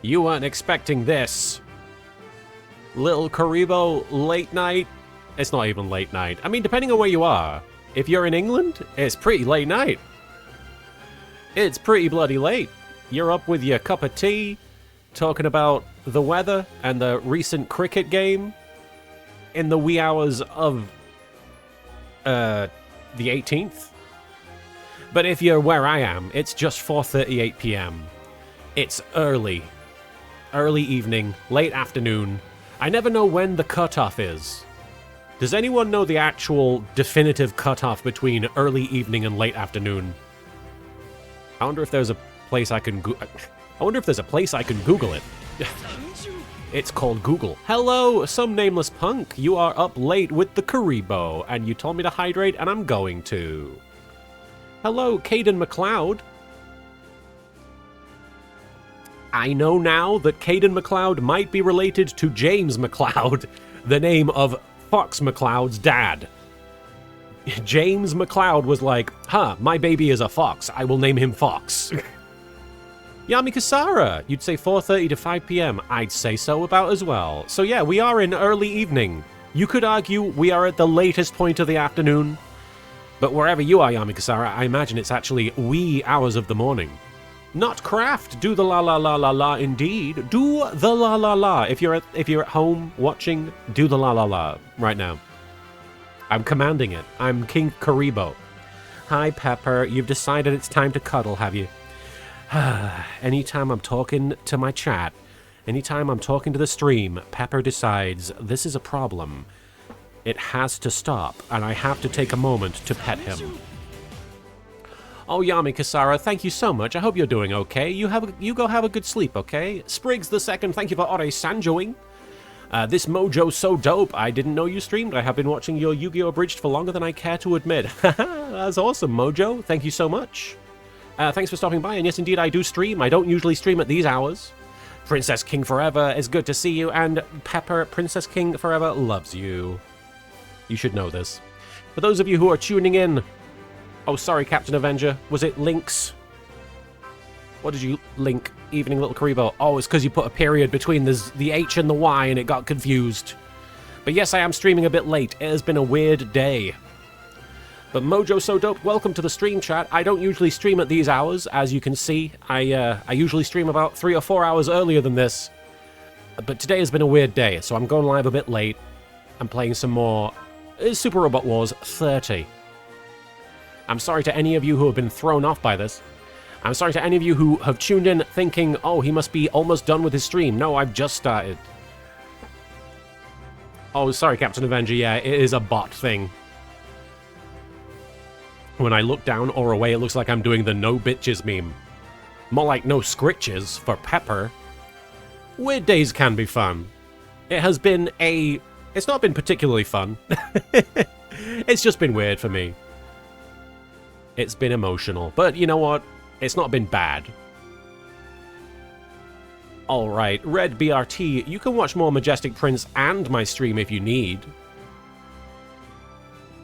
You weren't expecting this. LittleKuriboh, late night? It's not even late night. I mean, depending on where you are. If you're in England, it's pretty late night. It's pretty bloody late. You're up with your cup of tea, talking about the weather and the recent cricket game in the wee hours of the 18th. But if you're where I am, it's just 4:38 p.m. It's early evening, late afternoon. I never know when the cutoff is. Does anyone know the actual definitive cutoff between early evening and late afternoon? I wonder if there's a place I can Google it. It's called Google. Hello, some nameless punk. You are up late with the Kuriboh, and you told me to hydrate, and I'm going to. Hello, Caden McLeod. I know now that Caden McLeod might be related to James McLeod, the name of Fox McCloud's dad. James McLeod was like, my baby is a fox. I will name him Fox. Yami Kasara, you'd say 4:30 to 5 p.m. I'd say so about as well. So yeah, we are in early evening. You could argue we are at the latest point of the afternoon. But wherever you are, Yami Kasara, I imagine it's actually wee hours of the morning. Not craft, do the la la la la la indeed. Do the la la la. If you're at home watching, do the la la la right now. I'm commanding it. I'm King Kuriboh. Hi Pepper, you've decided it's time to cuddle, have you? Anytime I'm talking to my chat, anytime I'm talking to the stream, Pepper decides this is a problem. It has to stop, and I have to take a moment to pet him. Oh, Yami Kasara, thank you so much. I hope you're doing okay. You go have a good sleep, okay? Spriggs the Second, thank you for Ore Sanjoing. This mojo's so dope. I didn't know you streamed. I have been watching your Yu-Gi-Oh! Abridged for longer than I care to admit. That's awesome, Mojo. Thank you so much. Thanks for stopping by, and yes, indeed, I do stream. I don't usually stream at these hours. Princess King Forever, it's good to see you, and Pepper, Princess King Forever loves you. You should know this. For those of you who are tuning in... Oh, sorry, Captain Avenger. Was it links? What did you link? Evening LittleKuriboh. Oh, it's because you put a period between the H and the Y and it got confused. But yes, I am streaming a bit late. It has been a weird day. But Mojo So Dope, welcome to the stream chat. I don't usually stream at these hours, as you can see. I usually stream about 3 or 4 hours earlier than this. But today has been a weird day, so I'm going live a bit late. I'm playing some more Super Robot Wars 30. I'm sorry to any of you who have been thrown off by this. I'm sorry to any of you who have tuned in thinking, oh, he must be almost done with his stream. No, I've just started. Oh, sorry, Captain Avenger. Yeah, it is a bot thing. When I look down or away, it looks like I'm doing the no bitches meme. More like no scritches for Pepper. Weird days can be fun. It has been a... It's not been particularly fun. It's just been weird for me. It's been emotional. But you know what? It's not been bad. Alright, Red BRT, you can watch more Majestic Prince and my stream if you need.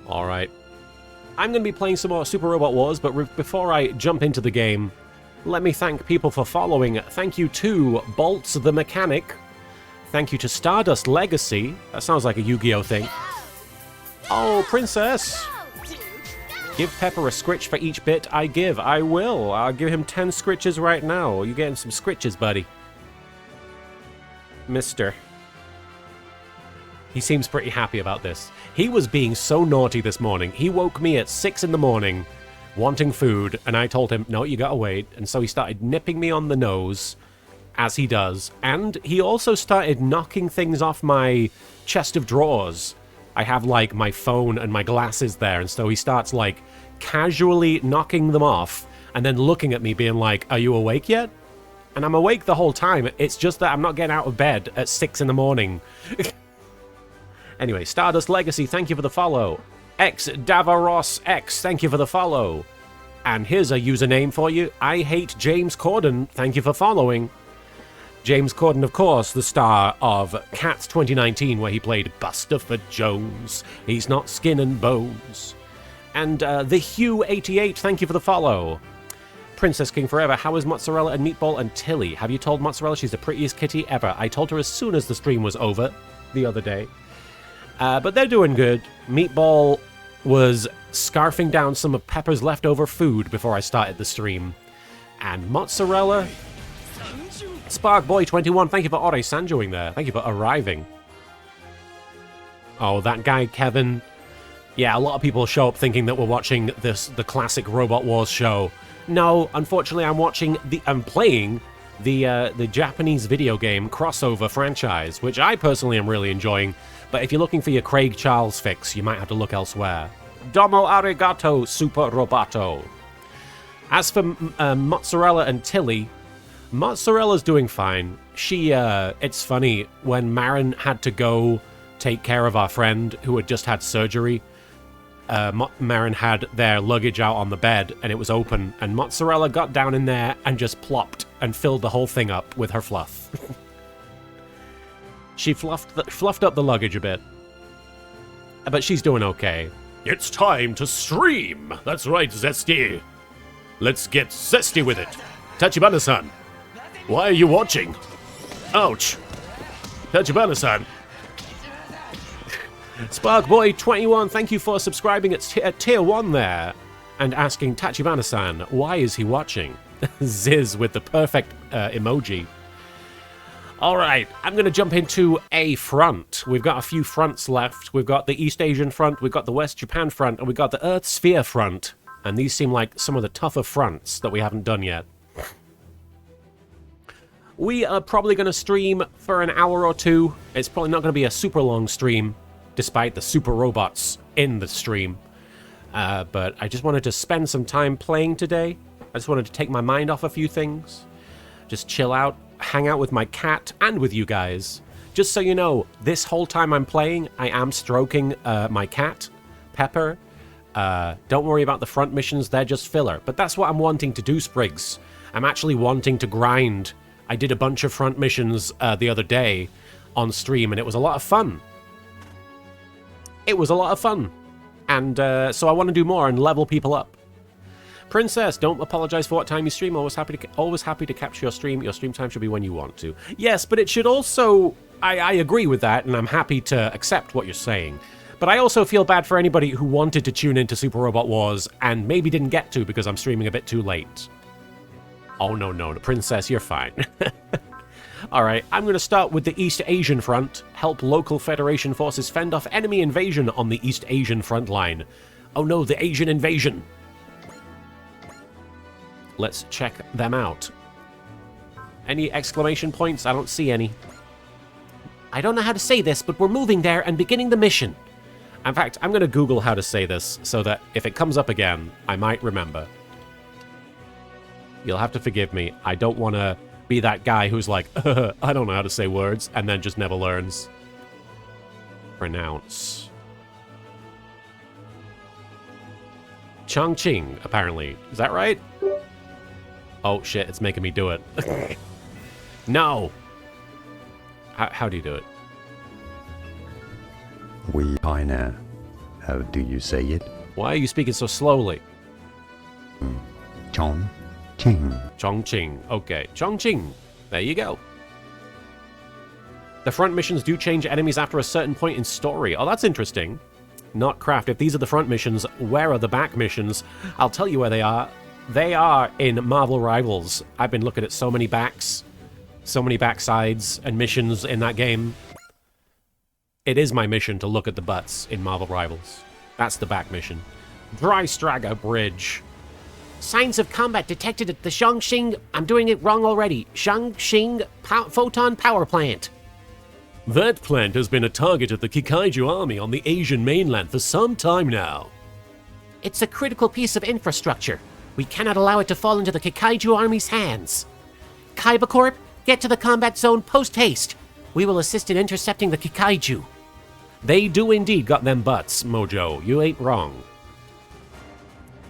Alright. I'm going to be playing some more Super Robot Wars, but before I jump into the game, let me thank people for following. Thank you to Bolts the Mechanic. Thank you to Stardust Legacy. That sounds like a Yu-Gi-Oh! Thing. Oh, Princess! Give Pepper a scritch for each bit I give. I will. I'll give him 10 scritches right now. You're getting some scritches, buddy. Mister. He seems pretty happy about this. He was being so naughty this morning. He woke me at 6 in the morning, wanting food, and I told him, no, you gotta wait. And so he started nipping me on the nose, as he does. And he also started knocking things off my chest of drawers. I have, like, my phone and my glasses there, and so he starts, like, casually knocking them off, and then looking at me being like, are you awake yet? And I'm awake the whole time. It's just that I'm not getting out of bed at 6 in the morning. Anyway, Stardust Legacy, thank you for the follow. X Davaros X, thank you for the follow. And here's a username for you. I hate James Corden, thank you for following. James Corden, of course, the star of Cats 2019, where he played Bustopher Jones. He's not skin and bones. And the Hugh88, thank you for the follow. Princess King Forever. How is Mozzarella and Meatball and Tilly? Have you told Mozzarella she's the prettiest kitty ever? I told her as soon as the stream was over the other day. But they're doing good. Meatball was scarfing down some of Pepper's leftover food before I started the stream. And Mozzarella... Sparkboy21, thank you for Ore-sanjoing there. Thank you for arriving. Oh, that guy, Kevin. Yeah, a lot of people show up thinking that we're watching the classic Robot Wars show. No, unfortunately, I'm playing the Japanese video game crossover franchise, which I personally am really enjoying. But if you're looking for your Craig Charles fix, you might have to look elsewhere. Domo arigato, Super Roboto. As for Mozzarella and Tilly, Mozzarella's doing fine. It's funny, when Marin had to go take care of our friend who had just had surgery, Marin had their luggage out on the bed, and it was open, and Mozzarella got down in there and just plopped and filled the whole thing up with her fluff. She fluffed up the luggage a bit. But she's doing okay. It's time to stream! That's right, Zesty. Let's get zesty with it. Tachibana-san, why are you watching? Ouch. Tachibana-san. Sparkboy21, thank you for subscribing at tier 1 there. And asking Tachibana-san, why is he watching? Ziz with the perfect emoji. Alright, I'm going to jump into a front. We've got a few fronts left. We've got the East Asian front, we've got the West Japan front, and we've got the Earth Sphere front. And these seem like some of the tougher fronts that we haven't done yet. We are probably going to stream for an hour or two. It's probably not going to be a super long stream, despite the super robots in the stream. But I just wanted to spend some time playing today. I just wanted to take my mind off a few things. Just chill out, hang out with my cat and with you guys. Just so you know, this whole time I'm playing, I am stroking my cat, Pepper. Don't worry about the front missions, they're just filler. But that's what I'm wanting to do, Sprigs. I'm actually wanting to grind. I did a bunch of front missions the other day on stream, and it was a lot of fun. It was a lot of fun. And so I want to do more and level people up. Princess, don't apologize for what time you stream. Always happy to capture your stream. Your stream time should be when you want to. Yes, but it should also... I agree with that, and I'm happy to accept what you're saying. But I also feel bad for anybody who wanted to tune into Super Robot Wars and maybe didn't get to because I'm streaming a bit too late. Oh, no, Princess, you're fine. Alright, I'm going to start with the East Asian front. Help local Federation forces fend off enemy invasion on the East Asian front line. Oh no, the Asian invasion! Let's check them out. Any exclamation points? I don't see any. I don't know how to say this, but we're moving there and beginning the mission. In fact, I'm going to Google how to say this, so that if it comes up again, I might remember. You'll have to forgive me. I don't want to be that guy who's like, I don't know how to say words, and then just never learns. Pronounce. Chongqing, apparently. Is that right? Oh, shit, it's making me do it. No! How do you do it? We China. How do you say it? Why are you speaking so slowly? Chongqing. Chongqing. Okay, Chongqing. There you go. The front missions do change enemies after a certain point in story. Oh, that's interesting. Not craft. If these are the front missions, where are the back missions? I'll tell you where they are. They are in Marvel Rivals. I've been looking at so many backs, so many backsides and missions in that game. It is my mission to look at the butts in Marvel Rivals. That's the back mission. Dry Straga Bridge. Signs of combat detected at the Chongqing... I'm doing it wrong already. Chongqing Photon Power Plant. That plant has been a target of the Kikaiju army on the Asian mainland for some time now. It's a critical piece of infrastructure. We cannot allow it to fall into the Kikaiju army's hands. Kaiba Corp, get to the combat zone post-haste. We will assist in intercepting the Kikaiju. They do indeed got them butts, Mojo. You ain't wrong.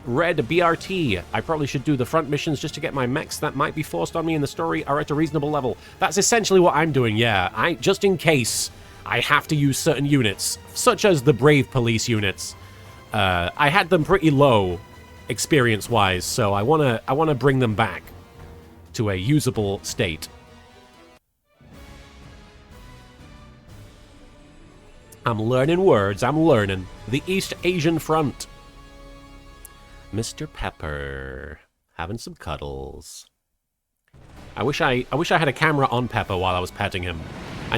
Red BRT. I probably should do the front missions just to get my mechs that might be forced on me in the story are at a reasonable level. That's essentially what I'm doing, yeah. Just in case I have to use certain units, such as the Brave Police units. I had them pretty low experience-wise, so I wanna bring them back to a usable state. I'm learning words, I'm learning. The East Asian Front. Mr. Pepper. Having some cuddles. I wish I had a camera on Pepper while I was petting him. I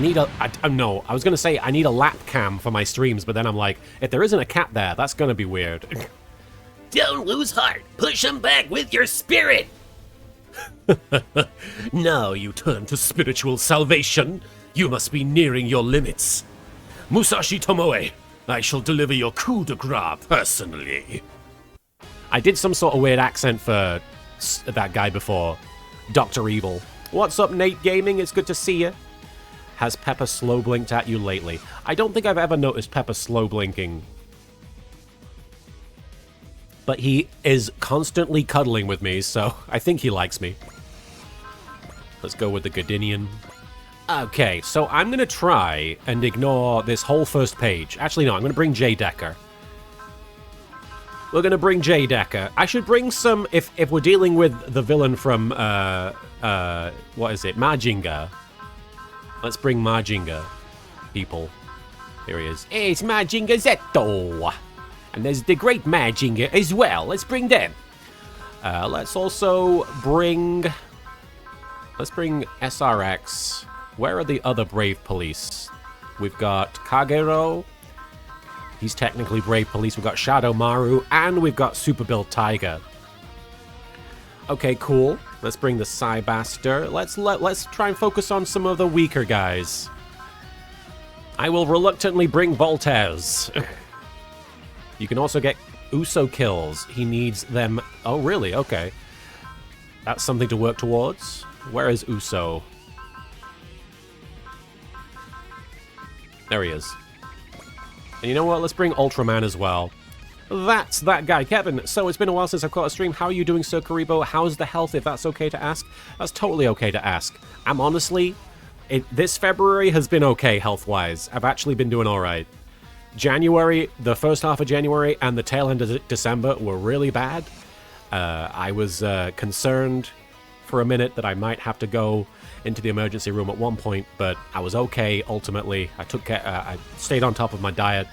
was gonna say I need a lap cam for my streams, but then I'm like, if there isn't a cat there, that's gonna be weird. Don't lose heart. Push him back with your spirit. Now you turn to spiritual salvation. You must be nearing your limits. Musashi Tomoe, I shall deliver your coup de grace personally. I did some sort of weird accent for that guy before. Dr. Evil. What's up, Nate Gaming? It's good to see you. Has Pepper slow blinked at you lately? I don't think I've ever noticed Pepper slow blinking. But he is constantly cuddling with me, so I think he likes me. Let's go with the Gardinian. Okay, so I'm going to try and ignore this whole first page. Actually, no, I'm going to bring Jay Decker. We're going to bring Jay Decker. I should bring some, if we're dealing with the villain from, what is it, Majinga. Let's bring Majinga, people. Here he is. It's Majinga Zetto. And there's the great Majinga as well. Let's bring them. Let's also bring... Let's bring SRX. Where are the other Brave Police? We've got Kagero. He's technically Brave Police. We've got Shadow Maru. And we've got Super Bill Tiger. Okay, cool. Let's bring the Cybaster. Let's try and focus on some of the weaker guys. I will reluctantly bring Voltez. You can also get Uso kills. He needs them... Oh, really? Okay. That's something to work towards. Where is Uso? There he is. And you know what? Let's bring Ultraman as well. That's that guy, Kevin. So it's been a while since I've caught a stream. How are you doing, Sir Kuriboh? How's the health, if that's okay to ask? That's totally okay to ask. I'm honestly... this February has been okay health-wise. I've actually been doing alright. January, the first half of January and the tail end of December were really bad. I was concerned for a minute that I might have to go into the emergency room at one point, but I was okay ultimately. I stayed on top of my diet,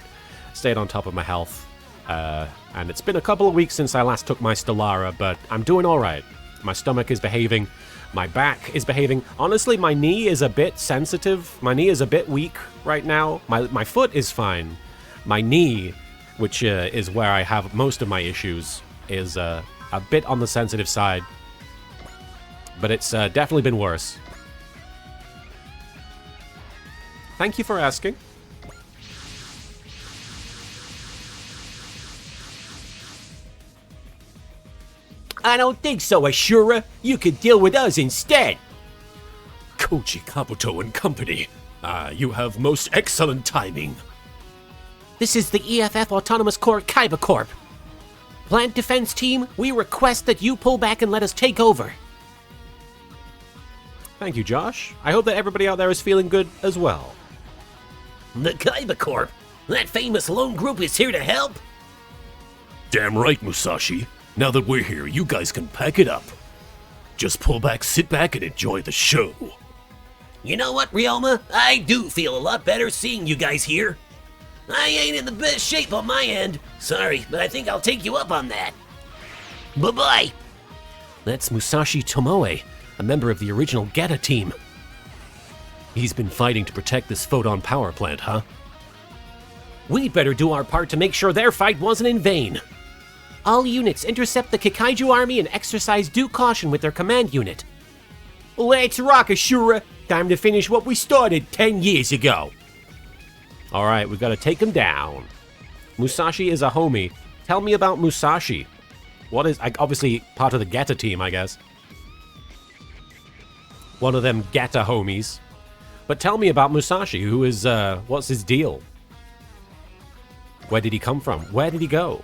stayed on top of my health, and it's been a couple of weeks since I last took my Stellara, but I'm doing alright. My stomach is behaving, my back is behaving. Honestly, my knee is a bit sensitive. My knee is a bit weak right now. My foot is fine. My knee, which is where I have most of my issues, is a bit on the sensitive side. But it's definitely been worse. Thank you for asking. I don't think so, Ashura. You could deal with us instead. Koji Kabuto and company. You have most excellent timing. This is the EFF Autonomous Corps Kaiba Corp. Plant Defense Team, we request that you pull back and let us take over. Thank you, Josh. I hope that everybody out there is feeling good as well. The Kaiba Corp? That famous lone group is here to help? Damn right, Musashi. Now that we're here, you guys can pack it up. Just pull back, sit back, and enjoy the show. You know what, Ryoma? I do feel a lot better seeing you guys here. I ain't in the best shape on my end. Sorry, but I think I'll take you up on that. Bye-bye. That's Musashi Tomoe, a member of the original Geta team. He's been fighting to protect this photon power plant, huh? We'd better do our part to make sure their fight wasn't in vain. All units intercept the Kikaiju army and exercise due caution with their command unit. Let's rock, Ashura. Time to finish what we started 10 years ago. Alright, we've got to take him down. Musashi is a homie. Tell me about Musashi. What is... obviously part of the Geta team, I guess. One of them Geta homies. But tell me about Musashi. Who is... what's his deal? Where did he come from? Where did he go?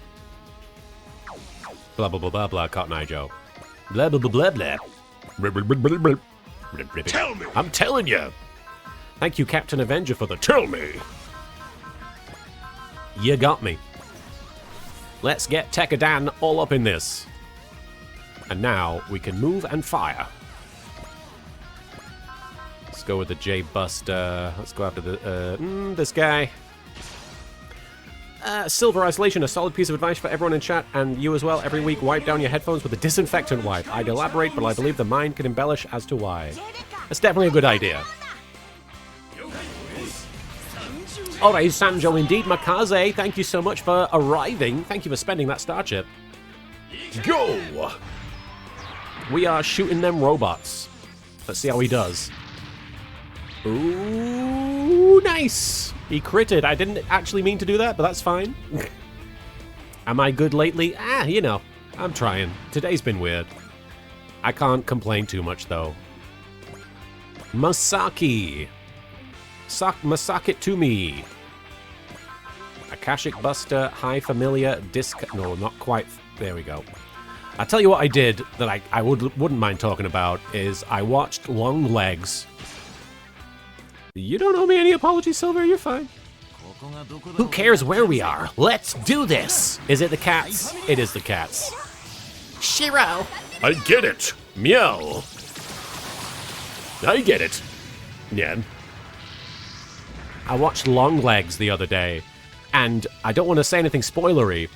Blah, blah, blah, blah, blah, Cotton Eye Joe. Blah, blah, blah, blah, blah. Tell me! I'm telling you! Thank you, Captain Avenger, for the tell me! You got me. Let's get Tekkadan all up in this. And now we can move and fire. Let's go with the J-Buster. Let's go after the this guy. Silver Isolation, a solid piece of advice for everyone in chat, and you as well. Every week, wipe down your headphones with a disinfectant wipe. I'd elaborate, but I believe the mind can embellish as to why. That's definitely a good idea. Alright, Sanjo indeed. Makaze, thank you so much for arriving. Thank you for spending that star chip. Go! We are shooting them robots. Let's see how he does. Ooh, nice! He critted. I didn't actually mean to do that, but that's fine. Am I good lately? You know, I'm trying. Today's been weird. I can't complain too much, though. Masaki. Masak it to me. Akashic Buster, High Familiar, Disc... No, not quite. There we go. I'll tell you what I did that I wouldn't mind talking about is I watched Long Legs. You don't owe me any apologies, Silver. You're fine. Who cares where we are? Let's do this! Is it the cats? It is the cats. Shiro! I get it. Meow. I get it. Yeah. I watched Long Legs the other day, and I don't want to say anything spoilery.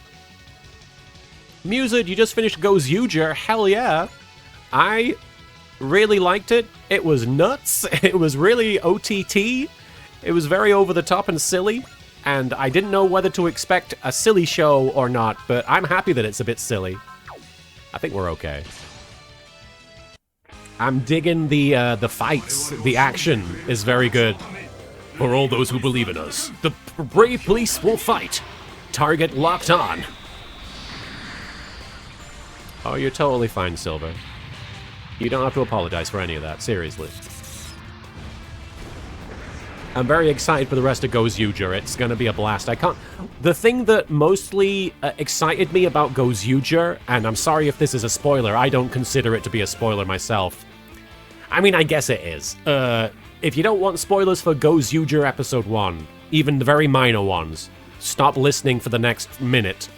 Mused, you just finished Goes Yuger. Hell yeah. I really liked it. It was nuts. It was really OTT. It was very over the top and silly, and I didn't know whether to expect a silly show or not, but I'm happy that it's a bit silly. I think we're okay. I'm digging the fights. The action is very good. For all those who believe in us, the brave police will fight. Target locked on. Oh, you're totally fine, Silver. You don't have to apologize for any of that, seriously. I'm very excited for the rest of Goes Yuger. It's going to be a blast. The thing that mostly excited me about Goes Yuger, and I'm sorry if this is a spoiler, I don't consider it to be a spoiler myself. I mean, I guess it is. If you don't want spoilers for Goes Yuger Episode 1, even the very minor ones, stop listening for the next minute.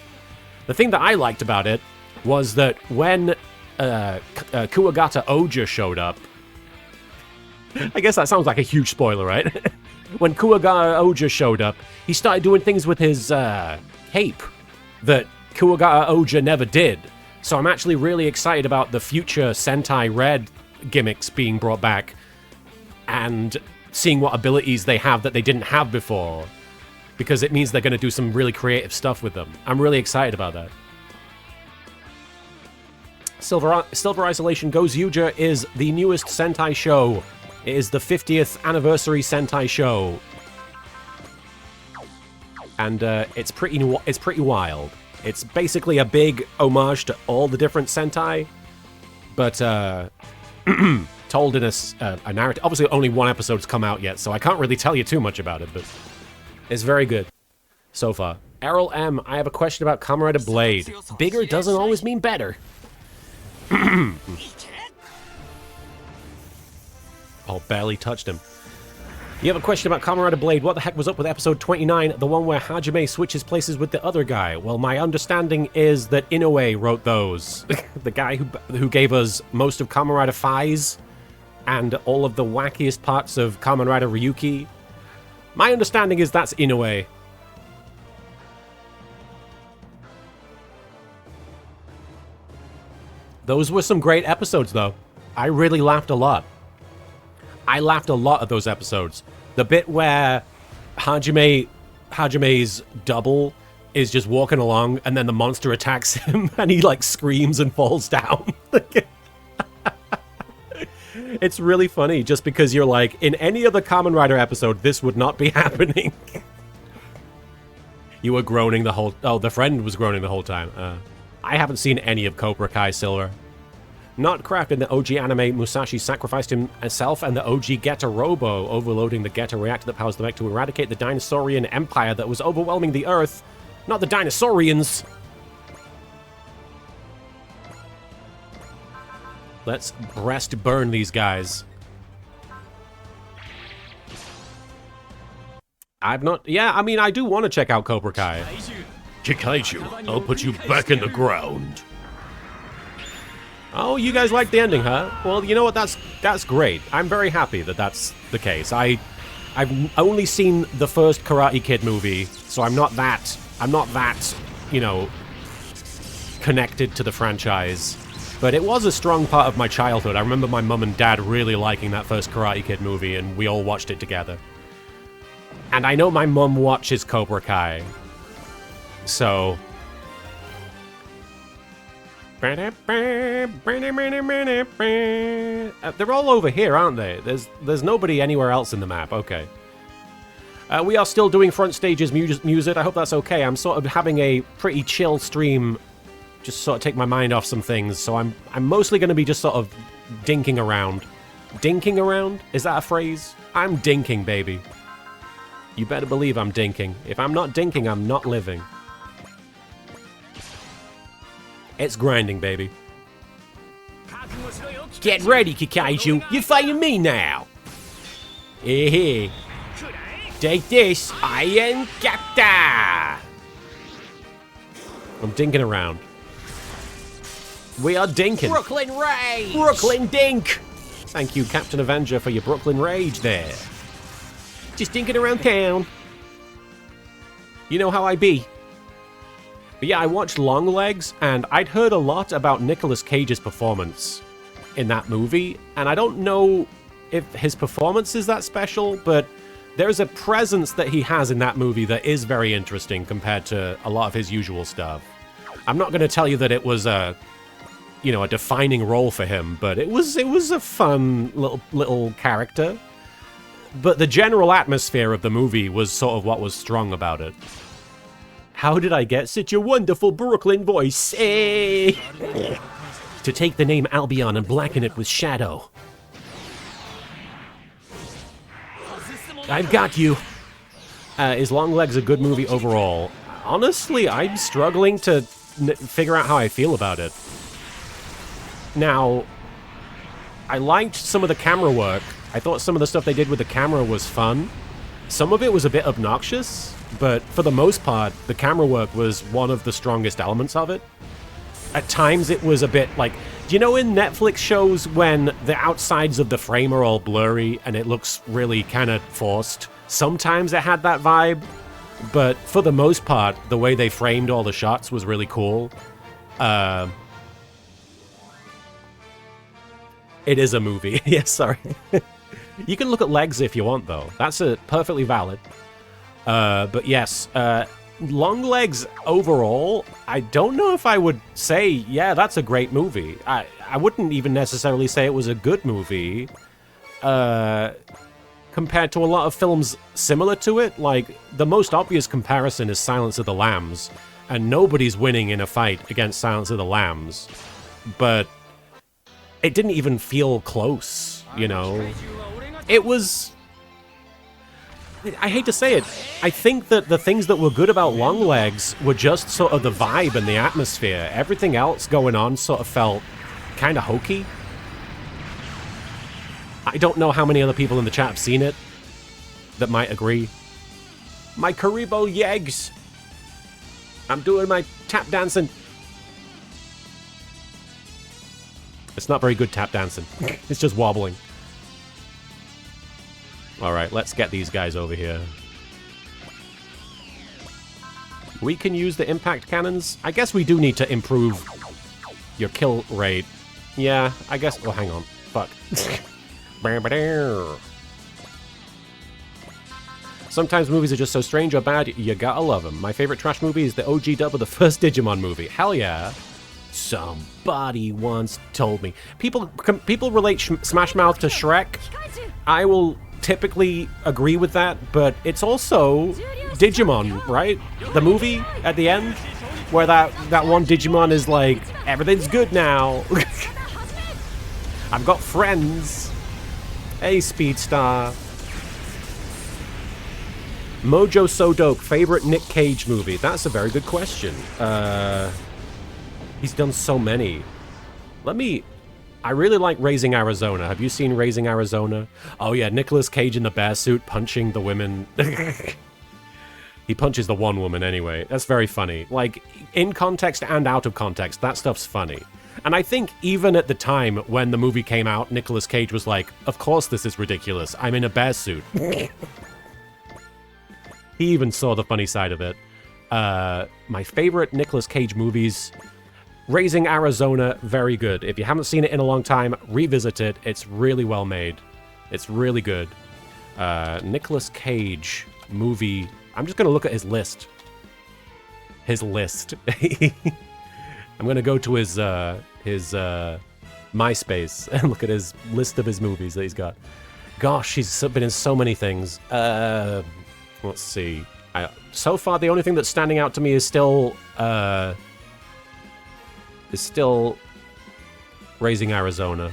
The thing that I liked about it was that when Kuwagata Oja showed up, I guess that sounds like a huge spoiler, right? When Kuwagata Oja showed up, he started doing things with his cape that Kuwagata Oja never did. So I'm actually really excited about the future Sentai Red gimmicks being brought back and seeing what abilities they have that they didn't have before, because it means they're going to do some really creative stuff with them. I'm really excited about that. Silver Isolation Goes Yuger is the newest Sentai show. It is the 50th anniversary Sentai show. And it's pretty wild. It's basically a big homage to all the different Sentai, but told in a narrative. Obviously, only one episode's come out yet, so I can't really tell you too much about it, but it's very good so far. Errol M, I have a question about Kamen Rider Blade. Bigger doesn't always mean better. Oh, barely touched him. You have a question about Kamen Rider Blade. What the heck was up with episode 29, the one where Hajime switches places with the other guy? Well, my understanding is that Inoue wrote those. The guy who gave us most of Kamen Rider Faiz and all of the wackiest parts of Kamen Rider Ryuki. My understanding is that's Inoue. Those were some great episodes, though. I really laughed a lot. I laughed a lot at those episodes. The bit where Hajime's double is just walking along and then the monster attacks him and he like screams and falls down. It's really funny just because you're like, in any other Kamen Rider episode, this would not be happening. You were groaning the whole... Oh, the friend was groaning the whole time. I haven't seen any of Cobra Kai, Silver. Not crafted in the OG anime, Musashi sacrificed himself and the OG LittleKuriboh, overloading the Geta reactor that powers the mech to eradicate the Dinosaurian Empire that was overwhelming the Earth. Not the Dinosaurians! Let's breast burn these guys. I've not... Yeah, I mean, I do want to check out Cobra Kai. Kikaiju, I'll put you back in the ground. Oh, you guys like the ending, huh? Well, you know what? That's great. I'm very happy that that's the case. I've only seen the first Karate Kid movie, so I'm not that, you know, connected to the franchise. But it was a strong part of my childhood. I remember my mum and dad really liking that first Karate Kid movie, and we all watched it together. And I know my mum watches Cobra Kai. So... they're all over here, aren't they? There's nobody anywhere else in the map. Okay. We are still doing front stages music. I hope that's okay. I'm sort of having a pretty chill stream, just sort of take my mind off some things. So I'm mostly going to be just sort of dinking around. Dinking around? Is that a phrase? I'm dinking, baby. You better believe I'm dinking. If I'm not dinking, I'm not living. It's grinding, baby. Get ready, Kikaiju. You're fighting me now. Hey, take this, Iron Kata. I'm dinking around. We are dinking. Brooklyn Rage! Brooklyn Dink! Thank you, Captain Avenger, for your Brooklyn Rage there. Just dinking around town. You know how I be. But yeah, I watched Longlegs, and I'd heard a lot about Nicolas Cage's performance in that movie, and I don't know if his performance is that special, but there's a presence that he has in that movie that is very interesting compared to a lot of his usual stuff. I'm not going to tell you that it was a defining role for him, but it was a fun little character. But the general atmosphere of the movie was sort of what was strong about it. How did I get such a wonderful Brooklyn voice? Eh? To take the name Albion and blacken it with shadow. I've got you. Is Longlegs a good movie overall? Honestly, I'm struggling to figure out how I feel about it. Now, I liked some of the camera work. I thought some of the stuff they did with the camera was fun. Some of it was a bit obnoxious, but for the most part, the camera work was one of the strongest elements of it. At times, it was a bit like... Do you know in Netflix shows when the outsides of the frame are all blurry and it looks really kind of forced? Sometimes it had that vibe, but for the most part, the way they framed all the shots was really cool. It is a movie. Yes, sorry. You can look at legs if you want, though. That's perfectly valid. But yes, Longlegs overall, I don't know if I would say, yeah, that's a great movie. I wouldn't even necessarily say it was a good movie. Compared to a lot of films similar to it, like, the most obvious comparison is Silence of the Lambs, and nobody's winning in a fight against Silence of the Lambs. But it didn't even feel close, you know? It was... I hate to say it, I think that the things that were good about Longlegs were just sort of the vibe and the atmosphere. Everything else going on sort of felt kind of hokey. I don't know how many other people in the chat have seen it that might agree. My Kuriboh yegs! I'm doing my tap dancing. It's not very good tap dancing. It's just wobbling. Alright, let's get these guys over here. We can use the impact cannons. I guess we do need to improve your kill rate. Yeah, I guess... Oh, hang on. Fuck. Sometimes movies are just so strange or bad, you gotta love them. My favorite trash movie is the OG dub of the first Digimon movie. Hell yeah. Somebody once told me. People relate Smash Mouth to Shrek. I will typically agree with that, but it's also Digimon, right? The movie at the end, where that one Digimon is like, everything's good now. I've got friends. Hey, Speedstar. Mojo So Dope, favorite Nick Cage movie? That's a very good question. He's done so many. I really like Raising Arizona. Have you seen Raising Arizona? Oh yeah, Nicolas Cage in the bear suit punching the women. He punches the one woman anyway. That's very funny. Like, in context and out of context, that stuff's funny. And I think even at the time when the movie came out, Nicolas Cage was like, of course this is ridiculous. I'm in a bear suit. He even saw the funny side of it. My favorite Nicolas Cage movies, Raising Arizona, very good. If you haven't seen it in a long time, revisit it. It's really well made. It's really good. Nicolas Cage movie. I'm just going to look at his list. His list. I'm going to go to his MySpace and look at his list of his movies that he's got. Gosh, he's been in so many things. Let's see. So far, the only thing that's standing out to me is still Raising Arizona.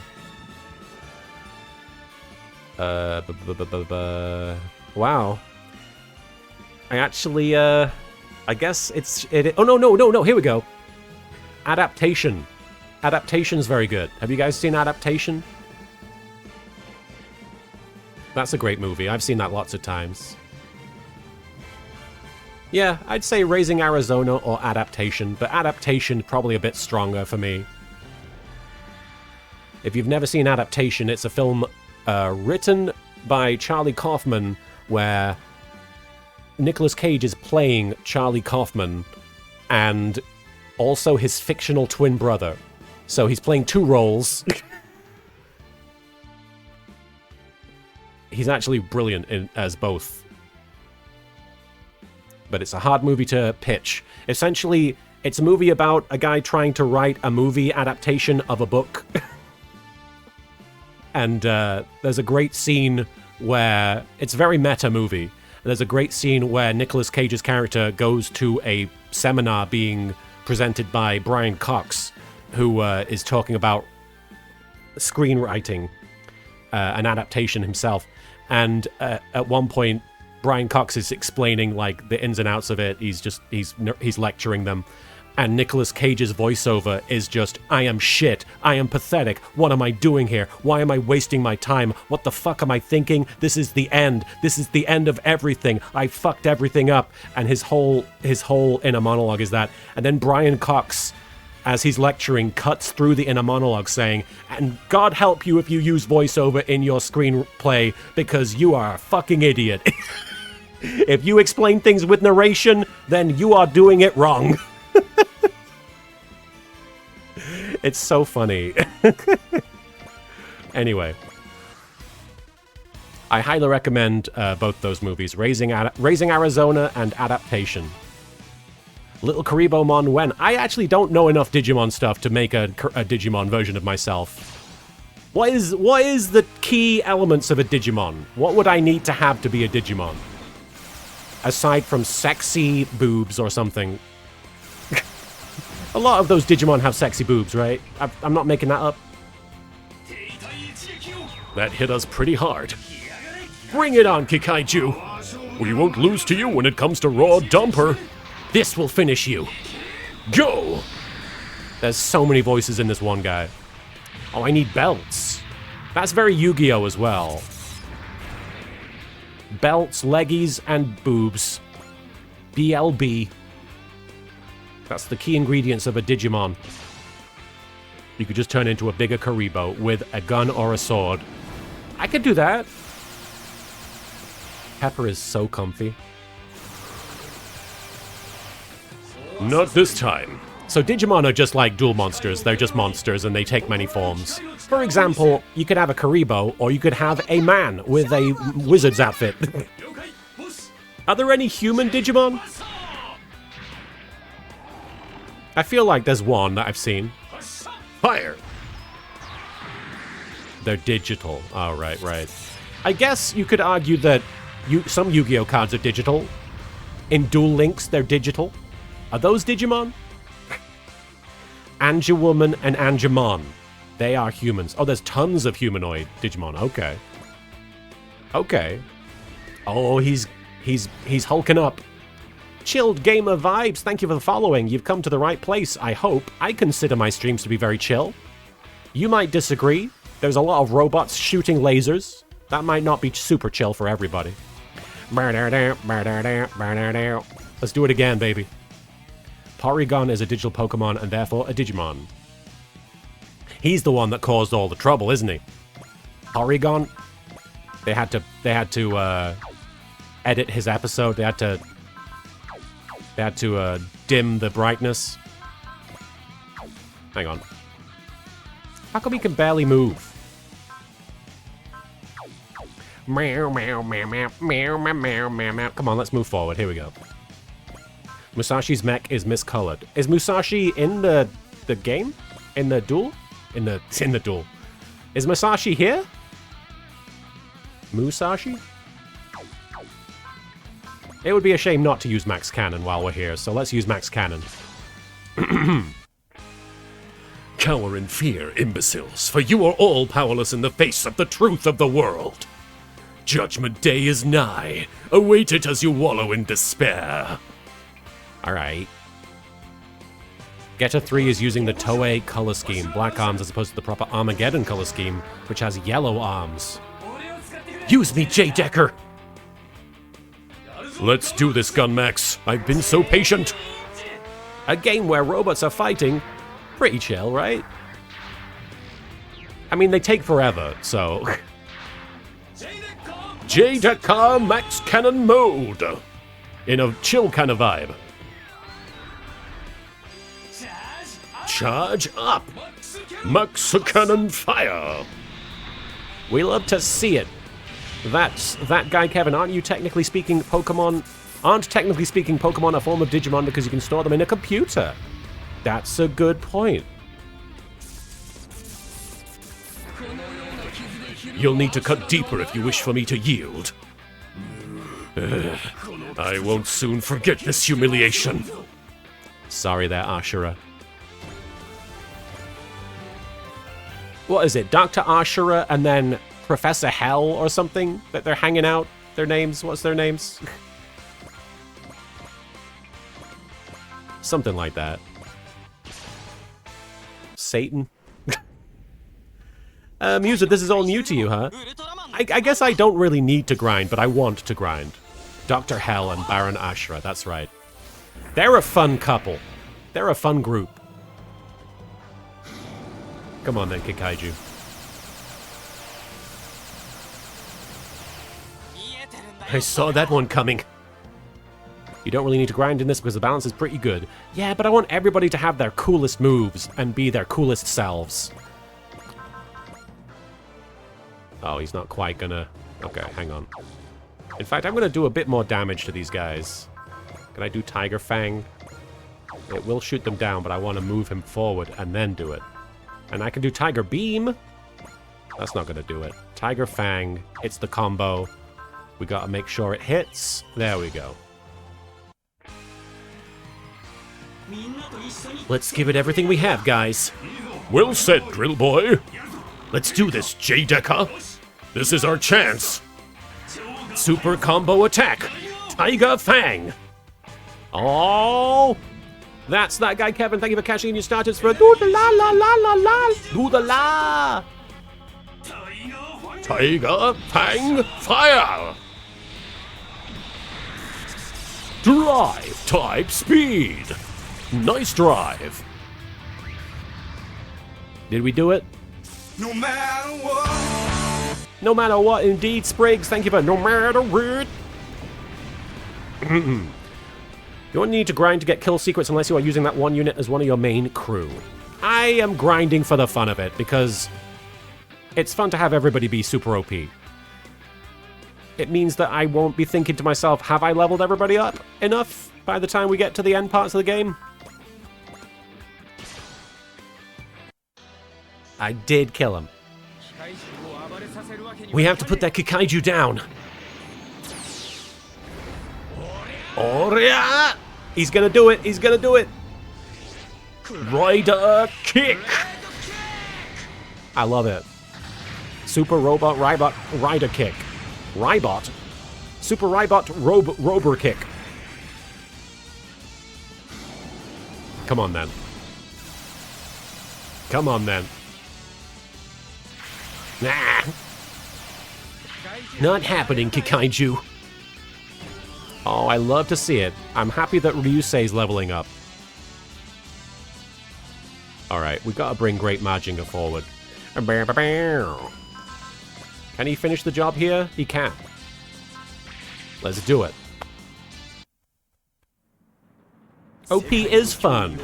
Wow. I actually, I guess oh, no, here we go. Adaptation. Adaptation's very good. Have you guys seen Adaptation? That's a great movie. I've seen that lots of times. Yeah, I'd say Raising Arizona or Adaptation, but Adaptation probably a bit stronger for me. If you've never seen Adaptation, it's a film written by Charlie Kaufman where Nicolas Cage is playing Charlie Kaufman and also his fictional twin brother. So he's playing two roles. He's actually brilliant as both. But it's a hard movie to pitch. Essentially, it's a movie about a guy trying to write a movie adaptation of a book. And there's a great scene where... It's a very meta movie. There's a great scene where Nicolas Cage's character goes to a seminar being presented by Brian Cox, who is talking about screenwriting, an adaptation himself. And at one point, Brian Cox is explaining like the ins and outs of it. He's lecturing them. And Nicolas Cage's voiceover is just, I am shit. I am pathetic. What am I doing here? Why am I wasting my time? What the fuck am I thinking? This is the end. This is the end of everything. I fucked everything up. And his whole inner monologue is that. And then Brian Cox, as he's lecturing, cuts through the inner monologue saying, and God help you if you use voiceover in your screenplay because you are a fucking idiot. If you explain things with narration, then you are doing it wrong. It's so funny. Anyway, I highly recommend both those movies, Raising Arizona and Adaptation. LittleKuriboh Mon Wen. I actually don't know enough Digimon stuff to make a Digimon version of myself. What is the key elements of a Digimon? What would I need to have to be a Digimon? Aside from sexy boobs or something. A lot of those Digimon have sexy boobs, right? I'm not making that up. That hit us pretty hard. Bring it on, Kikaiju! We won't lose to you when it comes to Raw Dumper. This will finish you. Go! There's so many voices in this one guy. Oh, I need belts. That's very Yu-Gi-Oh! As well. Belts, leggies, and boobs. BLB. That's the key ingredients of a Digimon. You could just turn into a bigger Kuriboh with a gun or a sword. I could do that. Pepper is so comfy. Not this time. So Digimon are just like dual monsters. They're just monsters and they take many forms. For example, you could have a Kuriboh or you could have a man with a wizard's outfit. Are there any human Digimon? I feel like there's one that I've seen. Fire! They're digital. Oh, right. I guess you could argue that some Yu-Gi-Oh! Cards are digital. In Duel Links, they're digital. Are those Digimon? Angewoman and Angemon. They are humans. Oh, there's tons of humanoid Digimon. Okay. Oh, he's hulking up. Chilled Gamer Vibes, thank you for the following. You've come to the right place, I hope. I consider my streams to be very chill. You might disagree. There's a lot of robots shooting lasers. That might not be super chill for everybody. Let's do it again, baby. Porygon is a digital Pokemon and therefore a Digimon. He's the one that caused all the trouble, isn't he? Porygon? They had to edit his episode. They had to dim the brightness. Hang on. How come he can barely move? Meow, meow, meow, meow, meow, meow, meow, meow, meow. Come on, let's move forward. Here we go. Musashi's mech is miscolored. Is Musashi in the game? In the duel? In the duel. Is Musashi here? Musashi? It would be a shame not to use Max Cannon while we're here, so let's use Max Cannon. Cower in fear, imbeciles, for you are all powerless in the face of the truth of the world. Judgment Day is nigh. Await it as you wallow in despair. Alright. Getter 3 is using the Toei color scheme, black arms as opposed to the proper Armageddon color scheme, which has yellow arms. Use me, J. Decker! Let's do this, Gunmax. I've been so patient. A game where robots are fighting? Pretty chill, right? I mean, they take forever, so... J. Decker Max Cannon mode! In a chill kind of vibe. Charge up! Max Cannon fire! We love to see it. That's that guy, Kevin. Aren't technically speaking Pokemon a form of Digimon because you can store them in a computer? That's a good point. You'll need to cut deeper if you wish for me to yield. I won't soon forget this humiliation. Sorry there, Ashura. What is it? Dr. Ashura and then Professor Hell or something that they're hanging out? Their names? What's their names? Something like that. Satan? Musa, this is all new to you, huh? I guess I don't really need to grind, but I want to grind. Dr. Hell and Baron Ashura, that's right. They're a fun couple. They're a fun group. Come on then, Kikaiju. I saw that one coming. You don't really need to grind in this because the balance is pretty good. Yeah, but I want everybody to have their coolest moves and be their coolest selves. Oh, he's not quite gonna... Okay, hang on. In fact, I'm gonna do a bit more damage to these guys. Can I do Tiger Fang? It will shoot them down, but I want to move him forward and then do it. And I can do Tiger Beam. That's not gonna do it. Tiger Fang, it's the combo. We gotta make sure it hits. There we go. Let's give it everything we have, guys. Well said, Drill Boy. Let's do this, J. Decker. This is our chance. Super combo attack. Tiger Fang. Oh! That's that guy, Kevin. Thank you for cashing in your starters for a do-da-la-la-la-la-la. Do-da-la. Tiger Fang fire. Drive type speed. Nice drive. Did we do it? No matter what. No matter what, indeed, Spriggs. Thank you for no matter what. You don't need to grind to get kill secrets unless you are using that one unit as one of your main crew. I am grinding for the fun of it because it's fun to have everybody be super OP. It means that I won't be thinking to myself, have I leveled everybody up enough by the time we get to the end parts of the game? I did kill him. We have to put that Kikaiju down. Oria! He's gonna do it. He's gonna do it. Rider kick. I love it. Super Robot Rybot Rider Kick. Rybot? Super Rybot Rober Kick. Come on, then. Come on, then. Nah. Not happening, Kikaiju. Oh, I love to see it. I'm happy that Ryusei's leveling up. Alright, we gotta bring Great Majinga forward. Can he finish the job here? He can. Let's do it. OP is fun.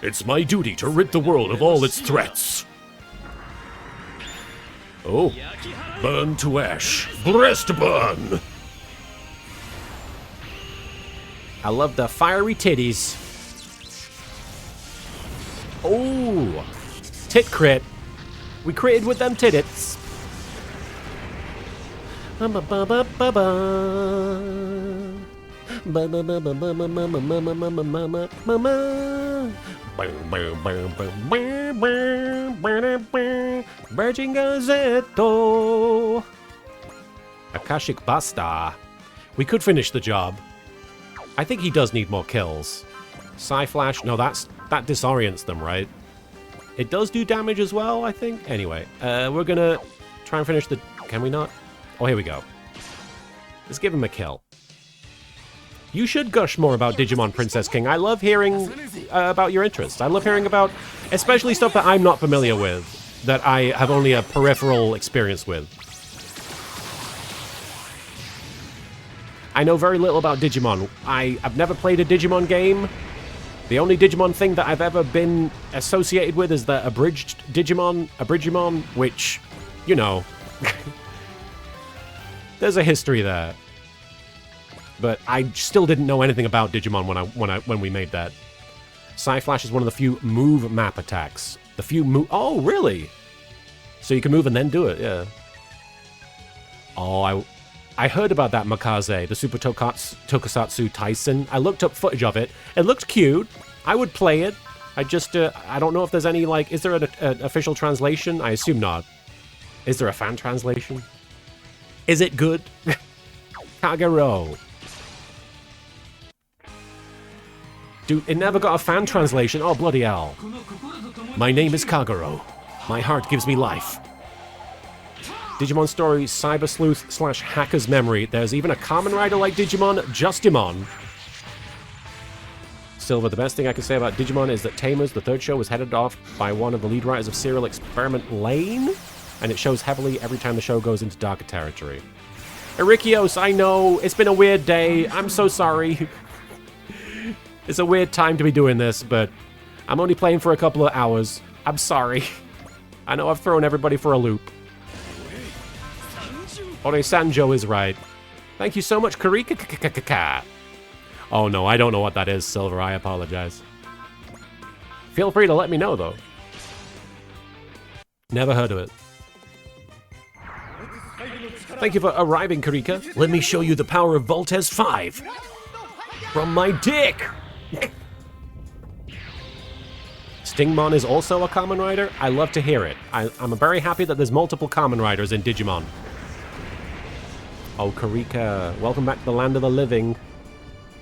It's my duty to rid the world of all its threats. Oh, burn to ash. Breast burn. I love the fiery titties. Oh, tit crit. We critted with them titties. Virgin Gazetto. Akashic Basta. We could finish the job. I think he does need more kills. Psy-Flash, no, that disorients them, right? It does do damage as well, I think. Anyway, we're gonna try and finish the... Can we not? Oh, here we go. Let's give him a kill. You should gush more about Digimon Princess King. I love hearing about your interests. I love hearing about, especially stuff that I'm not familiar with, that I have only a peripheral experience with. I know very little about Digimon. I've never played a Digimon game. The only Digimon thing that I've ever been associated with is the abridged Digimon, which, you know, there's a history there. But I still didn't know anything about Digimon when we made that. Psy-Flash is one of the few move map attacks. The few move... Oh, really? So you can move and then do it, yeah. Oh, I heard about that Makaze, the Super Tokusatsu Tyson. I looked up footage of it. It looked cute. I would play it. I don't know if there's any, like... Is there an official translation? I assume not. Is there a fan translation? Is it good? Kagero. Dude, it never got a fan translation. Oh, bloody hell. My name is Kagero. My heart gives me life. Digimon Story, Cyber Sleuth / Hacker's Memory. There's even a Kamen Rider like Digimon, Justimon. Silver, the best thing I can say about Digimon is that Tamers, the third show, was headed off by one of the lead writers of Serial Experiment Lane, and it shows heavily every time the show goes into darker territory. Erikios, I know, it's been a weird day. I'm so sorry. It's a weird time to be doing this, but I'm only playing for a couple of hours. I'm sorry. I know I've thrown everybody for a loop. Ore Sanjo is right. Thank you so much, Karika. Oh no, I don't know what that is, Silver. I apologize. Feel free to let me know, though. Never heard of it. Thank you for arriving, Karika. Let me show you the power of Voltes 5. From my dick! Stingmon is also a Kamen Rider? I love to hear it. I'm very happy that there's multiple Kamen Riders in Digimon. Oh, Karika, welcome back to the land of the living.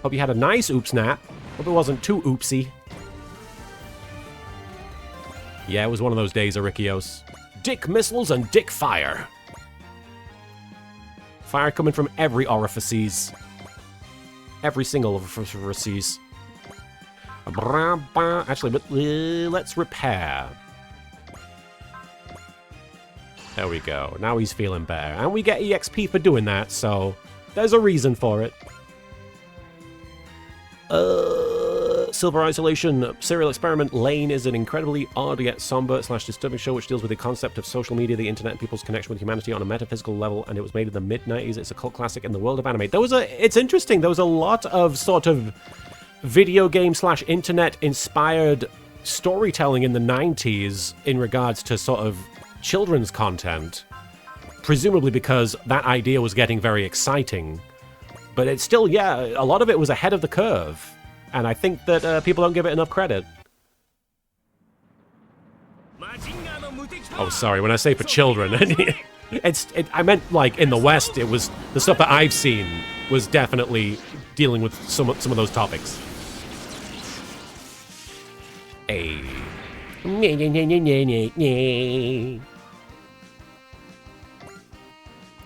Hope you had a nice oops nap. Hope it wasn't too oopsy. Yeah, it was one of those days, Erikios. Dick missiles and dick fire. Fire coming from every orifices. Every single orifices. Actually, but let's repair. There we go. Now he's feeling better. And we get EXP for doing that, so there's a reason for it. Silver Isolation. Serial Experiment Lane is an incredibly odd yet somber / disturbing show which deals with the concept of social media, the internet, and people's connection with humanity on a metaphysical level, and it was made in the mid-90s. It's a cult classic in the world of anime. It's interesting. There was a lot of sort of video game / internet inspired storytelling in the 90s in regards to sort of children's content, presumably because that idea was getting very exciting. But it's still, yeah, a lot of it was ahead of the curve. And I think that people don't give it enough credit. Oh, sorry, when I say for children, I meant like in the West, it was the stuff that I've seen was definitely dealing with some of those topics. Hey.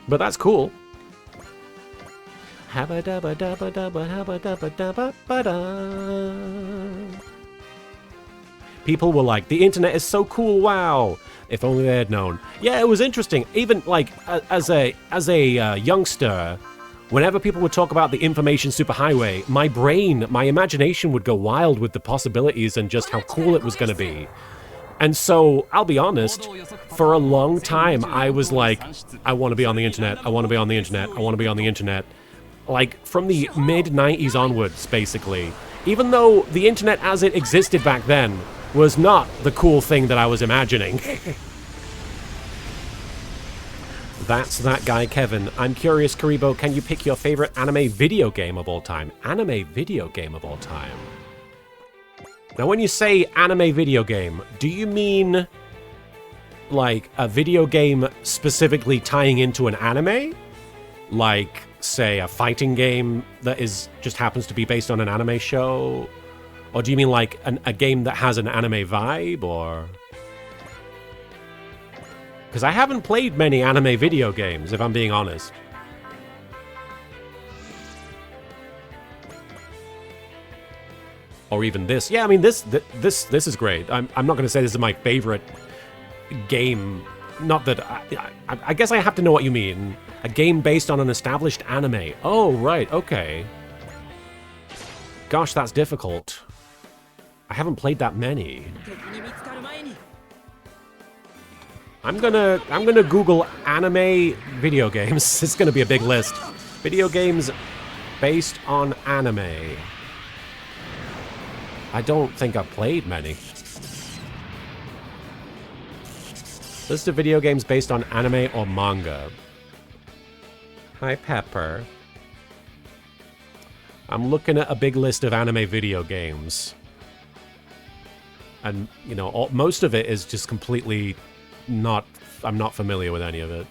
But that's cool. Habba dabba dabba dabba habba dabba dabba ba-da. People were like, the internet is so cool, wow. If only they had known. Yeah, it was interesting. Even like as a youngster, whenever people would talk about the information superhighway, my brain, my imagination would go wild with the possibilities and just how cool it was going to be. And so, I'll be honest, for a long time, I was like, I want to be on the internet, I want to be on the internet, I want to be on the internet. Like, from the mid-90s onwards, basically. Even though the internet as it existed back then was not the cool thing that I was imagining. That's that guy, Kevin. I'm curious, Kuriboh, can you pick your favorite anime video game of all time? Anime video game of all time. Now, when you say anime video game, do you mean like a video game specifically tying into an anime? Like, say, a fighting game that just happens to be based on an anime show? Or do you mean like a game that has an anime vibe, or... Because I haven't played many anime video games, if I'm being honest. Or even this. Yeah, I mean, this is great. I'm not going to say this is my favorite game. Not that... I guess I have to know what you mean. A game based on an established anime. Oh, right, okay. Gosh, that's difficult. I haven't played that many. I'm gonna Google anime video games. It's gonna be a big list. Video games based on anime. I don't think I've played many. List of video games based on anime or manga. Hi, Pepper. I'm looking at a big list of anime video games. And, you know, most of it is just completely not... I'm not familiar with any of it.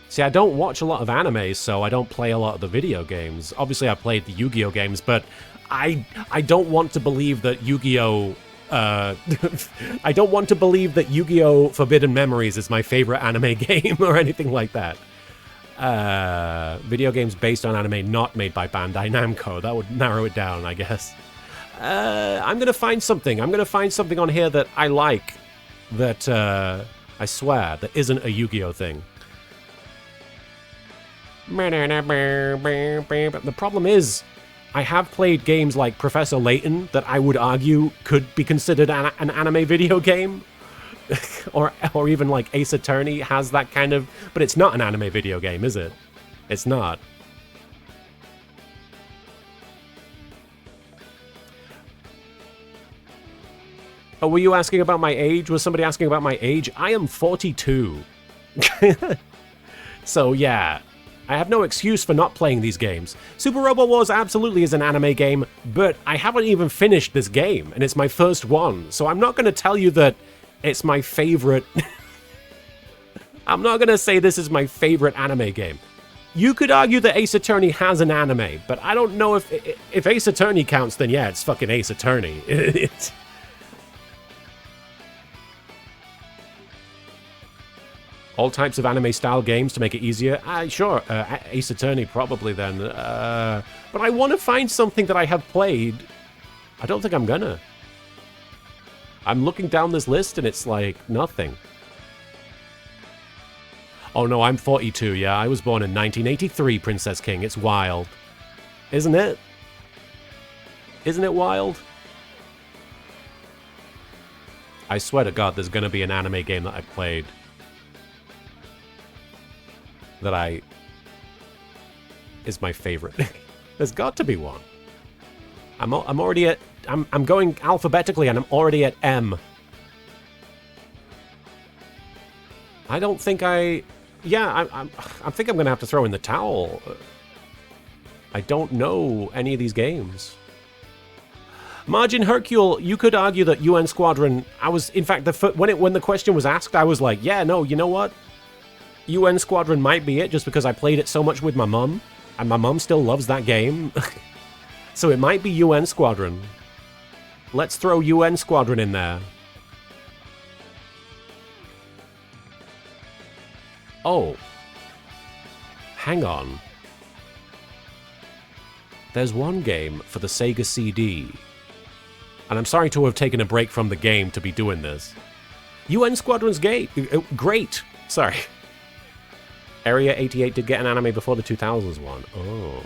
See, I don't watch a lot of anime, so I don't play a lot of the video games. Obviously, I played the Yu-Gi-Oh games, but I don't want to believe that Yu-Gi-Oh... I don't want to believe that Yu-Gi-Oh! Forbidden Memories is my favorite anime game or anything like that. Video games based on anime not made by Bandai Namco. That would narrow it down, I guess. I'm gonna find something. I'm gonna find something on here that I like. That, I swear, that isn't a Yu-Gi-Oh! Thing. The problem is, I have played games like Professor Layton that I would argue could be considered an anime video game. or even like Ace Attorney has that kind of... But it's not an anime video game, is it? It's not. Oh, were you asking about my age? Was somebody asking about my age? I am 42. So, yeah. I have no excuse for not playing these games. Super Robot Wars absolutely is an anime game, but I haven't even finished this game, and it's my first one. So I'm not going to tell you that it's my favorite... I'm not going to say this is my favorite anime game. You could argue that Ace Attorney has an anime, but I don't know if Ace Attorney counts, then yeah, it's fucking Ace Attorney. All types of anime-style games to make it easier? Sure, Ace Attorney probably then. But I want to find something that I have played. I don't think I'm gonna. I'm looking down this list and it's like, nothing. Oh no, I'm 42, yeah. I was born in 1983, Princess King. It's wild. Isn't it? Isn't it wild? I swear to God, there's gonna be an anime game that I played that is my favorite. There's got to be one. I'm already at... I'm going alphabetically and I'm already at M. I don't think I... Yeah, I think I'm going to have to throw in the towel. I don't know any of these games. Margin Hercule, you could argue that UN Squadron... I was... In fact, when the question was asked, I was like, yeah, no, you know what? UN Squadron might be it, just because I played it so much with my mum, and my mum still loves that game. So it might be UN Squadron. Let's throw UN Squadron in there. Oh. Hang on. There's one game for the Sega CD. And I'm sorry to have taken a break from the game to be doing this. UN Squadron's great. Sorry. Area 88 did get an anime before the 2000s one. Oh.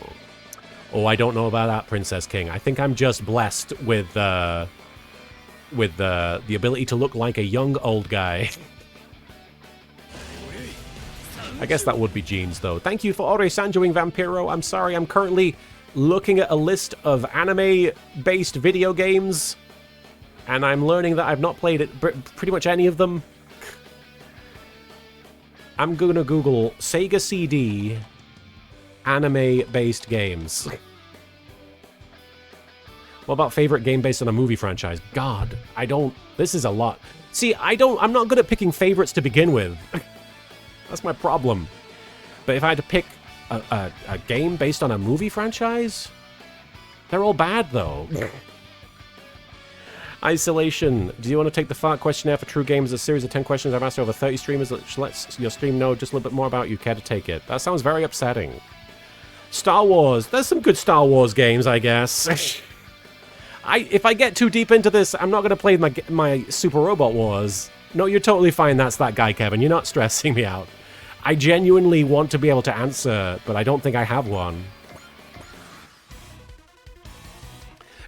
Oh, I don't know about that, Princess King. I think I'm just blessed with the ability to look like a young old guy. I guess that would be genes, though. Thank you for Ore Sanjoing Vampiro. I'm sorry, I'm currently looking at a list of anime-based video games, and I'm learning that I've not played pretty much any of them. I'm gonna Google Sega CD anime-based games. What about favorite game based on a movie franchise? God, this is a lot. See, I'm not good at picking favorites to begin with. That's my problem. But if I had to pick a game based on a movie franchise, they're all bad, though. Isolation. Do you want to take the fart questionnaire for True Games? A series of 10 questions I've asked over 30 streamers that lets your stream know just a little bit more about you. Care to take it? That sounds very upsetting. Star Wars. There's some good Star Wars games, I guess. If I get too deep into this, I'm not going to play my Super Robot Wars. No, you're totally fine. That's that guy, Kevin. You're not stressing me out. I genuinely want to be able to answer, but I don't think I have one.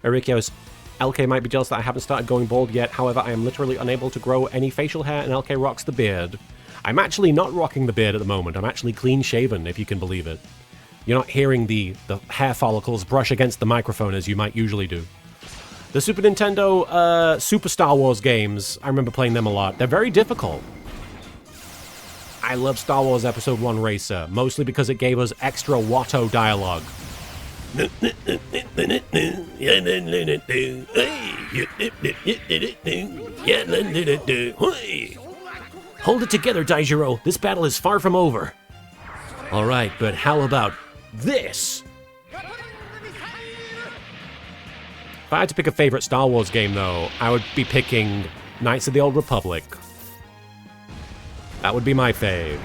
Erikios, LK might be jealous that I haven't started going bald yet. However, I am literally unable to grow any facial hair, and LK rocks the beard. I'm actually not rocking the beard at the moment. I'm actually clean-shaven, if you can believe it. You're not hearing the hair follicles brush against the microphone as you might usually do. The Super Nintendo Super Star Wars games, I remember playing them a lot. They're very difficult. I love Star Wars Episode 1 Racer, mostly because it gave us extra Watto dialogue. Hold it together, Daijiro. This battle is far from over. Alright, but how about this? If I had to pick a favorite Star Wars game, though, I would be picking Knights of the Old Republic. That would be my fave.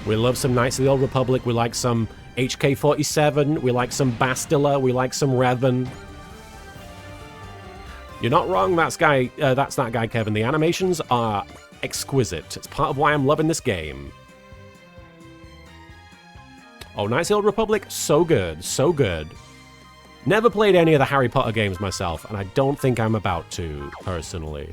We love some Knights of the Old Republic. We like some HK-47. We like some Bastila. We like some Revan. You're not wrong, that's that guy, Kevin. The animations are exquisite. It's part of why I'm loving this game. Oh, Knights of the Old Republic? So good. So good. Never played any of the Harry Potter games myself, and I don't think I'm about to, personally.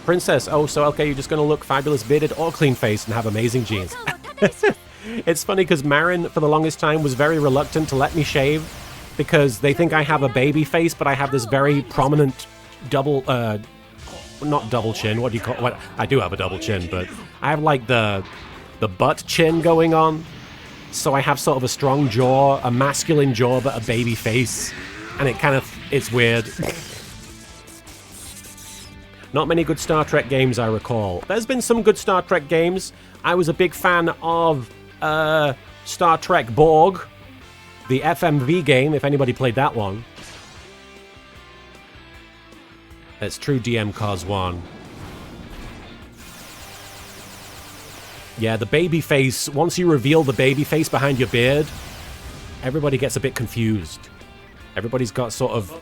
Princess, oh, so okay, you're just gonna look fabulous bearded or clean-faced and have amazing genes. It's funny because Marin, for the longest time, was very reluctant to let me shave because they think I have a baby face, but I have this very prominent double, not double chin, what do you call it? I do have a double chin, but I have like the butt chin going on. So I have sort of a strong jaw, a masculine jaw, but a baby face. And it's weird. Not many good Star Trek games, I recall. There's been some good Star Trek games. I was a big fan of Star Trek Borg, the FMV game, if anybody played that one. It's true, DM Cos 1. Yeah, the baby face, once you reveal the baby face behind your beard, everybody gets a bit confused. Everybody's got sort of...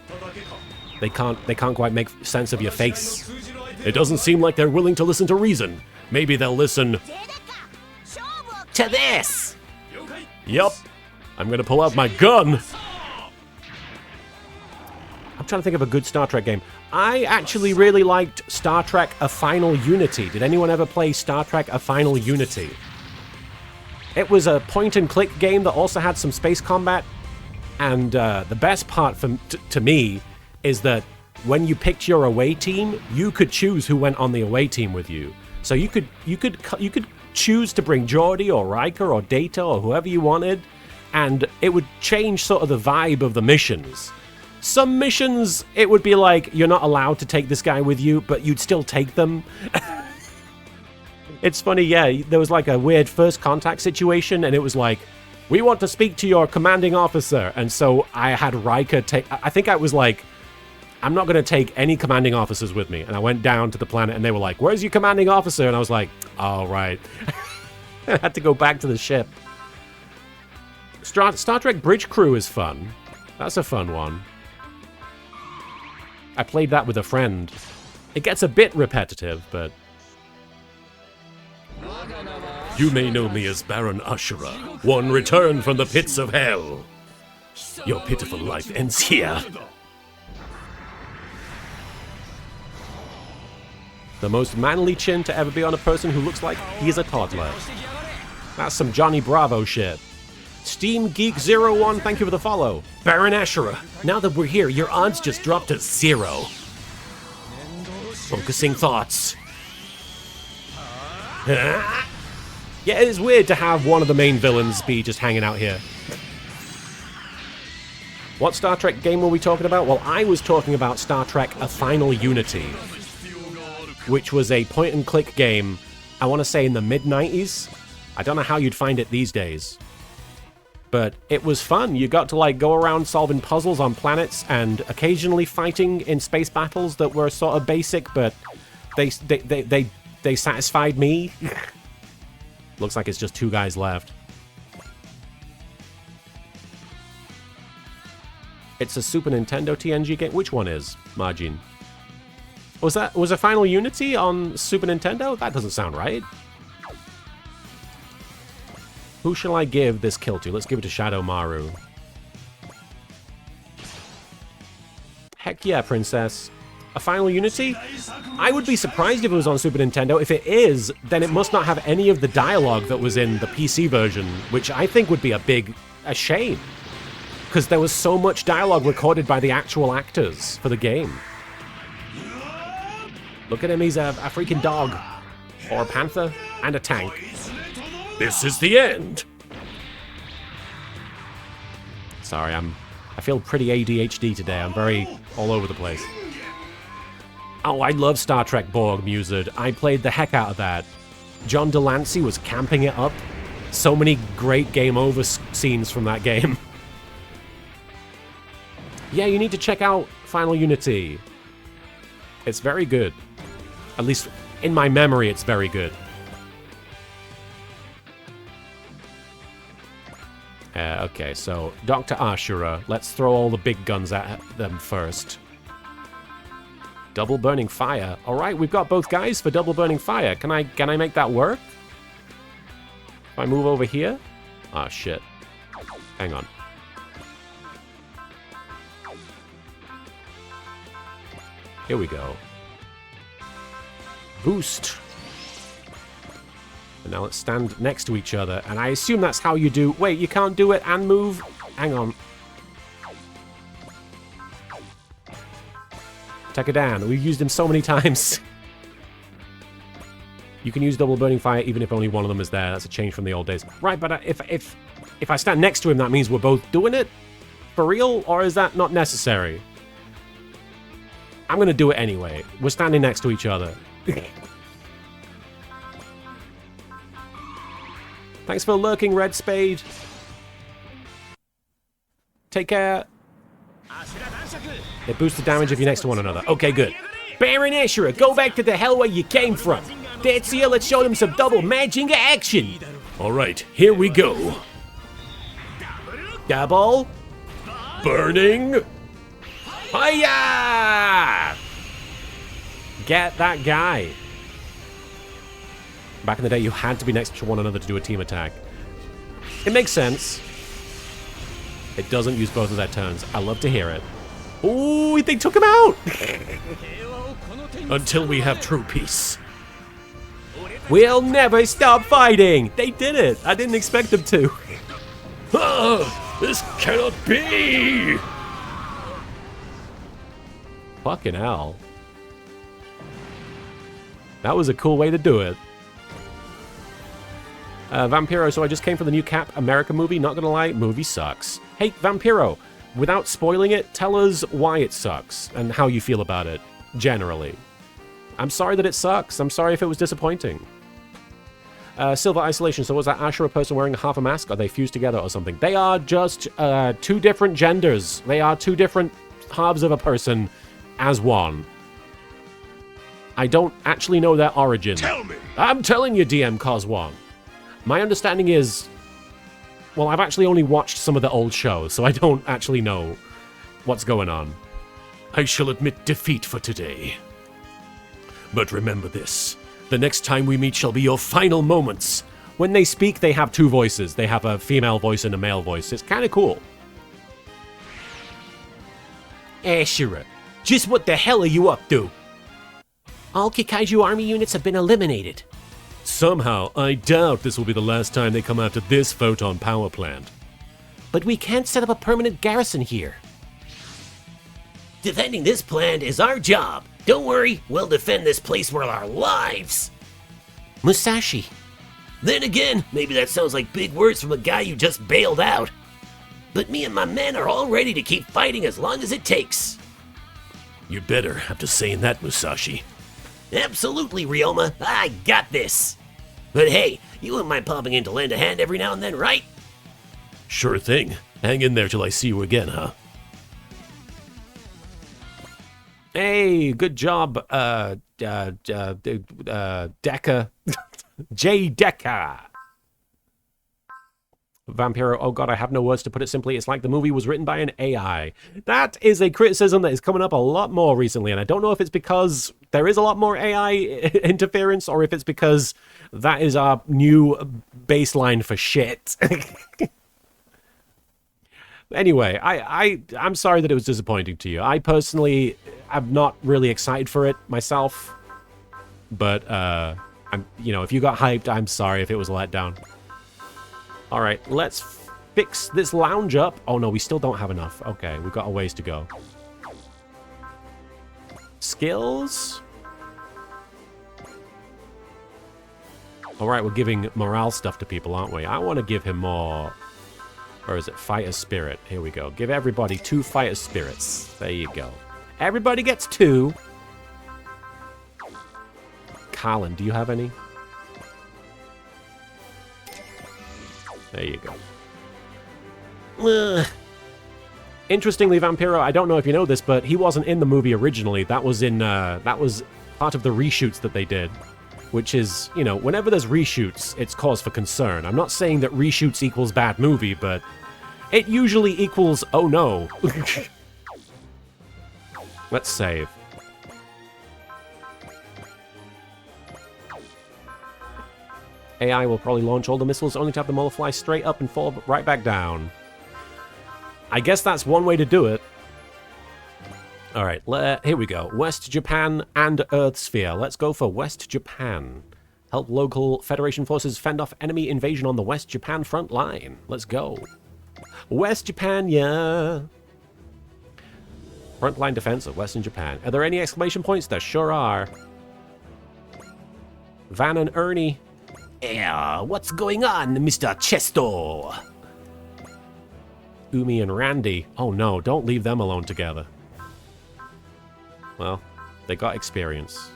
They can't quite make sense of your face. It doesn't seem like they're willing to listen to reason. Maybe they'll listen... to this! Yup. I'm gonna pull out my gun! I'm trying to think of a good Star Trek game. I actually really liked Star Trek A Final Unity. Did anyone ever play Star Trek A Final Unity? It was a point-and-click game that also had some space combat. And the best part to me is that when you picked your away team, you could choose who went on the away team with you. So you could choose to bring Geordi or Riker or Data or whoever you wanted, and it would change sort of the vibe of the missions. Some missions, it would be like, you're not allowed to take this guy with you, but you'd still take them. It's funny, yeah, there was like a weird first contact situation, and it was like, we want to speak to your commanding officer. And so I had Riker take, I think I was like I'm not going to take any commanding officers with me. And I went down to the planet and they were like, where's your commanding officer? And I was like, oh, right. I had to go back to the ship. Star Trek Bridge Crew is fun. That's a fun one. I played that with a friend. It gets a bit repetitive, but... You may know me as Baron Ashura, one returned from the pits of hell. Your pitiful life ends here. The most manly chin to ever be on a person who looks like he's a toddler. That's some Johnny Bravo shit. Steam Geek 01, thank you for the follow. Baron Ashura, now that we're here, your odds just dropped to 0. Focusing thoughts. Yeah, it is weird to have one of the main villains be just hanging out here. What Star Trek game were we talking about? Well, I was talking about Star Trek A Final Unity, which was a point-and-click game, I want to say in the mid-90s. I don't know how you'd find it these days. But it was fun. You got to, like, go around solving puzzles on planets and occasionally fighting in space battles that were sort of basic, but they satisfied me. Looks like it's just 2 guys left. It's a Super Nintendo TNG game. Which one is, Margin? Was a Final Unity on Super Nintendo? That doesn't sound right. Who shall I give this kill to? Let's give it to Shadow Maru. Heck yeah, Princess. A Final Unity? I would be surprised if it was on Super Nintendo. If it is, then it must not have any of the dialogue that was in the PC version, which I think would be a shame. Because there was so much dialogue recorded by the actual actors for the game. Look at him, he's a freaking dog. Or a panther. And a tank. This is the end. Sorry, I feel pretty ADHD today. I'm very all over the place. Oh, I love Star Trek Borg Mused. I played the heck out of that. John Delancey was camping it up. So many great game over scenes from that game. Yeah, you need to check out Final Unity. It's very good. At least in my memory, it's very good. Okay, so Dr. Ashura. Let's throw all the big guns at them first. Double burning fire. All right, we've got both guys for double burning fire. Can I make that work? If I move over here? Ah, shit. Hang on. Here we go. Boost. And now let's stand next to each other. And I assume that's how you do... Wait, you can't do it and move? Hang on. Take it down. We've used him so many times. You can use double burning fire even if only one of them is there. That's a change from the old days. Right, but if I stand next to him, that means we're both doing it? For real? Or is that not necessary? I'm going to do it anyway. We're standing next to each other. Thanks for lurking, Red Spade. Take care. They boost the damage if you're next to one another. Okay, good. Baron Ashura, go back to the hell where you came from. Tetsuya, let's show them some double magic action. All right, here we go. Double. Burning. Hiya! Get that guy. Back in the day, you had to be next to one another to do a team attack. It makes sense. It doesn't use both of their turns. I love to hear it. Ooh, they took him out! Until we have true peace. We'll never stop fighting! They did it! I didn't expect them to. This cannot be! Fucking hell. That was a cool way to do it. Vampiro, so I just came from the new Cap America movie. Not gonna lie, movie sucks. Hey, Vampiro, without spoiling it, tell us why it sucks and how you feel about it, generally. I'm sorry that it sucks. I'm sorry if it was disappointing. Silver Isolation, so was that Ashura person wearing half a mask? Are they fused together or something? They are just 2 different genders. They are 2 different halves of a person as one. I don't actually know their origin. Tell me. I'm telling you, DM Cos One. My understanding is, well, I've actually only watched some of the old shows, so I don't actually know what's going on. I shall admit defeat for today. But remember this. The next time we meet shall be your final moments. When they speak, they have two voices. They have a female voice and a male voice. It's kind of cool. Ashura, just what the hell are you up to? All Kikaiju army units have been eliminated. Somehow, I doubt this will be the last time they come after this photon power plant. But we can't set up a permanent garrison here. Defending this plant is our job. Don't worry, we'll defend this place for our lives. Musashi. Then again, maybe that sounds like big words from a guy you just bailed out. But me and my men are all ready to keep fighting as long as it takes. You better after saying that, Musashi. Absolutely, Ryoma. I got this. But hey, you wouldn't mind popping in to lend a hand every now and then, right? Sure thing. Hang in there till I see you again, huh? Hey, good job, Deca. J. Deca. Vampiro, oh god, I have no words to put it simply. It's like the movie was written by an AI. That is a criticism that is coming up a lot more recently, and I don't know if it's because there is a lot more AI interference, or if it's because that is our new baseline for shit. Anyway, I'm sorry that it was disappointing to you. I personally am not really excited for it myself, but if you got hyped, I'm sorry if it was a letdown. All right, let's fix this lounge up. Oh no, we still don't have enough. Okay, we've got a ways to go. Skills. All right, we're giving morale stuff to people, aren't we? I want to give him more. Or is it fighter spirit? Here we go. Give everybody 2 fighter spirits. There you go. Everybody gets 2. Colin, do you have any? There you go. Interestingly, Vampiro, I don't know if you know this, but he wasn't in the movie originally. That was part of the reshoots that they did. Which is, whenever there's reshoots, it's cause for concern. I'm not saying that reshoots equals bad movie, but it usually equals, oh no. Let's save. AI will probably launch all the missiles only to have them all fly straight up and fall right back down. I guess that's one way to do it. Alright, here we go. West Japan and Earth Sphere. Let's go for West Japan. Help local Federation forces fend off enemy invasion on the West Japan front line. Let's go. West Japan, yeah. Frontline defense of Western Japan. Are there any exclamation points? There sure are. Van and Ernie. Yeah, what's going on, Mr. Chesto? Umi and Randy. Oh no, don't leave them alone together. Well, they got experience.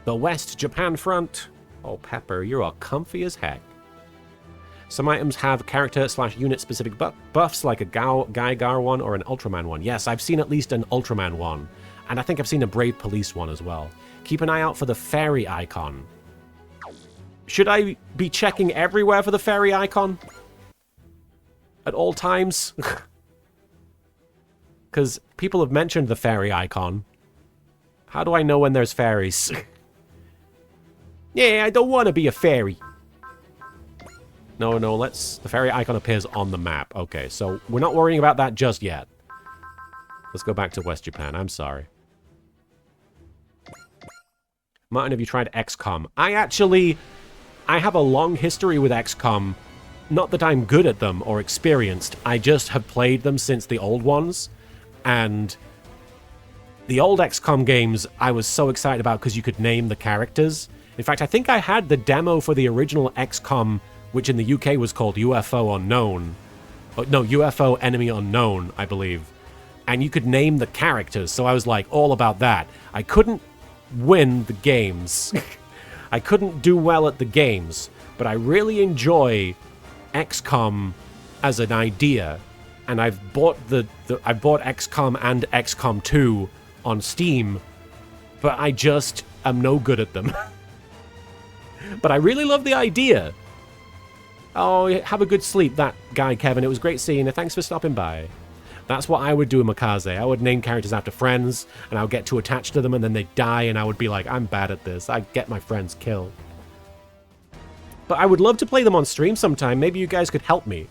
The West Japan front. Oh, Pepper, you're all comfy as heck. Some items have character/unit specific buffs, like a Gaigar one or an Ultraman one. Yes, I've seen at least an Ultraman one. And I think I've seen a Brave Police one as well. Keep an eye out for the fairy icon. Should I be checking everywhere for the fairy icon? At all times? Because people have mentioned the fairy icon. How do I know when there's fairies? Yeah, I don't want to be a fairy. No, the fairy icon appears on the map. Okay, so we're not worrying about that just yet. Let's go back to West Japan. I'm sorry. Martin, have you tried XCOM? I have a long history with XCOM. Not that I'm good at them or experienced. I just have played them since the old ones. And the old XCOM games I was so excited about because you could name the characters. In fact, I think I had the demo for the original XCOM, which in the UK was called UFO Unknown. Oh, no, UFO Enemy Unknown, I believe. And you could name the characters, so I was like all about that. I couldn't win the games. I couldn't do well at the games, but I really enjoy XCOM as an idea. And I've bought I've bought XCOM and XCOM 2 on Steam, but I just am no good at them. But I really love the idea. Oh, have a good sleep, that guy, Kevin. It was great seeing you. Thanks for stopping by. That's what I would do in Makaze. I would name characters after friends, and I would get too attached to them, and then they'd die, and I would be like, I'm bad at this. I'd get my friends killed. But I would love to play them on stream sometime. Maybe you guys could help me.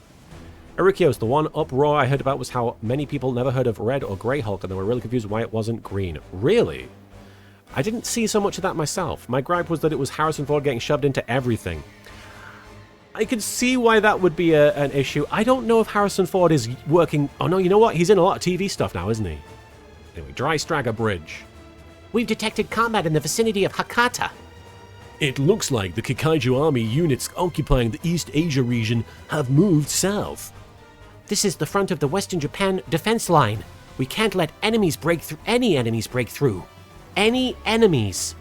Erikios, the one uproar I heard about was how many people never heard of Red or Grey Hulk, and they were really confused why it wasn't green. Really? I didn't see so much of that myself. My gripe was that it was Harrison Ford getting shoved into everything. I could see why that would be an issue. I don't know if Harrison Ford is working... Oh no, you know what? He's in a lot of TV stuff now, isn't he? Anyway, Dry Stragger Bridge. We've detected combat in the vicinity of Hakata. It looks like the Kikaiju army units occupying the East Asia region have moved south. This is the front of the Western Japan defense line. We can't let enemies break through. Any enemies break through. Any enemies.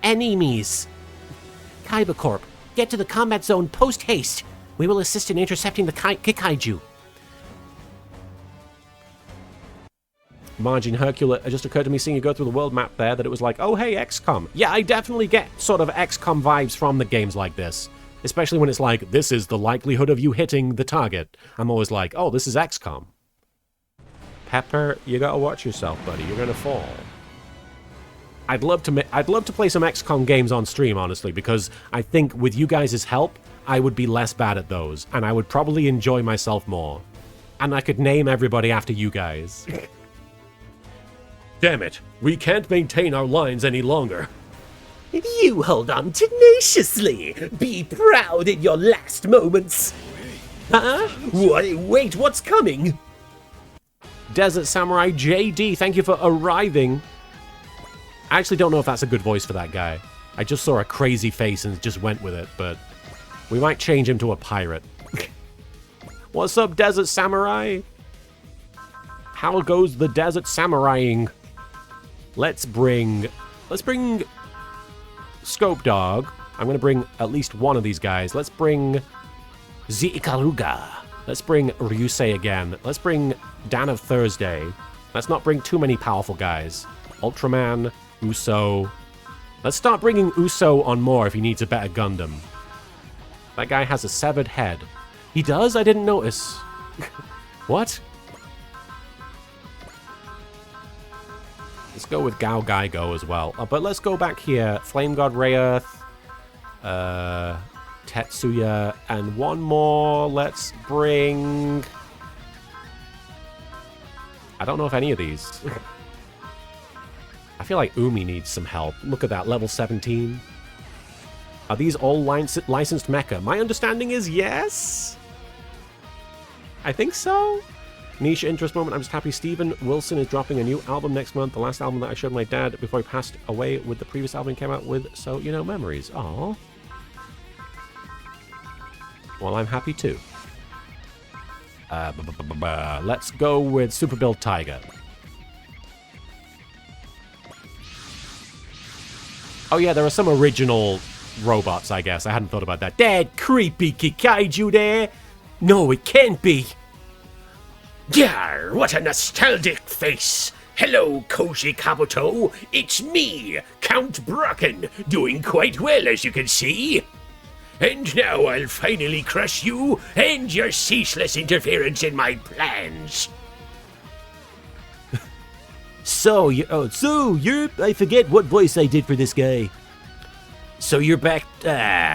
Enemies. Kaiba Corp, get to the combat zone post-haste. We will assist in intercepting the Kikaiju. Margin Hercule, it just occurred to me seeing you go through the world map there that it was like, oh hey, XCOM. Yeah, I definitely get sort of XCOM vibes from the games like this. Especially when it's like, this is the likelihood of you hitting the target. I'm always like, oh, this is XCOM. Pepper, you gotta watch yourself, buddy. You're gonna fall. I'd love to play some XCOM games on stream, honestly, because I think with you guys' help, I would be less bad at those, and I would probably enjoy myself more. And I could name everybody after you guys. Damn it, we can't maintain our lines any longer. You hold on tenaciously. Be proud in your last moments. Huh? Wait, what's coming? Desert Samurai JD, thank you for arriving. I actually don't know if that's a good voice for that guy. I just saw a crazy face and just went with it, but we might change him to a pirate. What's up, Desert Samurai? How goes the Desert Samuraiing? Let's bring Scope Dog. I'm going to bring at least one of these guys. Let's bring Ikaruga. Let's bring Ryusei again. Let's bring Dan of Thursday. Let's not bring too many powerful guys. Ultraman, Uso. Let's start bringing Uso on more if he needs a better Gundam. That guy has a severed head. He does? I didn't notice. What? Let's go with Gao Gaigo as well. But let's go back here. Flame God Rayearth. Tetsuya. And one more. Let's bring... I don't know if any of these... I feel like Umi needs some help. Look at that, level 17. Are these all licensed mecha? My understanding is yes? I think so? Niche interest moment. I'm just happy Steven Wilson is dropping a new album next month. The last album that I showed my dad before he passed away with the previous album he came out with. So, you know, memories. Aww. Well, I'm happy too. Let's go with Super Build Tiger. Oh yeah, there are some original robots, I guess. I hadn't thought about that. That creepy Kikaiju there. No, it can't be. Yar, what a nostalgic face! Hello, Koji Kabuto. It's me, Count Brocken, doing quite well as you can see. And now I'll finally crush you and your ceaseless interference in my plans. So you're... I forget what voice I did for this guy. So you're back...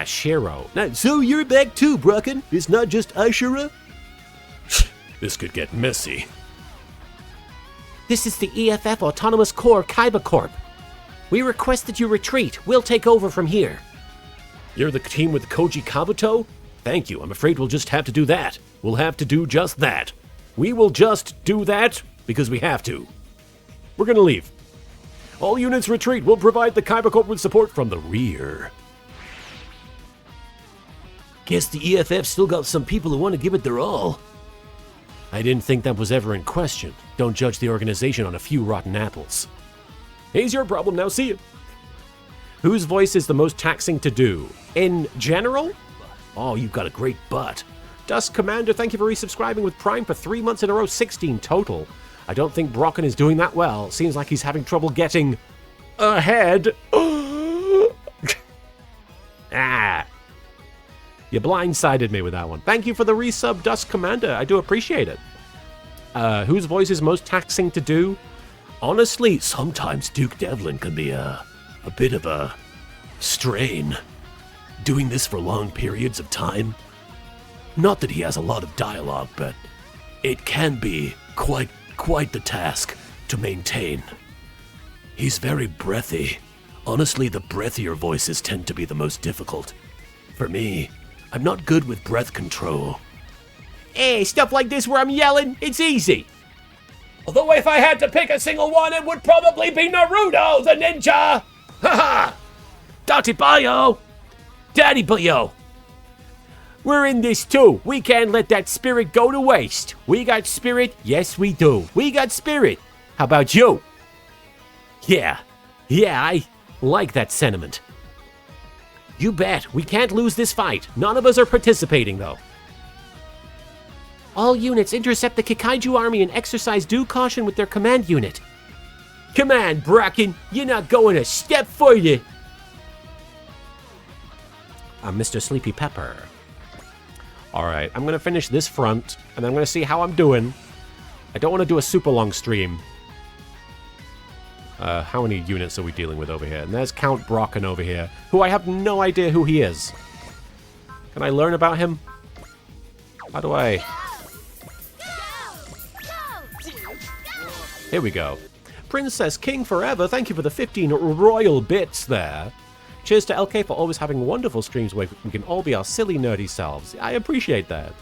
Shiro. No, so you're back too, Brocken. It's not just Ashura. This could get messy. This is the EFF Autonomous Corps Kaiba Corp. We request that you retreat. We'll take over from here. You're the team with Koji Kabuto? Thank you. I'm afraid we'll just have to do that. We'll have to do just that. We will just do that because we have to. We're gonna leave. All units retreat. We'll provide the Kaiba Corp with support from the rear. Guess the EFF still got some people who want to give it their all. I didn't think that was ever in question. Don't judge the organization on a few rotten apples. Here's your problem now, see you. Whose voice is the most taxing to do? In general? Oh, you've got a great butt. Dusk Commander, thank you for resubscribing with Prime for 3 months in a row, 16 total. I don't think Brocken is doing that well. Seems like he's having trouble getting ahead. Ah. You blindsided me with that one. Thank you for the resub, Dusk Commander. I do appreciate it. Whose voice is most taxing to do? Honestly, sometimes Duke Devlin can be a bit of a strain. Doing this for long periods of time. Not that he has a lot of dialogue, but it can be quite the task to maintain. He's very breathy. Honestly, the breathier voices tend to be the most difficult. For me, I'm not good with breath control. Hey, stuff like this where I'm yelling, it's easy. Although if I had to pick a single one, it would probably be Naruto the ninja. Haha! Daddy Bayo! Daddy Bayo! We're in this too. We can't let that spirit go to waste. We got spirit? Yes, we do. We got spirit. How about you? Yeah, I like that sentiment. You bet. We can't lose this fight. None of us are participating, though. All units intercept the Kikaiju army and exercise due caution with their command unit. Come on, Bracken. You're not going a step further. I'm Mr. Sleepy Pepper. Alright, I'm going to finish this front, and then I'm going to see how I'm doing. I don't want to do a super long stream. How many units are we dealing with over here? And there's Count Brocken over here, who I have no idea who he is. Can I learn about him? How do I... Here we go. Princess King Forever, thank you for the 15 royal bits there. Cheers to LK for always having wonderful streams where we can all be our silly, nerdy selves. I appreciate that.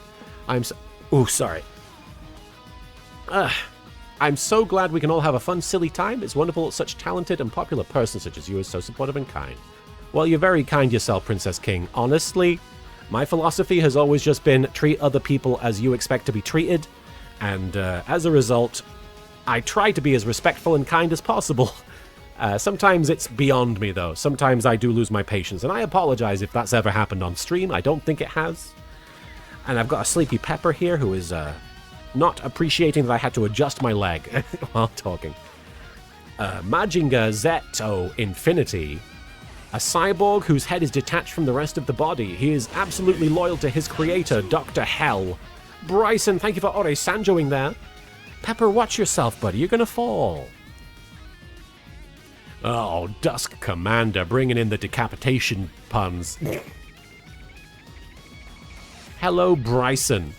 Sorry. I'm so glad we can all have a fun, silly time. It's wonderful such talented and popular person such as you is so supportive and kind. Well, you're very kind yourself, Princess King. Honestly, my philosophy has always just been treat other people as you expect to be treated. And as a result, I try to be as respectful and kind as possible. Sometimes it's beyond me, though. Sometimes I do lose my patience, and I apologize if that's ever happened on stream. I don't think it has. And I've got a Sleepy Pepper here who is not appreciating that I had to adjust my leg while talking. Majinga Zeto Infinity, a cyborg whose head is detached from the rest of the body. He is absolutely loyal to his creator, Dr. Hell. Bryson, thank you for Ore Sanjoing there. Pepper, watch yourself, buddy. You're gonna fall. Oh, Dusk Commander, bringing in the decapitation puns. Hello, Bryson.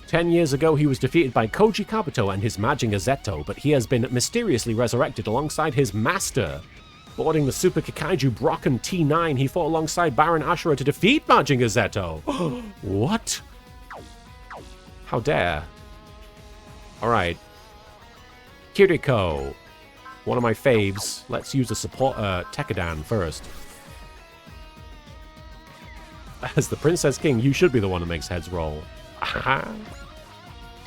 10 years ago, he was defeated by Koji Kabuto and his Majinga Zeto, but he has been mysteriously resurrected alongside his master. Boarding the Super Kikaiju Brocken T9, he fought alongside Baron Ashura to defeat Majinga Zeto. What? How dare. Alright. Kiriko. One of my faves. Let's use the support Tekkadan first. As the Princess King, you should be the one who makes heads roll. Aha.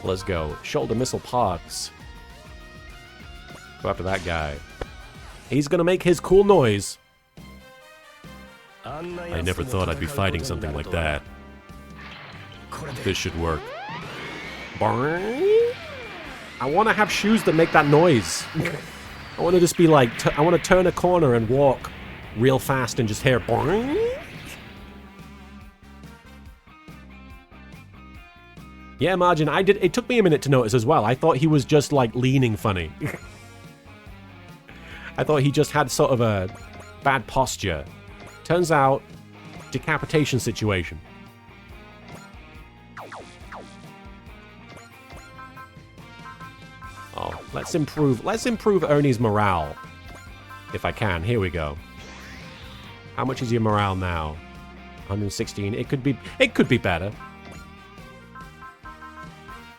Let's go. Shoulder Missile Parks. Go after that guy. He's gonna make his cool noise. I never thought I'd be fighting something like that. This should work. I want to have shoes that make that noise. I want to just be like, I want to turn a corner and walk real fast and just hear boing. Yeah, Margin, it took me a minute to notice as well. I thought he was just like leaning funny. I thought he just had sort of a bad posture. Turns out, decapitation situation. Oh, let's improve Ernie's morale. If I can. Here we go. How much is your morale now? 116. It could be better.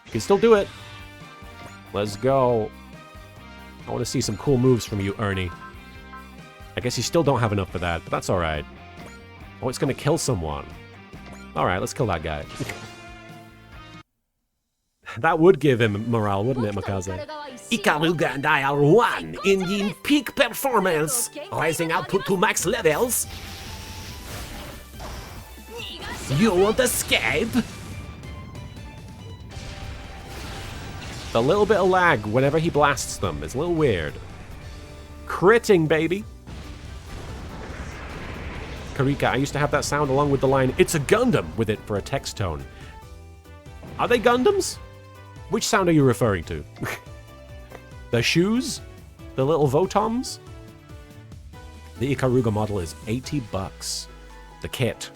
You can still do it. Let's go. I want to see some cool moves from you, Ernie. I guess you still don't have enough for that, but that's alright. Oh, it's going to kill someone. Alright, let's kill that guy. That would give him morale, wouldn't it, Makaze? Ikaruga and I are one in peak performance, rising output to max levels. You won't escape? The little bit of lag whenever he blasts them is a little weird. Critting, baby. Karika, I used to have that sound along with the line, "It's a Gundam," with it for a text tone. Are they Gundams? Which sound are you referring to? The shoes? The little Votoms? The Ikaruga model is $80. The kit.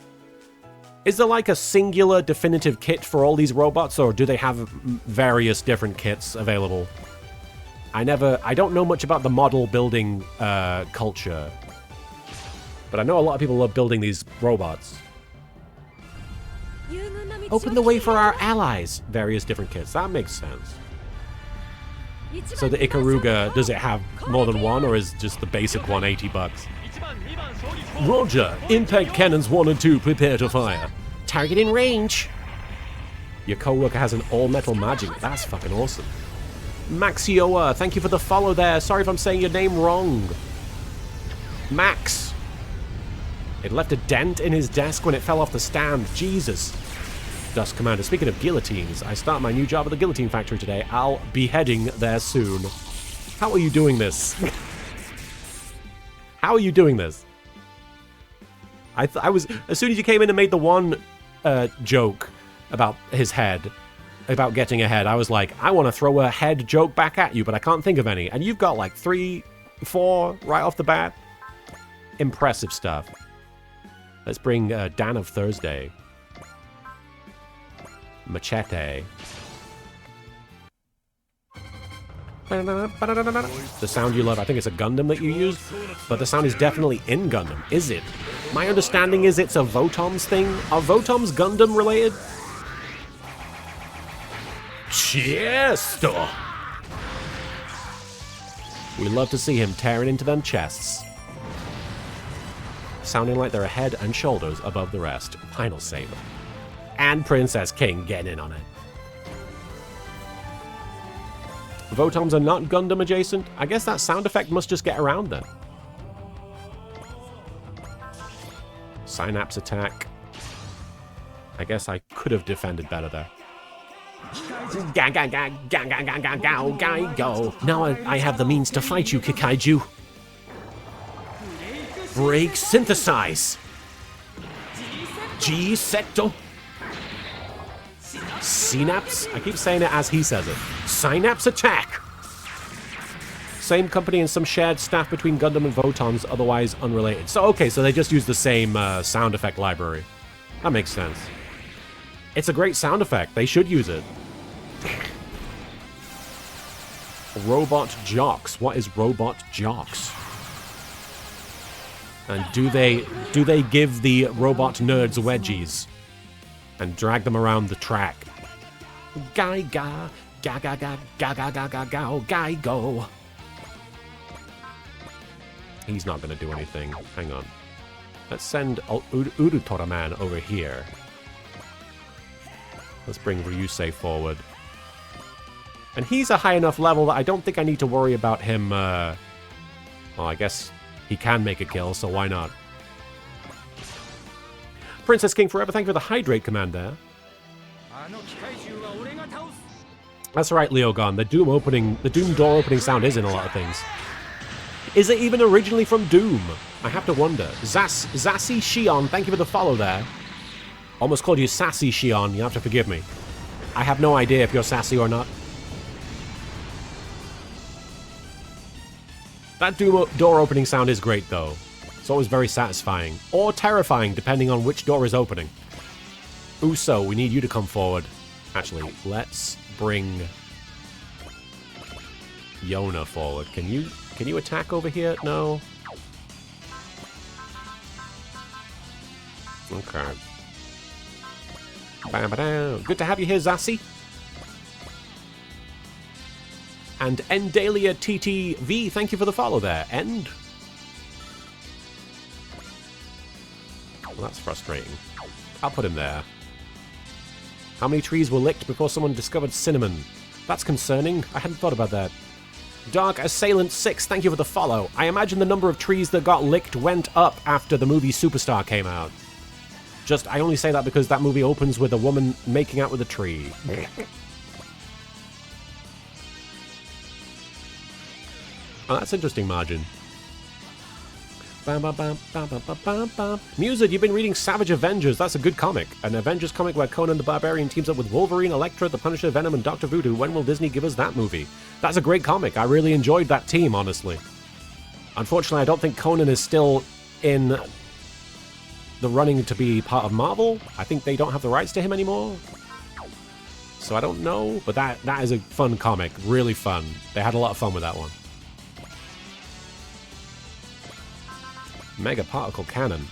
Is there like a singular definitive kit for all these robots, or do they have various different kits available? I don't know much about the model building culture, but I know a lot of people love building these robots. Open the way for our allies. Various different kits. That makes sense. So the Ikaruga, does it have more than one, or is just the basic one $80? Roger. Impact cannons 1 and 2 prepare to fire. Target in range. Your co-worker has an all-metal magic. That's fucking awesome. Maxioa, thank you for the follow there. Sorry if I'm saying your name wrong. Max. It left a dent in his desk when it fell off the stand. Jesus. Dust Commander, speaking of guillotines, I start my new job at the guillotine factory today. I'll be heading there soon. How are you doing this? How are you doing this? I was, as soon as you came in and made the one joke about his head, about getting a head, I was like, I want to throw a head joke back at you, but I can't think of any. And you've got like 3, 4 right off the bat. Impressive stuff. Let's bring Dan of Thursday. Machete. The sound you love, I think it's a Gundam that you use, but the sound is definitely in Gundam. Is it? My understanding is it's a Votoms thing. Are Votoms Gundam related? Chiesto! We love to see him tearing into them chests. Sounding like they're a head and shoulders above the rest. Final Saber. And Princess King getting in on it. Votoms are not Gundam adjacent? I guess that sound effect must just get around then. Synapse attack. I guess I could have defended better there. Go. Now I have the means to fight you, Kikaiju. Break synthesize. G-Secto. Synapse? I keep saying it as he says it. Synapse attack! Same company and some shared staff between Gundam and Votoms, otherwise unrelated. So, okay, so they just use the same sound effect library. That makes sense. It's a great sound effect. They should use it. Robot Jocks. What is Robot Jocks? And do they give the robot nerds wedgies and drag them around the track? Guy ga ga ga ga ga ga ga ga ga guy go. He's not gonna do anything. Hang on. Let's send Urutora Man over here. Let's bring Ryusei forward. And he's a high enough level that I don't think I need to worry about him. Well, I guess he can make a kill, so why not? Princess King Forever, thank you for the hydrate command there. That's right, Leogon. The Doom door opening sound is in a lot of things. Is it even originally from Doom? I have to wonder. Zassy Shion, thank you for the follow there. Almost called you Sassy Shion, you have to forgive me. I have no idea if you're sassy or not. That Doom door opening sound is great though. It's always very satisfying. Or terrifying, depending on which door is opening. Uso, we need you to come forward. Actually, let's bring Yona forward. Can you attack over here? No? Okay. Good to have you here, Zassy. And Endalia TTV, thank you for the follow there. End. Well, that's frustrating. I'll put him there. How many trees were licked before someone discovered cinnamon? That's concerning. I hadn't thought about that. Dark Assailant 6, thank you for the follow. I imagine the number of trees that got licked went up after the movie Superstar came out. I only say that because that movie opens with a woman making out with a tree. Oh, that's interesting, Margin. Bam, bam, bam, bam, bam, bam, bam, bam. Musa, you've been reading Savage Avengers. That's a good comic. An Avengers comic where Conan the Barbarian teams up with Wolverine, Elektra, the Punisher, Venom, and Dr. Voodoo. When will Disney give us that movie? That's a great comic. I really enjoyed that team, honestly. Unfortunately, I don't think Conan is still in the running to be part of Marvel. I think they don't have the rights to him anymore. So I don't know, but that is a fun comic. Really fun. They had a lot of fun with that one. Mega Particle Cannon.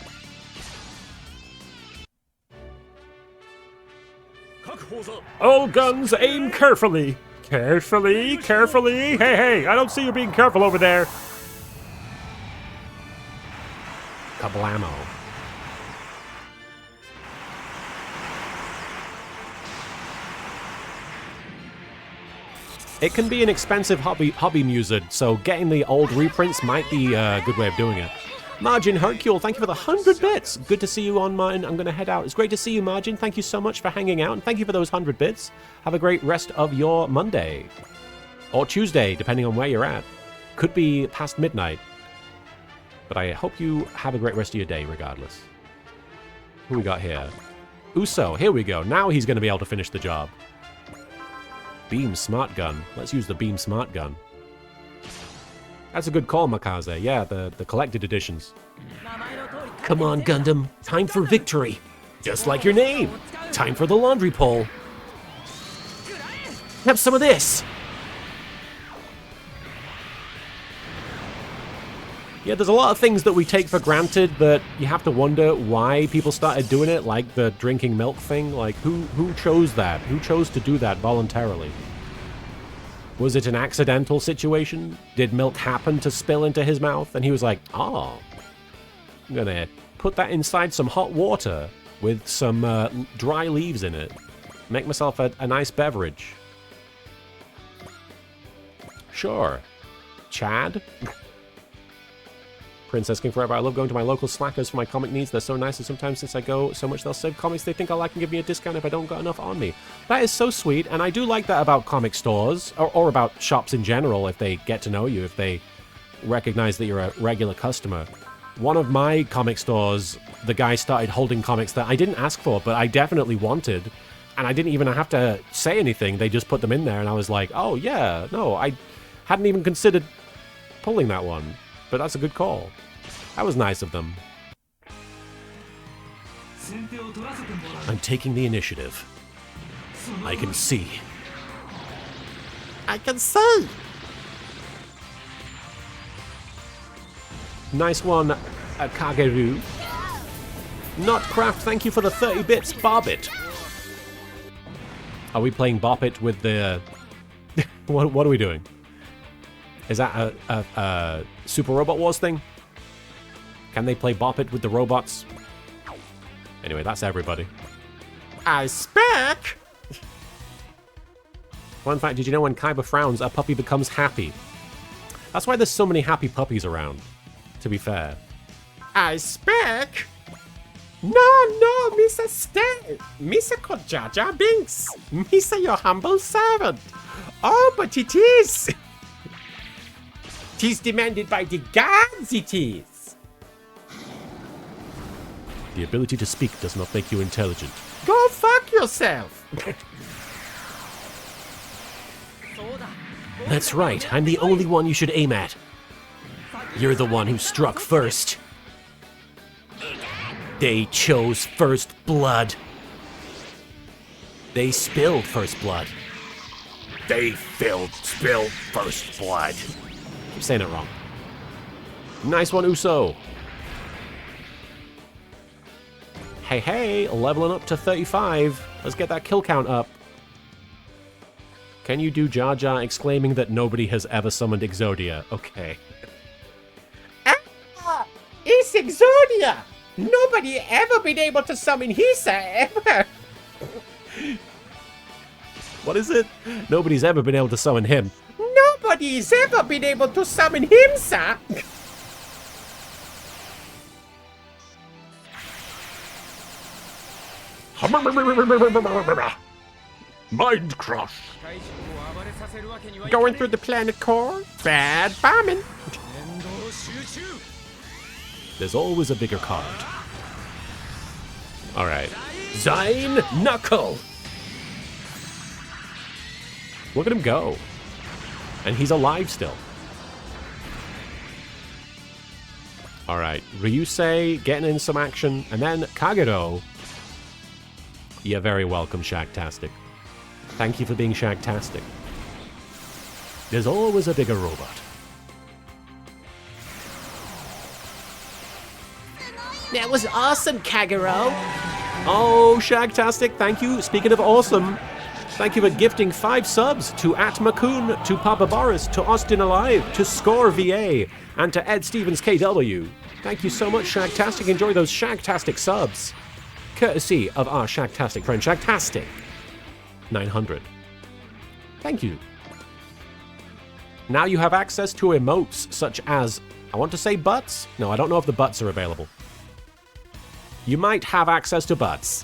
All guns aim carefully. Carefully, carefully. Hey, hey, I don't see you being careful over there. Kablamo. It can be an expensive hobby music, so getting the old reprints might be a good way of doing it. Margin Hercule, thank you for the 100 bits. Good to see you on mine. I'm going to head out. It's great to see you, Margin. Thank you so much for hanging out, and thank you for those 100 bits. Have a great rest of your Monday. Or Tuesday, depending on where you're at. Could be past midnight. But I hope you have a great rest of your day, regardless. Who we got here? Uso, here we go. Now he's going to be able to finish the job. Beam Smart Gun. Let's use the Beam Smart Gun. That's a good call, Makaze. Yeah, the collected editions. Come on, Gundam. Time for victory. Just like your name. Time for the laundry pole. Have some of this. Yeah, there's a lot of things that we take for granted that you have to wonder why people started doing it, like the drinking milk thing. Like, who chose that? Who chose to do that voluntarily? Was it an accidental situation? Did milk happen to spill into his mouth? And he was like, oh, I'm gonna put that inside some hot water with some dry leaves in it. Make myself a nice beverage. Sure. Chad? Princess King Forever. I love going to my local slackers for my comic needs. They're so nice, and sometimes since I go so much, they'll save comics they think I like and give me a discount if I don't got enough on me. That is so sweet, and I do like that about comic stores, or about shops in general, if they get to know you, if they recognize that you're a regular customer. One of my comic stores, the guy started holding comics that I didn't ask for, but I definitely wanted, and I didn't even have to say anything. They just put them in there, and I was like, oh yeah, no, I hadn't even considered pulling that one, but that's a good call. That was nice of them. I'm taking the initiative. I can see. I can see. Nice one, Kageru. Notcraft, thank you for the 30 bits, Barbit. Are we playing Bop It with the... what are we doing? Is that a Super Robot Wars thing? Can they play Bop It with the robots? Anyway, that's everybody. I speak. Fun fact, did you know when Kaiba frowns, a puppy becomes happy? That's why there's so many happy puppies around, to be fair. I speak. No, Misa stay. Misa called Jar Jar Binks. Misa your humble servant. Oh, but it is. 'Tis demanded by the gods, it is. The ability to speak does not make you intelligent. Go fuck yourself. That's right, I'm the only one you should aim at. You're the one who struck first. They chose first blood. They spilled first blood. They spilled first blood. I'm saying it wrong. Nice one, Uso. Hey, leveling up to 35. Let's get that kill count up. Can you do Jar Jar exclaiming that nobody has ever summoned Exodia? Okay. Ah, it's Exodia. Nobody ever been able to summon Hisa ever. What is it? Nobody's ever been able to summon him. Nobody's ever been able to summon him, sir. Mind crush. Going through the planet core? Bad bombing. There's always a bigger card. Alright. Zine Knuckle! Look at him go. And he's alive still. Alright. Ryusei getting in some action. And then Kagero. You're very welcome, Shagtastic. Thank you for being Shagtastic. There's always a bigger robot. That was awesome, Kagero. Oh, Shagtastic, thank you. Speaking of awesome, thank you for gifting 5 subs to Atmakun, to Papa Boris, to Austin Alive, to Score VA, and to Ed Stevens KW. Thank you so much, Shagtastic. Enjoy those Shagtastic subs. Courtesy of our Shagtastic friend, Shagtastic 900. Thank you. Now you have access to emotes such as, I want to say butts? No, I don't know if the butts are available. You might have access to butts.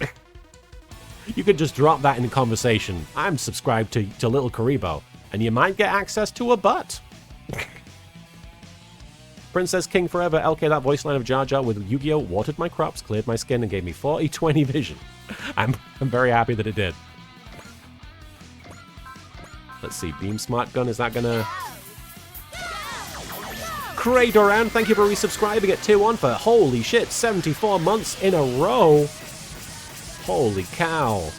You could just drop that in conversation. I'm subscribed to LittleKuriboh, and you might get access to a butt. Princess King Forever, LK, that voice line of Jar Jar with Yu-Gi-Oh! Watered my crops, cleared my skin, and gave me 40/20 vision. I'm very happy that it did. Let's see, Beam Smart Gun, is that gonna... Cray Doran, thank you for resubscribing at tier 1 for, holy shit, 74 months in a row. Holy cow.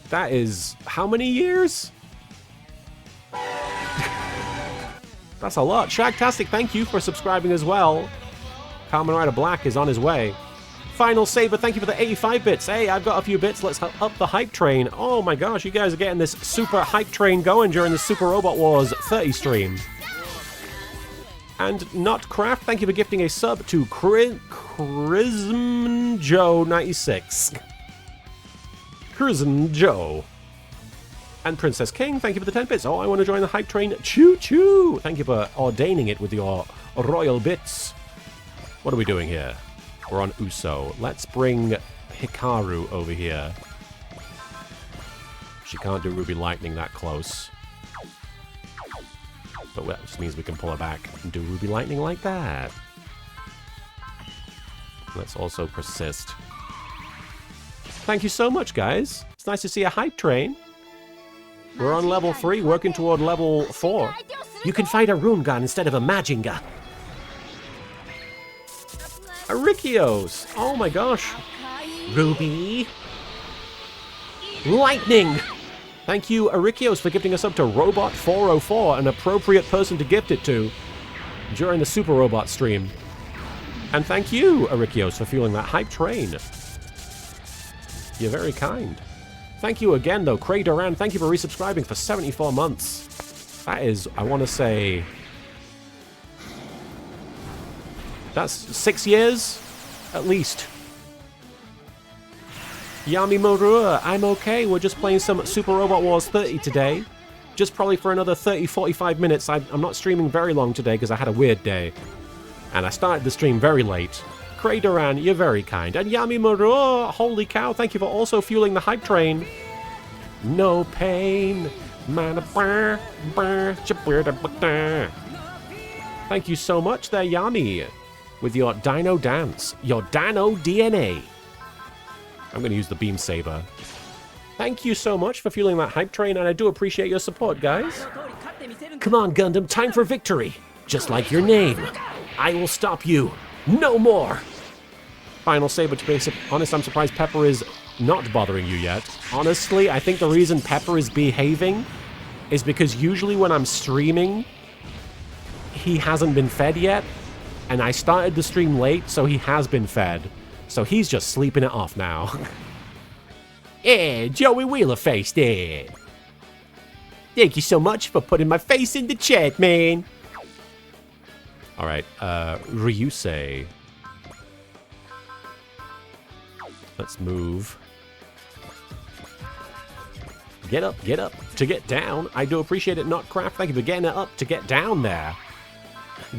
That is, how many years? That's a lot. Shagtastic, thank you for subscribing as well. Kamen Rider Black is on his way. Final Saber, thank you for the 85 bits. Hey, I've got a few bits. Let's up the hype train. Oh my gosh, you guys are getting this super hype train going during the Super Robot Wars 30 stream. And Notcraft, thank you for gifting a sub to Chrism Joe 96. Chrism Joe. And Princess King, thank you for the 10 bits. Oh, I want to join the hype train. Choo choo! Thank you for ordaining it with your royal bits. What are we doing here? We're on Uso. Let's bring Hikaru over here. She can't do Ruby Lightning that close. But that just means we can pull her back and do Ruby Lightning like that. Let's also persist. Thank you so much, guys. It's nice to see a hype train. We're on level 3, working toward level 4. You can fight a Rune Gun instead of a Majinga. Arikios! Oh my gosh! Ruby. Lightning. Thank you, Arikios, for gifting us up to Robot404, an appropriate person to gift it to during the Super Robot stream. And thank you, Arikios, for fueling that hype train. You're very kind. Thank you again, though, Cray Duran. Thank you for resubscribing for 74 months. That is, I want to say... That's 6 years, at least. Yami Morua, I'm okay. We're just playing some Super Robot Wars 30 today. Just probably for another 30-45 minutes. I'm not streaming very long today because I had a weird day. And I started the stream very late. Cray Duran, you're very kind. And Yami Morua, holy cow, thank you for also fueling the hype train. No pain. Thank you so much there, Yami. With your Dino Dance, your Dino DNA. I'm going to use the Beam Saber. Thank you so much for fueling that hype train, and I do appreciate your support, guys. Come on, Gundam, time for victory. Just like your name. I will stop you. No more. Final Saber, to be honest, I'm surprised Pepper is not bothering you yet. Honestly, I think the reason Pepper is behaving is because usually when I'm streaming, he hasn't been fed yet. And I started the stream late, so he has been fed. So he's just sleeping it off now. Joey Wheelerface there. Thank you so much for putting my face in the chat, man. Alright, Ryusei. Let's move. Get up to get down. I do appreciate it, Notcraft. Thank you for getting it up to get down there.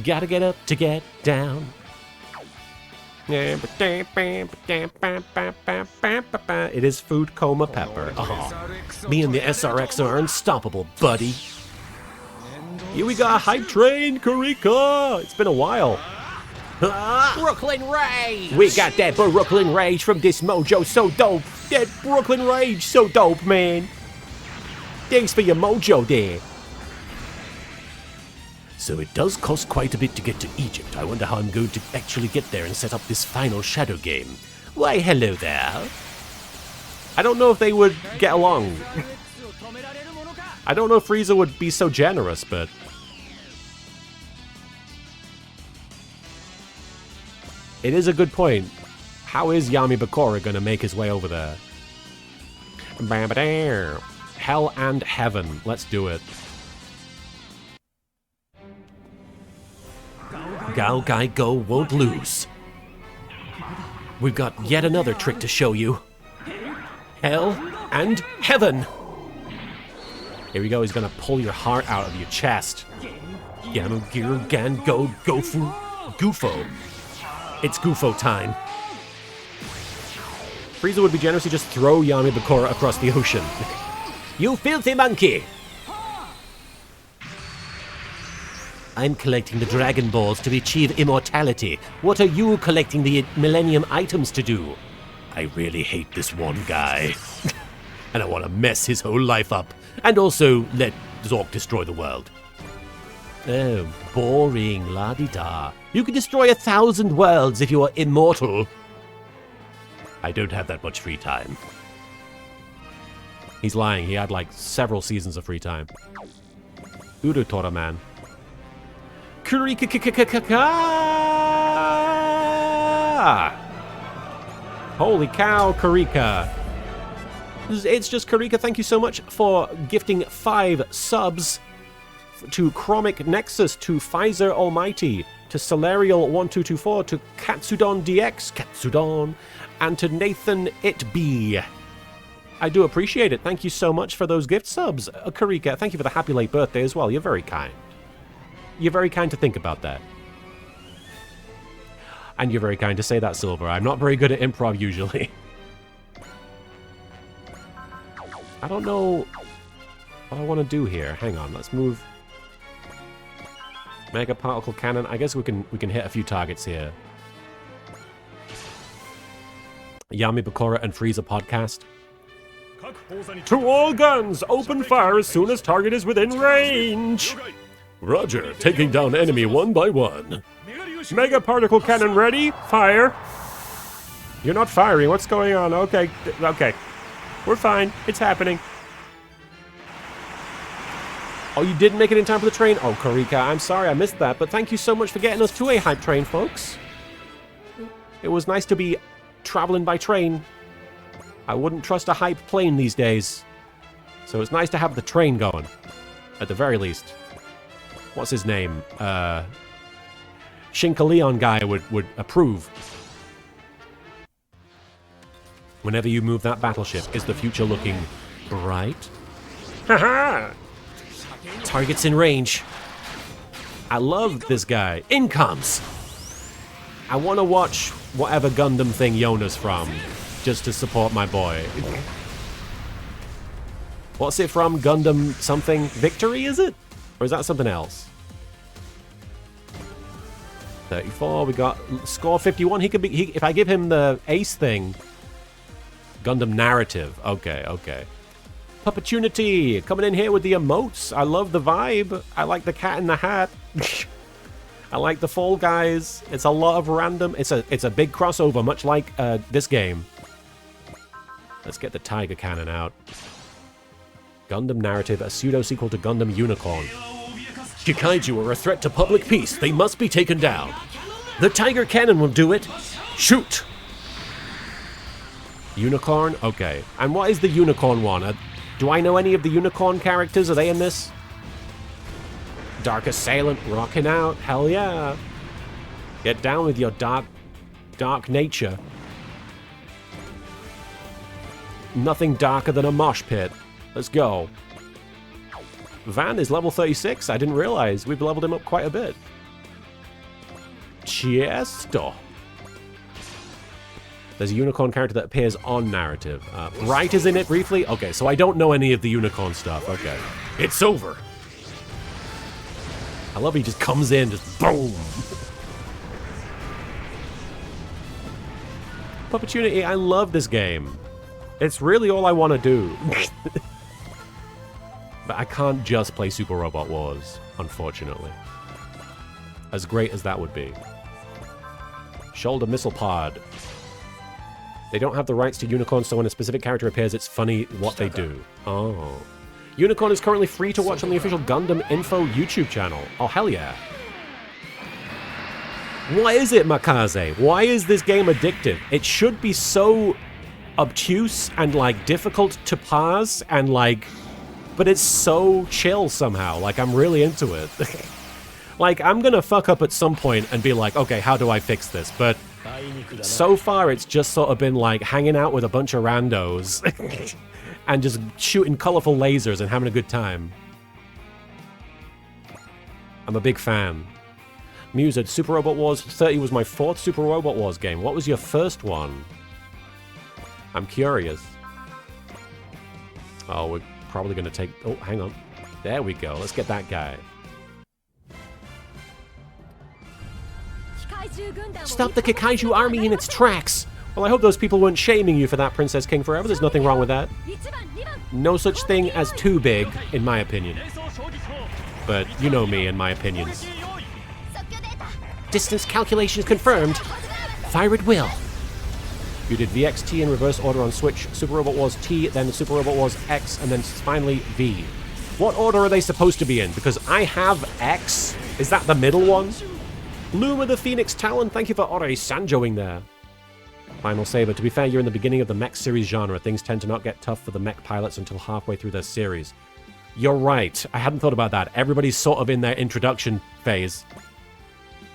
Gotta get up to get down. It is food coma pepper. Me and the SRX are unstoppable, buddy. Here we got a hype train, Kurika. It's been a while. Brooklyn Rage! We got that Brooklyn Rage from this mojo, so dope. That Brooklyn Rage, so dope, man. Thanks for your mojo there. So it does cost quite a bit to get to Egypt. I wonder how I'm going to actually get there and set up this final shadow game. Why, hello there. I don't know if they would get along. I don't know if Frieza would be so generous, but... It is a good point. How is Yami Bakura gonna make his way over there? Hell and heaven. Let's do it. Gao Gai Go won't lose. We've got yet another trick to show you. Hell and heaven. Here we go, he's gonna pull your heart out of your chest. Gamu Giru Gan Go Gofu Gufo. It's Gufo time. Frieza would be generous to just throw Yami Bakura across the ocean. You filthy monkey! I'm collecting the Dragon Balls to achieve immortality. What are you collecting the Millennium Items to do? I really hate this one guy. And I want to mess his whole life up. And also let Zork destroy the world. Oh, boring, la-di-da. You can destroy 1,000 worlds if you are immortal. I don't have that much free time. He's lying. He had like several seasons of free time. Urutora man. Kurika. Holy cow, Kurika. It's just Kurika. Thank you so much for gifting 5 subs to Chromic Nexus, to Pfizer Almighty, to Solarial1224, to Katsudon DX, Katsudon, and to Nathan Itbe. I do appreciate it. Thank you so much for those gift subs. Kurika, thank you for the happy late birthday as well. You're very kind. You're very kind to think about that. And you're very kind to say that, Silver. I'm not very good at improv usually. I don't know what I want to do here. Hang on, let's move. Mega Particle Cannon. I guess we can hit a few targets here. Yami Bakura and Frieza podcast. To all guns, open fire as soon as target is within range. Roger, taking down enemy one by one. Mega Particle Cannon ready? Fire. You're not firing. What's going on? Okay. We're fine. It's happening. Oh, you didn't make it in time for the train? Oh, Kurika, I'm sorry I missed that, but thank you so much for getting us to a hype train, folks. It was nice to be traveling by train. I wouldn't trust a hype plane these days. So it's nice to have the train going, at the very least. What's his name? Shinka Leon guy would approve. Whenever you move that battleship, is the future looking bright? Haha! Target's in range. I love this guy. Incomes! I want to watch whatever Gundam thing Yona's from, just to support my boy. What's it from? Gundam something? Victory, is it? Or is that something else? 34, we got score 51. He could be, if I give him the ace thing. Gundam narrative. Okay. Puppetunity coming in here with the emotes. I love the vibe. I like the cat in the hat. I like the Fall Guys. It's a lot of random. It's a big crossover, much like this game. Let's get the Tiger Cannon out. Gundam narrative, a pseudo sequel to Gundam Unicorn. Kikaiju are a threat to public peace. They must be taken down. The Tiger Cannon will do it. Shoot. Unicorn? Okay. And what is the Unicorn one? Do I know any of the Unicorn characters? Are they in this? Dark Assailant rocking out. Hell yeah. Get down with your dark nature. Nothing darker than a mosh pit. Let's go. Van is level 36. I didn't realize. We've leveled him up quite a bit. Chiesto. There's a unicorn character that appears on narrative. Bright is in it briefly? Okay, so I don't know any of the unicorn stuff. Okay. It's over. I love he just comes in, just boom. Puppetunity, I love this game. It's really all I want to do. But I can't just play Super Robot Wars, unfortunately. As great as that would be. Shoulder Missile Pod. They don't have the rights to Unicorn, so when a specific character appears, it's funny what they do. Oh. Unicorn is currently free to watch on the official Gundam Info YouTube channel. Oh, hell yeah. Why is it, Makaze? Why is this game addictive? It should be so obtuse and, like, difficult to parse and, like... But it's so chill somehow. Like, I'm really into it. Like, I'm gonna fuck up at some point and be like, okay, how do I fix this? But so far, it's just sort of been, like, hanging out with a bunch of randos and just shooting colorful lasers and having a good time. I'm a big fan. Musa, Super Robot Wars 30 was my 4th Super Robot Wars game. What was your first one? I'm curious. Oh, we're probably going to take... Oh, hang on. There we go. Let's get that guy. Stop the Kikaiju army in its tracks! Well, I hope those people weren't shaming you for that, Princess King Forever. There's nothing wrong with that. No such thing as too big, in my opinion. But you know me and my opinions. Distance calculations confirmed. Fire at will. You did VXT in reverse order on Switch, Super Robot Wars T, then Super Robot Wars X, and then finally V. What order are they supposed to be in? Because I have X. Is that the middle one? Luma the Phoenix Talon, thank you for already Sanjoing there. Final Saber, to be fair, you're in the beginning of the mech series genre. Things tend to not get tough for the mech pilots until halfway through their series. You're right. I hadn't thought about that. Everybody's sort of in their introduction phase.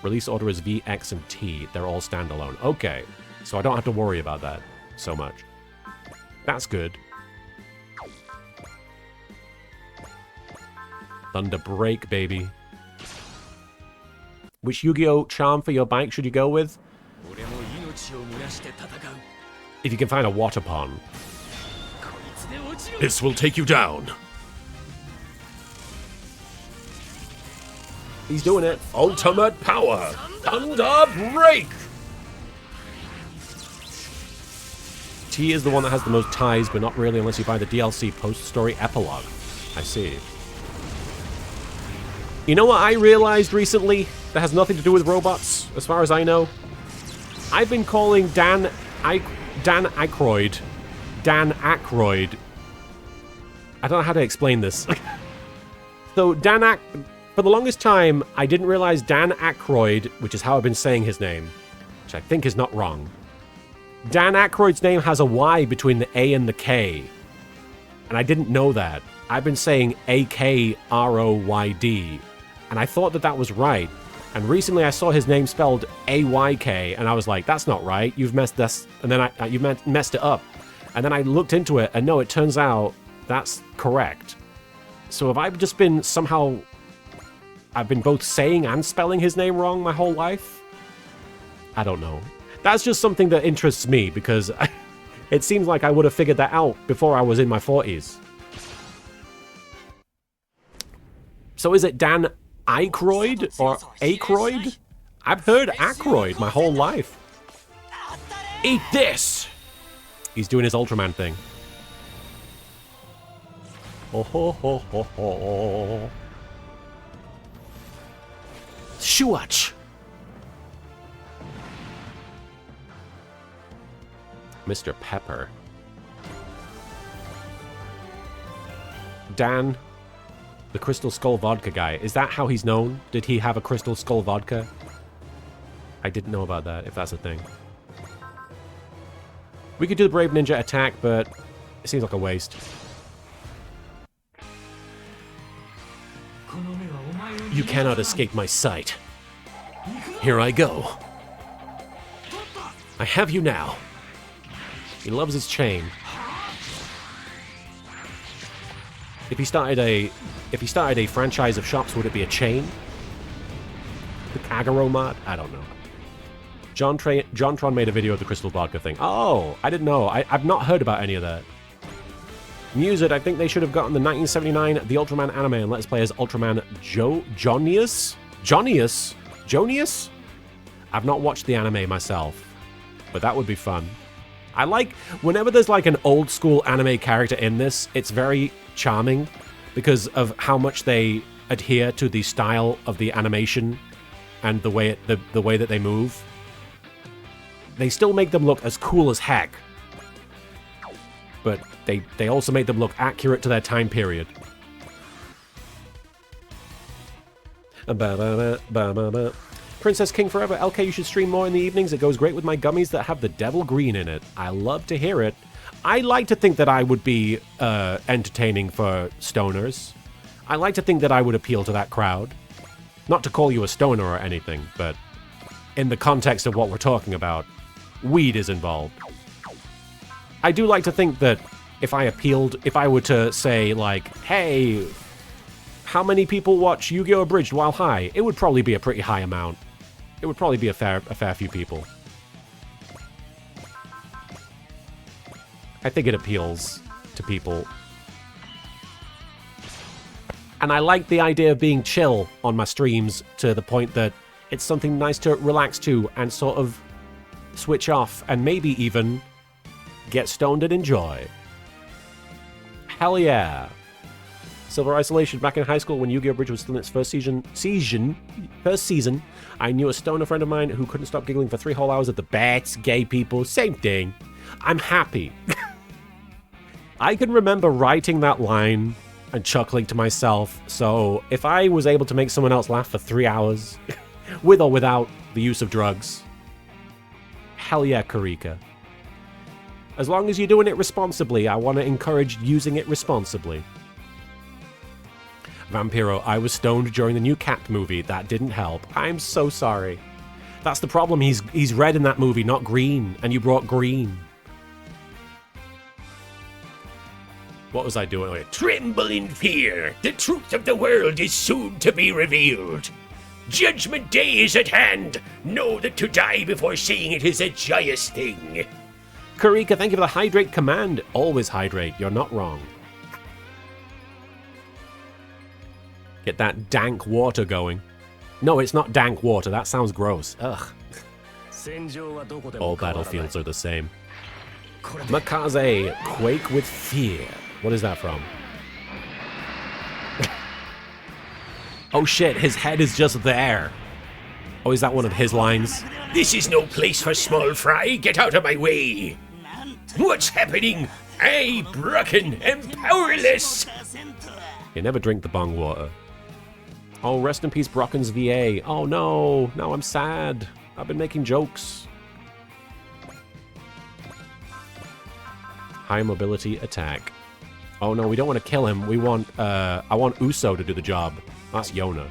Release order is V, X, and T. They're all standalone. Okay. So I don't have to worry about that so much. That's good. Thunder Break, baby. Which Yu-Gi-Oh! Charm for your bike should you go with? If you can find a water pond. This will take you down. He's doing it. Ultimate power. Thunder Break. T is the one that has the most ties, but not really unless you buy the DLC post-story epilogue. I see. You know what I realized recently that has nothing to do with robots, as far as I know? I've been calling Dan Aykroyd. I don't know how to explain this. So for the longest time, I didn't realize Dan Aykroyd, which is how I've been saying his name, which I think is not wrong. Dan Aykroyd's name has a Y between the A and the K. And I didn't know that. I've been saying A-K-R-O-Y-D. And I thought that that was right. And recently I saw his name spelled A-Y-K, and I was like, that's not right. You've messed this, and then you've messed it up. And then I looked into it, and no, it turns out that's correct. So have I just been somehow... I've been both saying and spelling his name wrong my whole life? I don't know. That's just something that interests me, because it seems like I would have figured that out before I was in my 40s. So is it Dan Aykroyd or Aykroyd? I've heard Aykroyd my whole life. Eat this! He's doing his Ultraman thing. Ho ho ho ho ho. Shuach! Mr. Pepper. Dan, the Crystal Skull Vodka guy. Is that how he's known? Did he have a Crystal Skull Vodka? I didn't know about that, if that's a thing. We could do the Brave Ninja attack, but it seems like a waste. You cannot escape my sight. Here I go. I have you now. He loves his chain. If he started a franchise of shops, would it be a chain? The Kagero mod? I don't know. Jontron made a video of the Crystal Vodka thing. Oh, I didn't know. I've not heard about any of that. Music, I think they should have gotten the 1979 The Ultraman anime and let's play as Ultraman Jonius? Jonius? I've not watched the anime myself, but that would be fun. I like, whenever there's like an old school anime character in this, it's very charming because of how much they adhere to the style of the animation and the way the way that they move. They still make them look as cool as heck, but they also make them look accurate to their time period. Princess King Forever. LK, you should stream more in the evenings. It goes great with my gummies that have the devil green in it. I love to hear it. I like to think that I would be entertaining for stoners. I like to think that I would appeal to that crowd. Not to call you a stoner or anything, but in the context of what we're talking about, weed is involved. I do like to think that if I were to say, like, hey, how many people watch Yu-Gi-Oh! Abridged while high? It would probably be a pretty high amount. It would probably be a fair few people. I think it appeals to people. And I like the idea of being chill on my streams to the point that it's something nice to relax to and sort of switch off and maybe even get stoned and enjoy. Hell yeah. Silver Isolation. Back in high school when Yu-Gi-Oh! Bridge was still in its first season, I knew a stoner friend of mine who couldn't stop giggling for 3 whole hours at the bats, gay people, same thing. I'm happy. I can remember writing that line and chuckling to myself, so if I was able to make someone else laugh for 3 hours, with or without the use of drugs, hell yeah, Kurika. As long as you're doing it responsibly, I want to encourage using it responsibly. Vampiro, I was stoned during the new Cat movie. That didn't help. I'm so sorry. That's the problem. He's red in that movie, not green. And you brought green. What was I doing? Wait. Tremble in fear. The truth of the world is soon to be revealed. Judgment Day is at hand. Know that to die before seeing it is a joyous thing. Kurika, thank you for the hydrate command. Always hydrate. You're not wrong. Get that dank water going. No, it's not dank water. That sounds gross. Ugh. All battlefields are the same. Makaze, quake with fear. What is that from? Oh shit, his head is just there. Oh, is that one of his lines? This is no place for small fry. Get out of my way. What's happening? I, Brocken, am powerless. You never drink the bong water. Oh, rest in peace, Brocken's VA. Oh no, now I'm sad. I've been making jokes. High mobility attack. Oh no, we don't want to kill him. We want, I want Uso to do the job. That's Yona.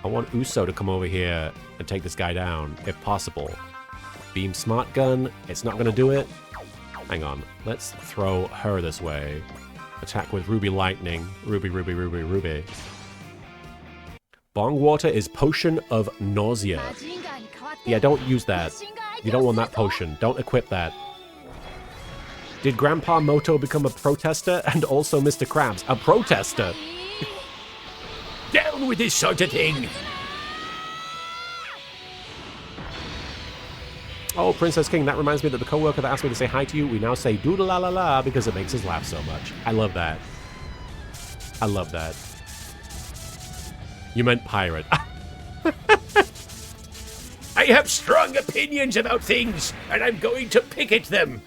I want Uso to come over here and take this guy down, if possible. Beam Smart Gun. It's not going to do it. Hang on. Let's throw her this way. Attack with Ruby Lightning. Ruby, Ruby, Ruby, Ruby. Bong Water is Potion of Nausea. Yeah, don't use that. You don't want that potion. Don't equip that. Did Grandpa Moto become a protester and also Mr. Krabs? A protester? Down with this sort of thing. Oh, Princess King, that reminds me that the coworker that asked me to say hi to you, we now say doodle la la la because it makes us laugh so much. I love that. I love that. You meant pirate. I have strong opinions about things, and I'm going to picket them.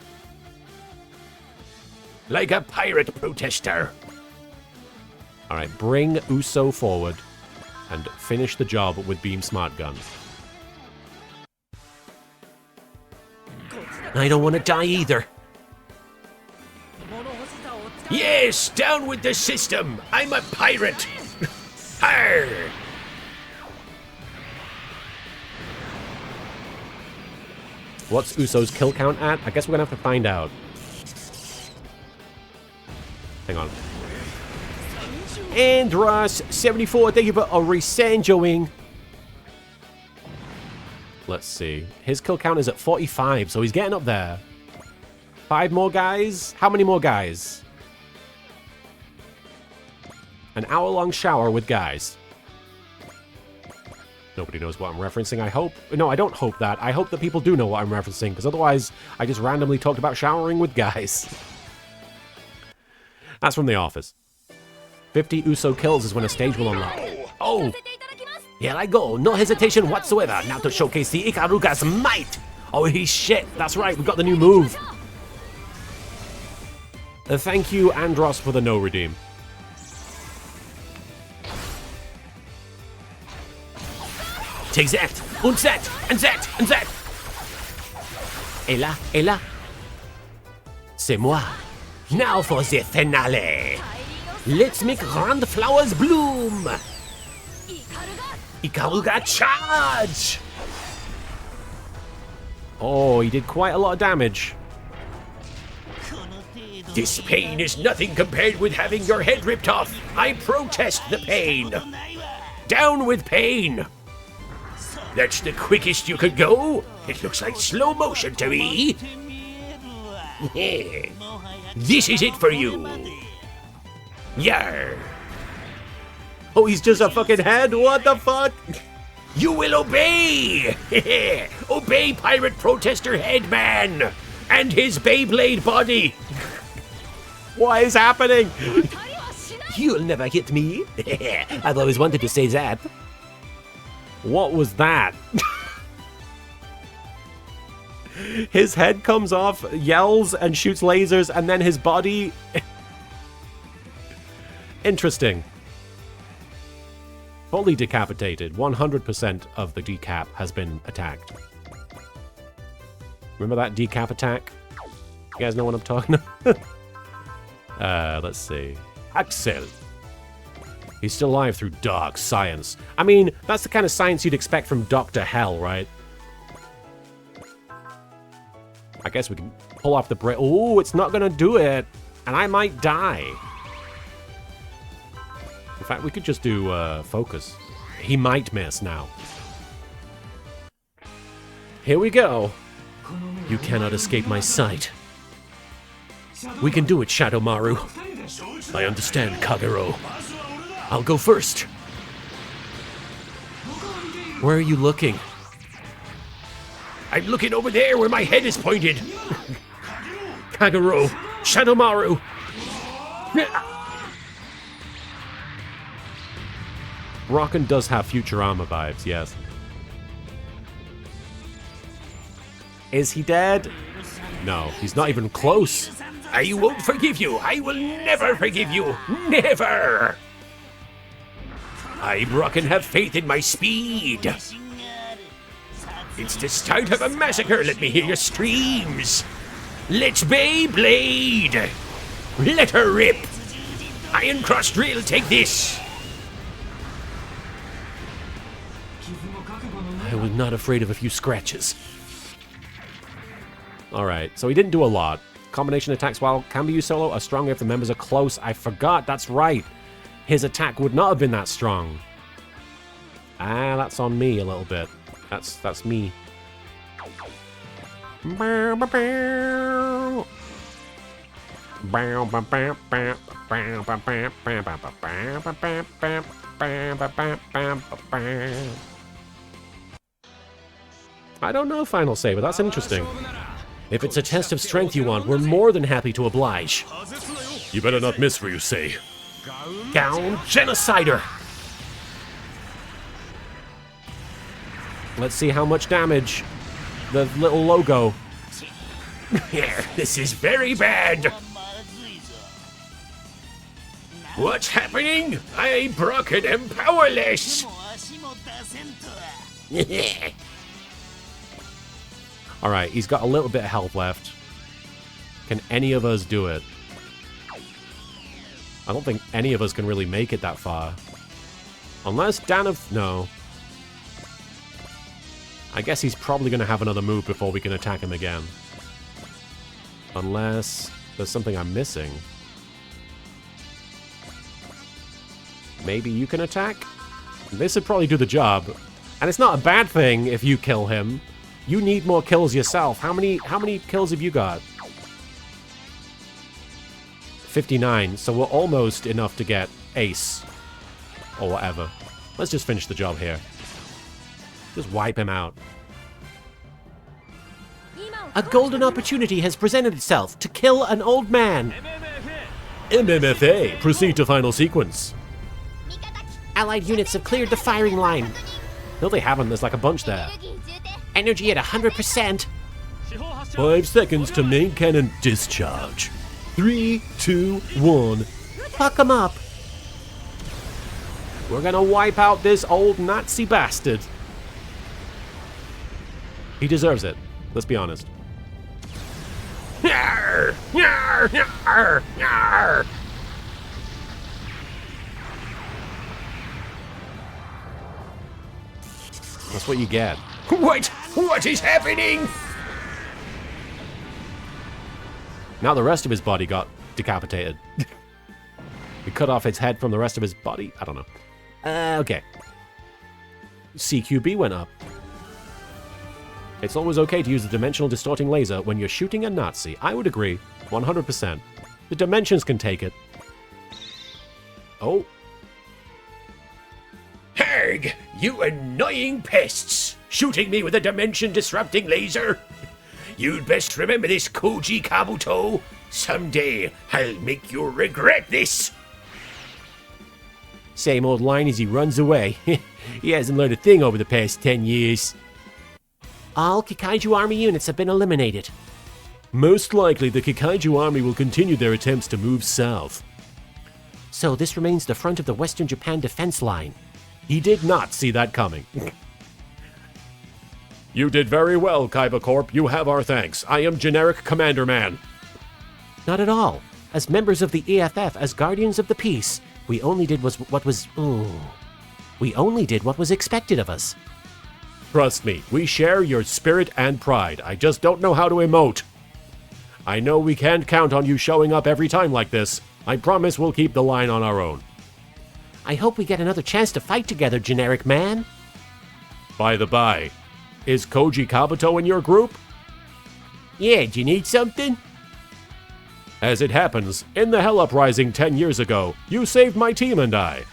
Like a pirate protester. Alright, bring Uso forward and finish the job with Beam Smart Gun. I don't want to die either. Yes, down with the system. I'm a pirate. Arr! What's Uso's kill count at? I guess we're gonna have to find out. Hang on. Andros74, thank you for a resanjoing. Let's see. His kill count is at 45, so he's getting up there. 5 more guys? How many more guys? An hour-long shower with guys. Nobody knows what I'm referencing, I hope. No, I don't hope that. I hope that people do know what I'm referencing, because otherwise I just randomly talked about showering with guys. That's from The Office. 50 USO kills is when a stage will unlock. Oh! Here I go, no hesitation whatsoever, now to showcase the Ikaruga's might! Holy shit, that's right, we got the new move. Thank you, Andros, for the no redeem. Take that, and that, and that, and that! Et là, c'est moi. Now for the finale! Let's make grand flowers bloom! Ikaruga charge! Oh, he did quite a lot of damage. This pain is nothing compared with having your head ripped off. I protest the pain. Down with pain. That's the quickest you could go? It looks like slow motion to me. This is it for you. Yar. Oh, he's just a fucking head? What the fuck? You will obey! Obey Pirate Protester Headman! And his Beyblade body! What is happening? You'll never hit me. I've always wanted to say that. What was that? His head comes off, yells, and shoots lasers, and then his body... Interesting. Fully decapitated. 100% of the decap has been attacked. Remember that decap attack? You guys know what I'm talking about? Let's see. Axel. He's still alive through dark science. I mean, that's the kind of science you'd expect from Dr. Hell, right? I guess we can pull off the break. Oh, it's not gonna do it. And I might die. In fact, we could just do focus. He might miss now. Here we go. You cannot escape my sight. We can do it, Shadowmaru. I understand, Kagero. I'll go first. Where are you looking? I'm looking over there where my head is pointed. Kagero, Shadowmaru. Rockin' does have Futurama vibes, yes. Is he dead? No, he's not even close. I won't forgive you. I will never forgive you. Never. I, Brocken, have faith in my speed. It's the start of a massacre. Let me hear your screams. Let's Beyblade. Let her rip. Iron Cross Drill, take this. I was not afraid of a few scratches. Alright, so he didn't do a lot. Combination attacks while can be used solo are stronger if the members are close. I forgot, that's right. His attack would not have been that strong. Ah, that's on me a little bit. That's me. I don't know Final Say, but that's interesting. If it's a test of strength you want, we're more than happy to oblige. You better not miss where you say. Down, Genocider. Let's see how much damage the little logo. Here, this is very bad. What's happening? I, Brocken, am powerless. Alright, he's got a little bit of health left. Can any of us do it? I don't think any of us can really make it that far. Unless Danov... No. I guess he's probably going to have another move before we can attack him again. Unless there's something I'm missing. Maybe you can attack? This would probably do the job. And it's not a bad thing if you kill him. You need more kills yourself. How many kills have you got? 59, so we're almost enough to get ace. Or whatever. Let's just finish the job here. Just wipe him out. A golden opportunity has presented itself to kill an old man. MMFA, proceed to final sequence. Allied units have cleared the firing line. No, they haven't. There's like a bunch there. Energy at 100%. 5 seconds to main cannon discharge. 3, 2, 1. Fuck 'em up. We're gonna wipe out this old Nazi bastard. He deserves it. Let's be honest. Yarr! Yarr! Yarr! Yarr! That's what you get. What? What is happening? Now the rest of his body got decapitated. We cut off its head from the rest of his body? I don't know. Okay. CQB went up. It's always okay to use the dimensional distorting laser when you're shooting a Nazi. I would agree. 100%. The dimensions can take it. Oh. Harg, you annoying pests! Shooting me with a dimension-disrupting laser? You'd best remember this, Koji Kabuto. Someday, I'll make you regret this. Same old line as he runs away. He hasn't learned a thing over the past 10 years. All Kikaiju Army units have been eliminated. Most likely, the Kikaiju army will continue their attempts to move south. So this remains the front of the Western Japan defense line. He did not see that coming. You did very well, Kaiba Corp. You have our thanks. I am Generic Commander Man. Not at all. As members of the EFF, as guardians of the peace, we only did what was expected of us. Trust me, we share your spirit and pride. I just don't know how to emote. I know we can't count on you showing up every time like this. I promise we'll keep the line on our own. I hope we get another chance to fight together, generic man. By the by, is Koji Kabuto in your group? Yeah, do you need something? As it happens, in the Hell Uprising 10 years ago, you saved my team and I.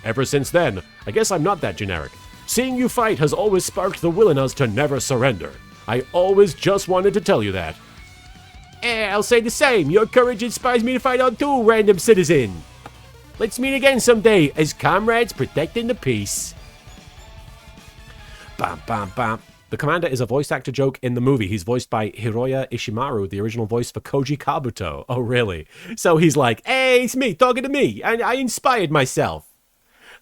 Ever since then, I guess I'm not that generic. Seeing you fight has always sparked the will in us to never surrender. I always just wanted to tell you that. I'll say the same. Your courage inspires me to fight on too, random citizen. Let's meet again someday as comrades protecting the peace. Bam, bam, bam. The commander is a voice actor joke in the movie. He's voiced by Hiroya Ishimaru, the original voice for Koji Kabuto. Oh, really? So he's like, hey, it's me, talking to me. I inspired myself.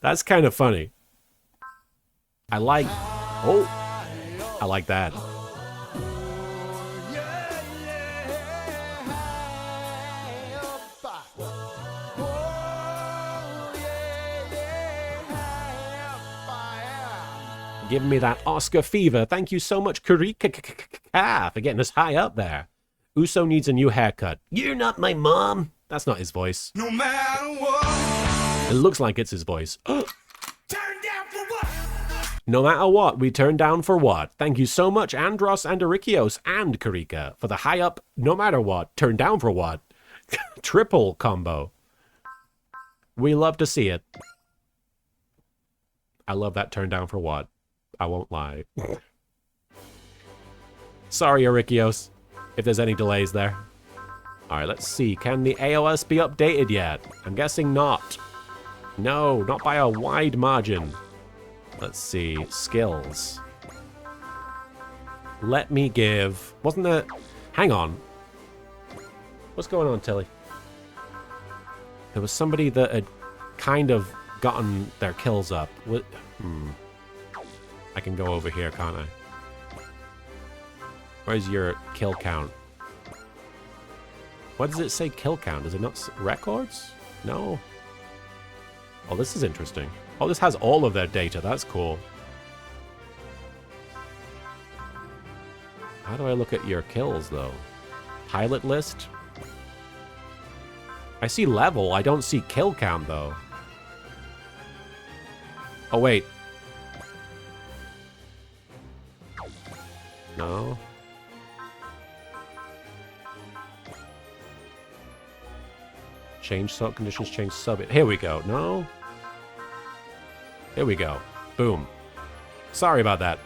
That's kind of funny. I like that. Giving me that Oscar fever. Thank you so much, Kurika, for getting us high up there. Uso needs a new haircut. You're not my mom. That's not his voice. No matter what. It looks like it's his voice. Turn down for what? No matter what, we turn down for what. Thank you so much, Andros and Arikios and Kurika, for the high up, no matter what, turn down for what. Triple combo. We love to see it. I love that turn down for what. I won't lie. Sorry, Arikios, if there's any delays there. Alright, let's see. Can the AOS be updated yet? I'm guessing not. No, not by a wide margin. Let's see. Skills. Let me give... Wasn't there... Hang on. What's going on, Tilly? There was somebody that had kind of gotten their kills up. What? I can go over here, can't I? Where's your kill count? What does it say kill count? Does it not... Records? No. Oh, this is interesting. Oh, this has all of their data. That's cool. How do I look at your kills, though? Pilot list? I see level. I don't see kill count, though. Oh, wait. No. Change sub conditions, change sub. Here we go. No. Here we go. Boom. Sorry about that.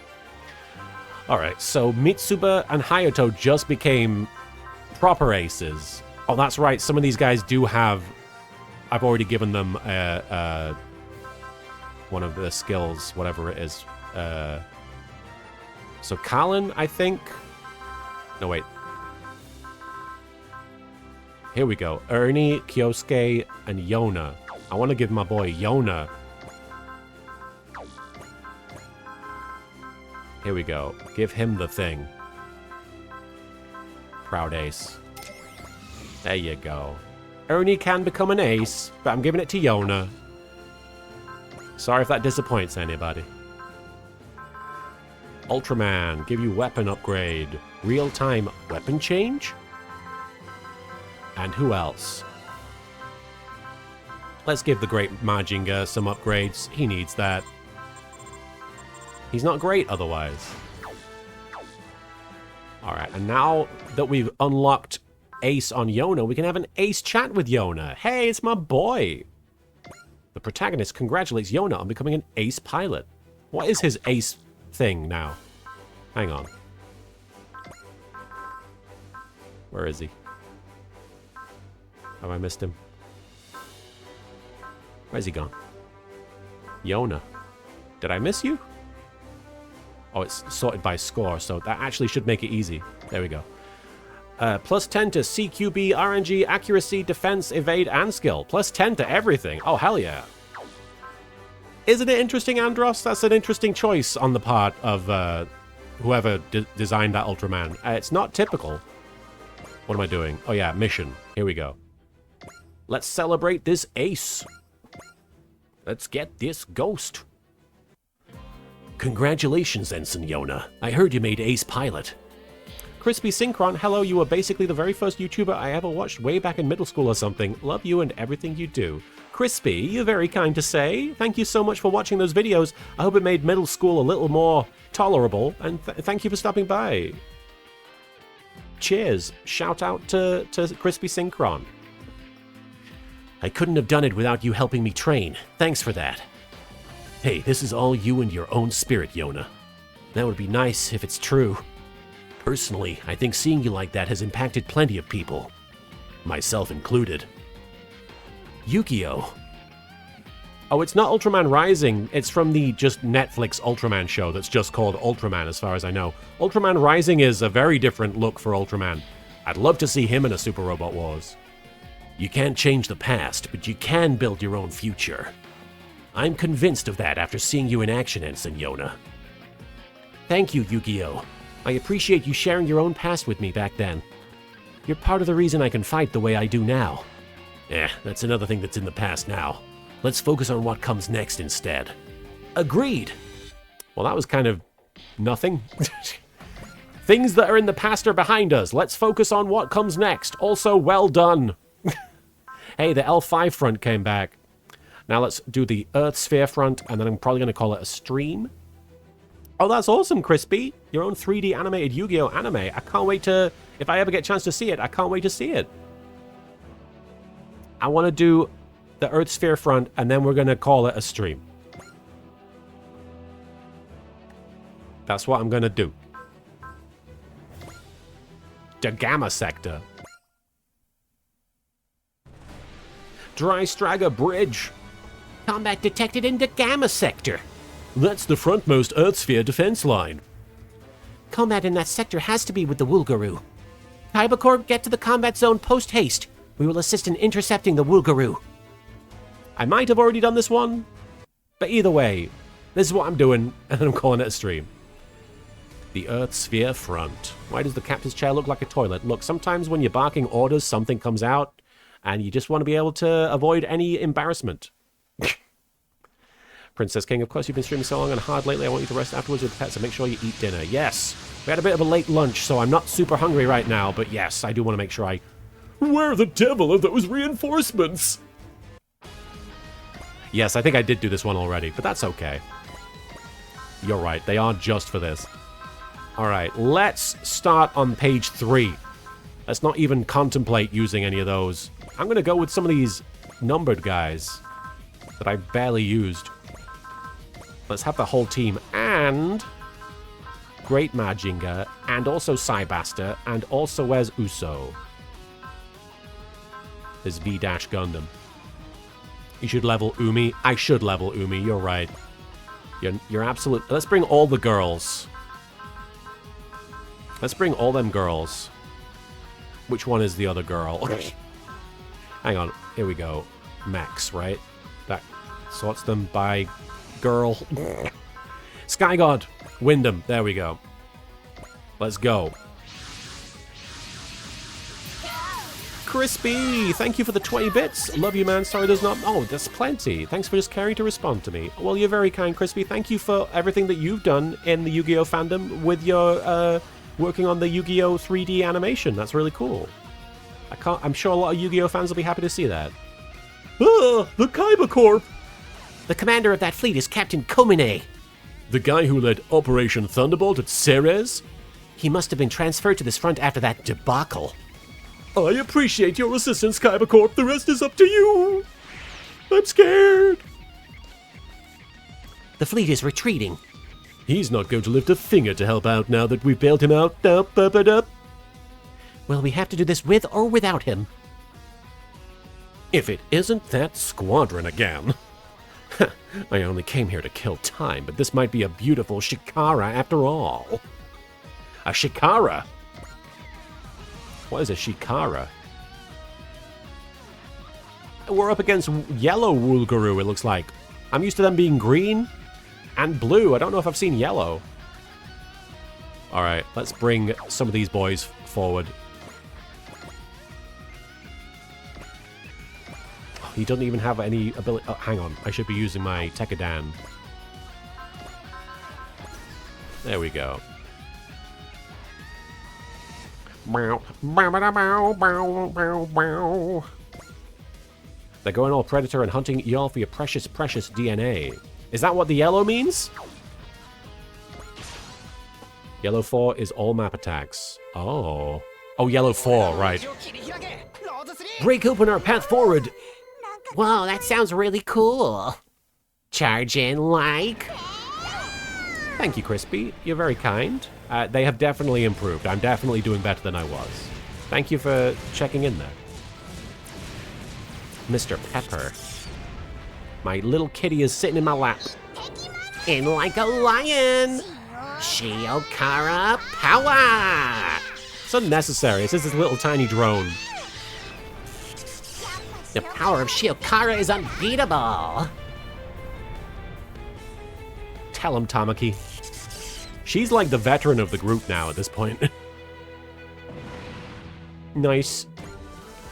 Alright, so Mitsuba and Hayato just became proper aces. Oh, that's right. Some of these guys do have... I've already given them one of the skills, whatever it is. So Kalin, I think... No, wait. Here we go. Ernie, Kyosuke, and Yona. I want to give my boy Yona... Here we go. Give him the thing. Proud ace. There you go. Ernie can become an ace, but I'm giving it to Yona. Sorry if that disappoints anybody. Ultraman, give you weapon upgrade. Real-time weapon change? And who else? Let's give the great Majinga some upgrades. He needs that. He's not great otherwise. Alright, and now that we've unlocked Ace on Yona, we can have an Ace chat with Yona. Hey, it's my boy! The protagonist congratulates Yona on becoming an Ace pilot. What is his Ace thing now? Hang on. Where is he? Have I missed him? Where's he gone? Yona. Did I miss you? Oh, it's sorted by score, so that actually should make it easy. There we go. Plus 10 to CQB, RNG, accuracy, defense, evade, and skill. Plus 10 to everything. Oh, hell yeah. Isn't it interesting, Andros? That's an interesting choice on the part of whoever designed that Ultraman. It's not typical. What am I doing? Oh, yeah, mission. Here we go. Let's celebrate this ace. Let's get this ghost. Congratulations, Ensign Yona. I heard you made Ace Pilot. Crispy Synchron, hello, you were basically the very first YouTuber I ever watched way back in middle school or something. Love you and everything you do. Crispy, you're very kind to say. Thank you so much for watching those videos. I hope it made middle school a little more tolerable, and thank you for stopping by. Cheers. Shout out to Crispy Synchron. I couldn't have done it without you helping me train. Thanks for that. Hey, this is all you and your own spirit, Yona. That would be nice if it's true. Personally, I think seeing you like that has impacted plenty of people. Myself included. Yu-Gi-Oh! Oh, it's not Ultraman Rising. It's from the just Netflix Ultraman show that's just called Ultraman, as far as I know. Ultraman Rising is a very different look for Ultraman. I'd love to see him in a Super Robot Wars. You can't change the past, but you can build your own future. I'm convinced of that after seeing you in action, Ensign Yona. Thank you, Yu-Gi-Oh! I appreciate you sharing your own past with me back then. You're part of the reason I can fight the way I do now. That's another thing that's in the past now. Let's focus on what comes next instead. Agreed! Well, that was kind of nothing. Things that are in the past are behind us. Let's focus on what comes next. Also, well done. Hey, the L5 front came back. Now let's do the Earth Sphere front, and then I'm probably going to call it a stream. Oh, that's awesome, Crispy. Your own 3D animated Yu-Gi-Oh! Anime. I can't wait to... If I ever get a chance to see it, I can't wait to see it. I want to do the Earth Sphere front, and then we're going to call it a stream. That's what I'm going to do. The Gamma Sector. Dry Stragger Bridge. Combat detected in the Gamma Sector. That's the frontmost Earth Sphere defense line. Combat in that sector has to be with the Woolgaroo. Kaiba, get to the combat zone post-haste. We will assist in intercepting the Woolgaroo. I might have already done this one, but either way, this is what I'm doing, and I'm calling it a stream. The Earth Sphere front. Why does the captain's chair look like a toilet? Look, sometimes when you're barking orders, something comes out, and you just want to be able to avoid any embarrassment. Princess King, of course, you've been streaming so long and hard lately. I want you to rest afterwards with pets, so make sure you eat dinner. Yes, we had a bit of a late lunch, so I'm not super hungry right now, but yes, I do want to make sure I... Where the devil are those reinforcements? Yes, I think I did do this one already, but that's okay. You're right, they are just for this. All right, let's start on page 3. Let's not even contemplate using any of those. I'm going to go with some of these numbered guys that I barely used. Let's have the whole team and Great Majinga and also Cybasta and also where's Uso? There's V-Dash Gundam. You should level Umi. I should level Umi, you're right. You're absolute. Let's bring all the girls. Let's bring all them girls. Which one is the other girl? Hang on. Here we go. Max, right? That sorts them by girl. Sky God. Wyndham. There we go. Let's go. Crispy, thank you for the 20 bits. Love you, man. Sorry there's not... Oh, there's plenty. Thanks for just caring to respond to me. Well, you're very kind, Crispy. Thank you for everything that you've done in the Yu-Gi-Oh! Fandom with your, working on the Yu-Gi-Oh! 3D animation. That's really cool. I'm sure a lot of Yu-Gi-Oh! fans will be happy to see that. Ah, the Kaiba Corp! The commander of that fleet is Captain Komine. The guy who led Operation Thunderbolt at Ceres? He must have been transferred to this front after that debacle. I appreciate your assistance, Kaiba Corp. The rest is up to you. I'm scared. The fleet is retreating. He's not going to lift a finger to help out now that we've bailed him out. Well, we have to do this with or without him. If it isn't that squadron again. I only came here to kill time, but this might be a beautiful Shikara after all. A Shikara? What is a Shikara? We're up against yellow Woolguru, it looks like. I'm used to them being green and blue. I don't know if I've seen yellow. Alright, let's bring some of these boys forward. Oh, he doesn't even have any ability... Oh, hang on. I should be using my Tekadan. There we go. They're going all Predator and hunting y'all for your precious, precious DNA. Is that what the yellow means? Yellow 4 is all map attacks. Oh. Oh, yellow 4, right. Break open our path forward. Wow, that sounds really cool. Charge in like... Thank you, Crispy. You're very kind. They have definitely improved. I'm definitely doing better than I was. Thank you for checking in there. Mr. Pepper. My little kitty is sitting in my lap. In like a lion. Shiokara power. It's unnecessary. It's just this little tiny drone. The power of Shiokara is unbeatable. Tell him, Tamaki. She's like the veteran of the group now at this point. Nice.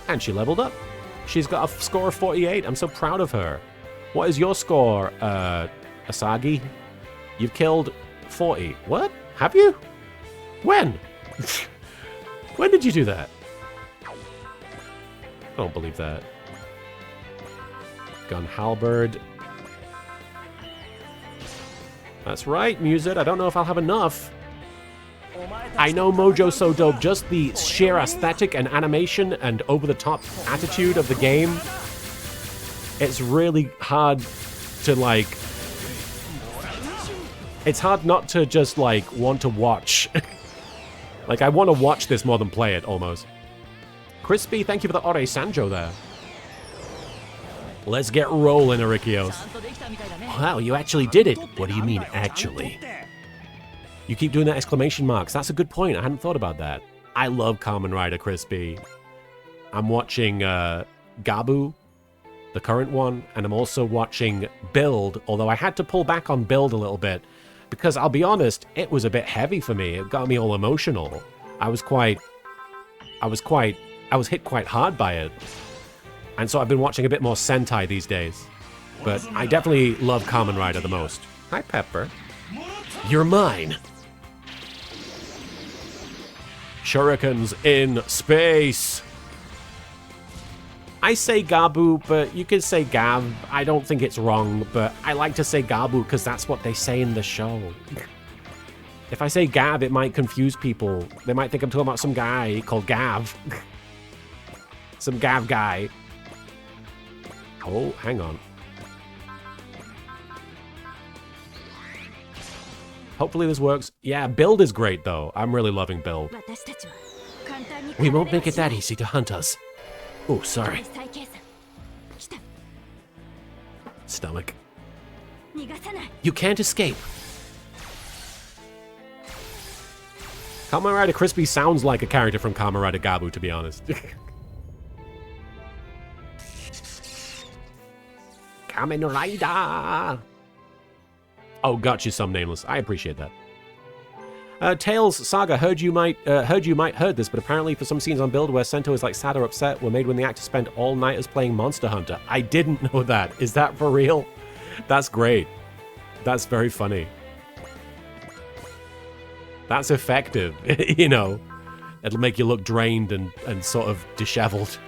And she leveled up. She's got a score of 48. I'm so proud of her. What is your score, Asagi? You've killed 40. What? Have you? When? When did you do that? I don't believe that. Gun halberd. That's right, Muset. I don't know if I'll have enough. I know Mojo's so dope. Just the sheer aesthetic and animation and over-the-top attitude of the game. It's really hard to, like... It's hard not to just, like, want to watch. Like, I want to watch this more than play it, almost. Crispy, thank you for the Ore Sanjo there. Let's get rolling, Arikios. Wow, you actually did it. What do you mean, actually? You keep doing that exclamation marks. That's a good point. I hadn't thought about that. I love Kamen Rider, Crispy. I'm watching Gabu, the current one, and I'm also watching Build, although I had to pull back on Build a little bit, because I'll be honest, it was a bit heavy for me. It got me all emotional. I was hit quite hard by it. And so I've been watching a bit more Sentai these days. But I definitely love Kamen Rider the most. Hi, Pepper. You're mine. Shurikens in space. I say Gabu, but you could say Gav. I don't think it's wrong, but I like to say Gabu because that's what they say in the show. If I say Gab, it might confuse people. They might think I'm talking about some guy called Gav. Some Gav guy. Oh, hang on. Hopefully this works. Yeah, build is great, though. I'm really loving build. We won't make it that easy to hunt us. Oh, sorry. Stomach. You can't escape. Kamen Rider Crispy sounds like a character from Kamen Rider Gabu, to be honest. Kamen Rider! Oh, got you some nameless. I appreciate that. Tails Saga, heard you might heard this, but apparently for some scenes on Build where Sento is like sad or upset were made when the actor spent all nighters playing Monster Hunter. I didn't know that. Is that for real? That's great. That's very funny. That's effective, you know. It'll make you look drained and sort of disheveled.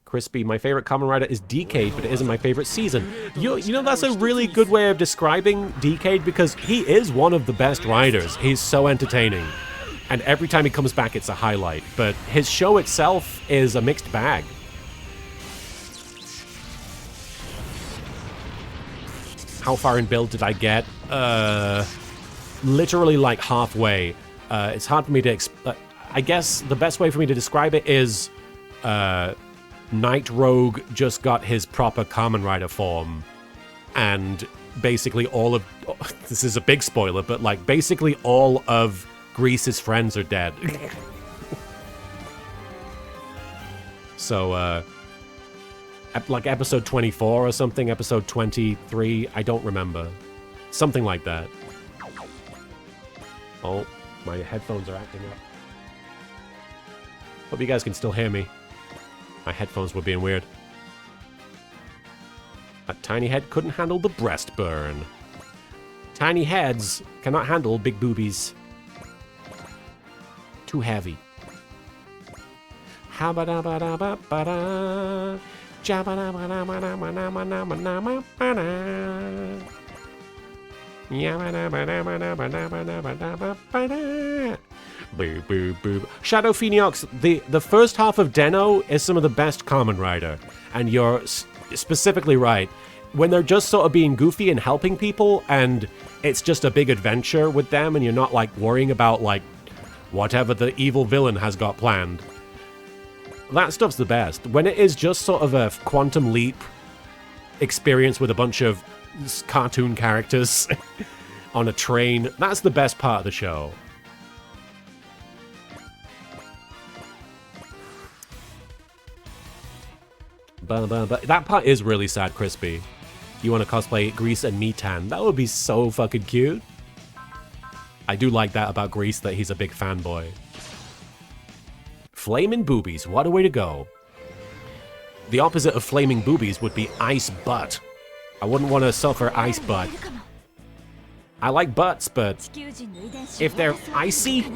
Crispy, my favorite Kamen Rider is Decade, but it isn't my favorite season. You know, that's a really good way of describing Decade because he is one of the best riders. He's so entertaining. And every time he comes back, it's a highlight. But his show itself is a mixed bag. How far in build did I get? Literally like halfway. It's hard for me to... I guess the best way for me to describe it is... Night Rogue just got his proper Kamen Rider form, and basically all of... this is a big spoiler, but like basically all of Grease's friends are dead. So, like episode 24 or something, episode 23, I don't remember. Something like that. Oh, my headphones are acting up. Hope you guys can still hear me. My headphones were being weird. That tiny head couldn't handle the breast burn. Tiny heads cannot handle big boobies. Too heavy. Boo, boo, boo. Shadow Phoenix, the first half of Den-O is some of the best Kamen Rider. And you're specifically right. When they're just sort of being goofy and helping people, and it's just a big adventure with them, and you're not, like, worrying about, like, whatever the evil villain has got planned. That stuff's the best. When it is just sort of a Quantum Leap experience with a bunch of cartoon characters on a train, that's the best part of the show. But that part is really sad, Crispy. You want to cosplay Grease and Mitan. That would be so fucking cute. I do like that about Grease, that he's a big fanboy. Flaming boobies, what a way to go. The opposite of flaming boobies would be ice butt. I wouldn't want to suffer ice butt. I like butts, but if they're icy,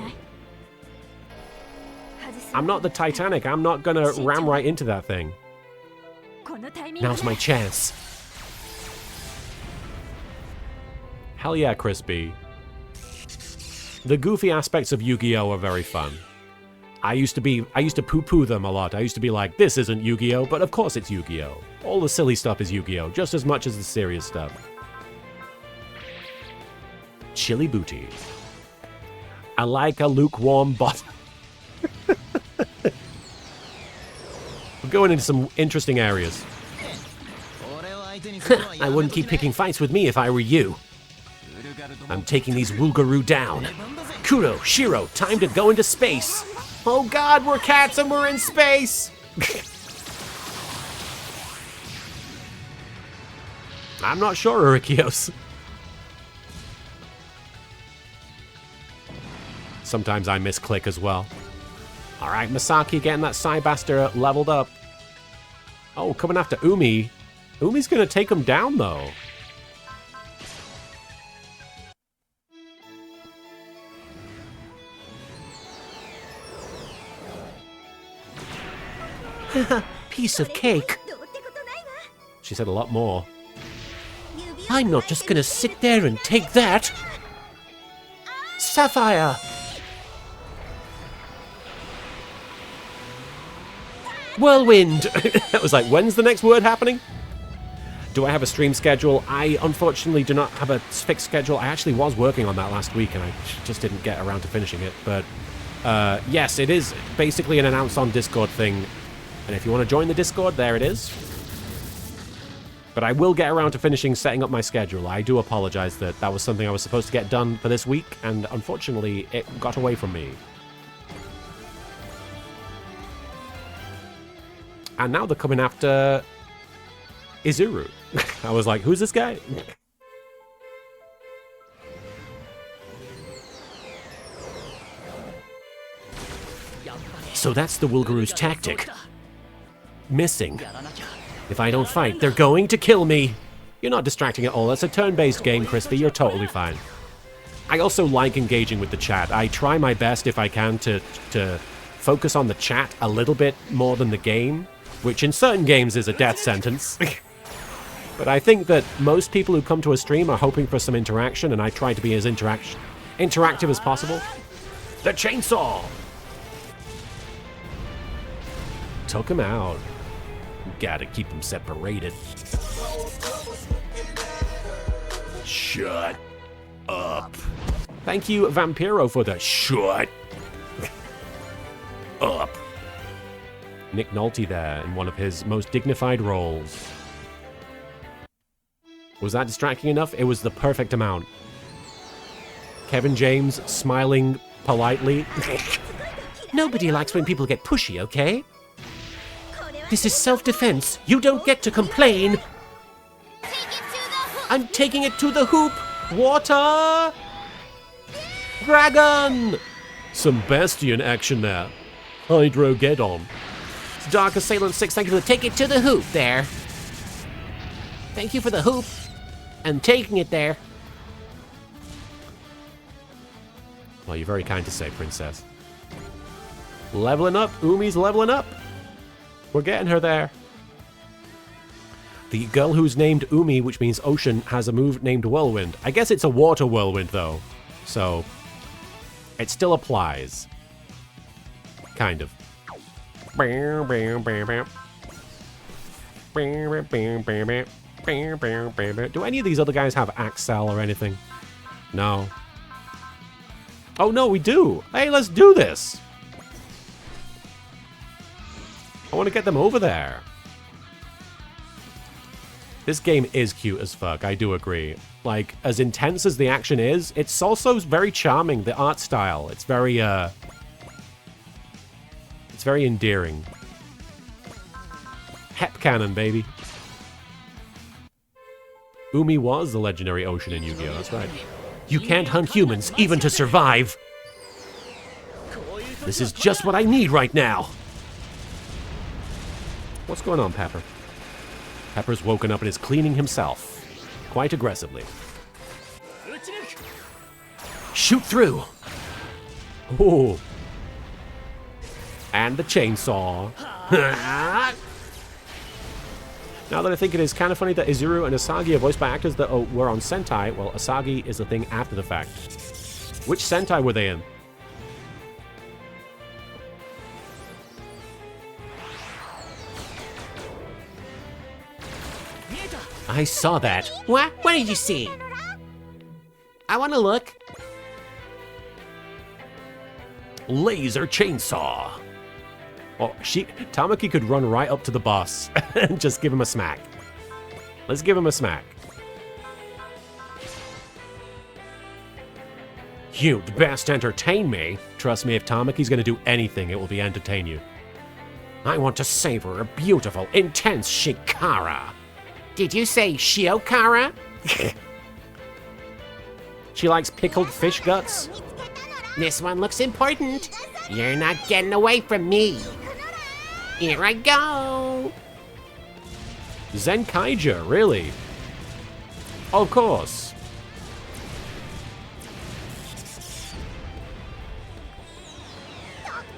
I'm not the Titanic. I'm not gonna ram right into that thing. Now's my chance. Hell yeah, Crispy. The goofy aspects of Yu-Gi-Oh! Are very fun. I used to poo-poo them a lot. I used to be like, this isn't Yu-Gi-Oh!, but of course it's Yu-Gi-Oh! All the silly stuff is Yu-Gi-Oh!, just as much as the serious stuff. Chili booty. I like a lukewarm bottom. We're going into some interesting areas. I wouldn't keep picking fights with me if I were you. I'm taking these Wulgaroo down. Kuro, Shiro, time to go into space. Oh god, we're cats and we're in space! I'm not sure, Urikios. Sometimes I misclick as well. Alright, Masaki getting that Psybuster leveled up. Oh, coming after Umi. Umi's gonna take him down, though. Piece of cake. She said a lot more. I'm not just gonna sit there and take that. Sapphire! Whirlwind! That was like, when's the next word happening? Do I have a stream schedule? I unfortunately do not have a fixed schedule. I actually was working on that last week and I just didn't get around to finishing it. But yes, it is basically an announce on Discord thing. And if you want to join the Discord, there it is. But I will get around to finishing setting up my schedule. I do apologize that that was something I was supposed to get done for this week, and unfortunately, it got away from me. And now they're coming after Izuru. I was like, who's this guy? So that's the Wilgaru's tactic. Missing. If I don't fight, they're going to kill me. You're not distracting at all. That's a turn-based game, Crispy. You're totally fine. I also like engaging with the chat. I try my best if I can to focus on the chat a little bit more than the game, which in certain games is a death sentence. But I think that most people who come to a stream are hoping for some interaction, and I try to be as interactive as possible. The chainsaw! Took him out. Gotta keep them separated. Shut up. Thank you, Vampiro, for the shut up. Nick Nolte there in one of his most dignified roles. Was that distracting enough? It was the perfect amount. Kevin James smiling politely. Nobody likes when people get pushy, okay? This is self-defense. You don't get to complain. I'm taking it to the hoop. Water. Dragon. Some Bastion action there. Hydrogeddon. Dark Assailant 6, thank you for the take it to the hoop there. Thank you for the hoop. And taking it there. Well, you're very kind to say, Princess. Leveling up. Umi's leveling up. We're getting her there. The girl who's named Umi, which means ocean, has a move named Whirlwind. I guess it's a water whirlwind, though. So, it still applies. Kind of. Do any of these other guys have Axel or anything? No. Oh, no, we do. Hey, let's do this. I want to get them over there. This game is cute as fuck, I do agree. Like, as intense as the action is, it's also very charming, the art style. It's very endearing. Hep cannon, baby. Umi was the legendary ocean in Yu-Gi-Oh! That's right. You can't hunt humans, even to survive. This is just what I need right now. What's going on, Pepper? Pepper's woken up and is cleaning himself. Quite aggressively. Shoot through! Oh. And the chainsaw. Now that I think it is kind of funny that Izuru and Asagi are voiced by actors that were on Sentai, well, Asagi is the thing after the fact. Which Sentai were they in? I saw that. What? What did you see? I want to look. Laser chainsaw. Oh, Tamaki could run right up to the boss and just give him a smack. Let's give him a smack. You'd best entertain me. Trust me, if Tamaki's gonna do anything, it will be entertain you. I want to savor a beautiful, intense shikara. Did you say shiokara? She likes pickled fish guts. This one looks important. You're not getting away from me. Here I go. Zenkaija, really? Of course.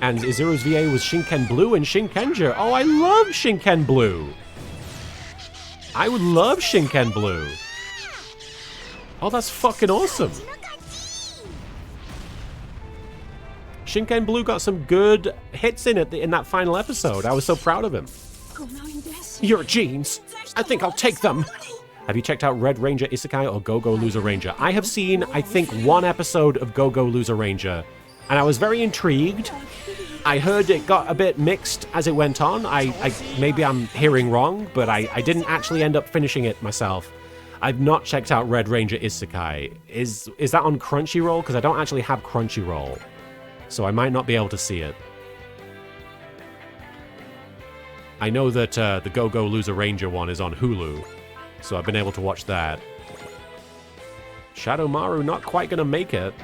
And Izuru's VA was Shinken Blue and Shinkenja. Oh, I love Shinken Blue. I would love Shinken Blue. Oh, that's fucking awesome. Shinken Blue got some good hits in it in that final episode. I was so proud of him. Your jeans. I think I'll take them. Have you checked out Red Ranger Isekai or Go-Go Loser Ranger? I have seen, I think, one episode of Go-Go Loser Ranger, and I was very intrigued. I heard it got a bit mixed as it went on. Maybe I'm hearing wrong, but I didn't actually end up finishing it myself. I've not checked out Red Ranger Isekai. Is that on Crunchyroll? Because I don't actually have Crunchyroll, so I might not be able to see it. I know that the Go-Go Loser Ranger one is on Hulu, so I've been able to watch that. Shadow Maru not quite gonna make it.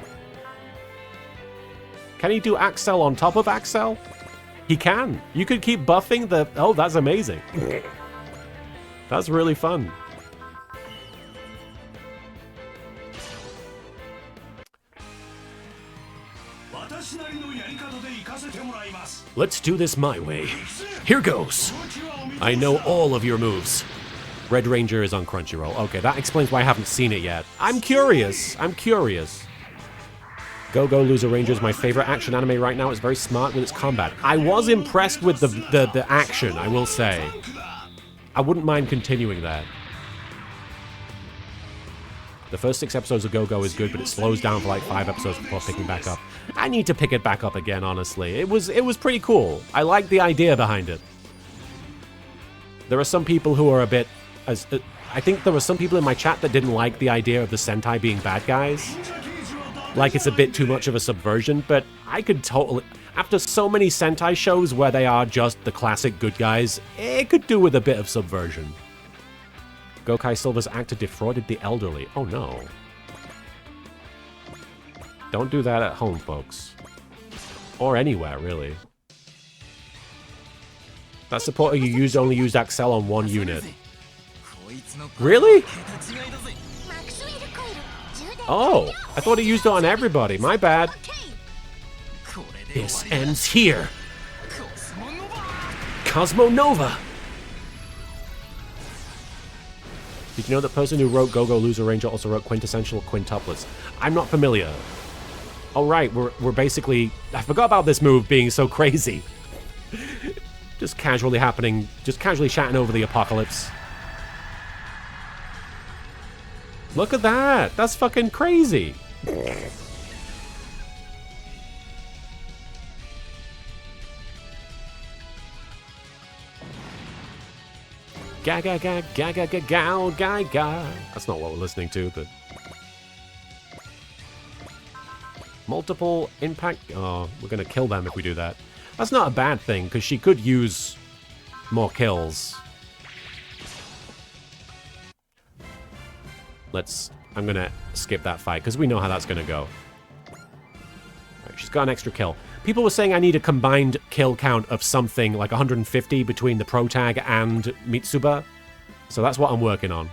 Can he do Axel on top of Axel? He can. You could keep buffing the... Oh, that's amazing. That's really fun. Let's do this my way. Here goes. I know all of your moves. Red Ranger is on Crunchyroll. Okay, that explains why I haven't seen it yet. I'm curious. Go-Go Loser Ranger is my favorite action anime right now. It's very smart with its combat. I was impressed with the action, I will say. I wouldn't mind continuing that. The first 6 episodes of Go-Go is good, but it slows down for like 5 episodes before picking back up. I need to pick it back up again, honestly. It was pretty cool. I like the idea behind it. There are some people who are a bit... I think there were some people in my chat that didn't like the idea of the Sentai being bad guys. Like it's a bit too much of a subversion, but I could totally... After so many Sentai shows where they are just the classic good guys, it could do with a bit of subversion. Gokai Silver's actor defrauded the elderly. Oh no. Don't do that at home, folks. Or anywhere, really. That supporter you used only used Axel on 1 unit. Really? Oh, I thought he used it on everybody. My bad. This ends here. Cosmo Nova. Did you know the person who wrote Go-Go Loser Ranger also wrote Quintessential Quintuplets? I'm not familiar. Oh right, we're basically... I forgot about this move being so crazy. Just casually happening, just casually chatting over the apocalypse. Look at that! That's fucking crazy! Ga ga ga ga ga ga ga ga ga. That's not what we're listening to, but... Multiple impact... Oh, we're gonna kill them if we do that. That's not a bad thing, because she could use more kills. I'm gonna skip that fight, because we know how that's gonna go. Right, she's got an extra kill. People were saying I need a combined kill count of something like 150 between the pro tag and Mitsuba. So that's what I'm working on.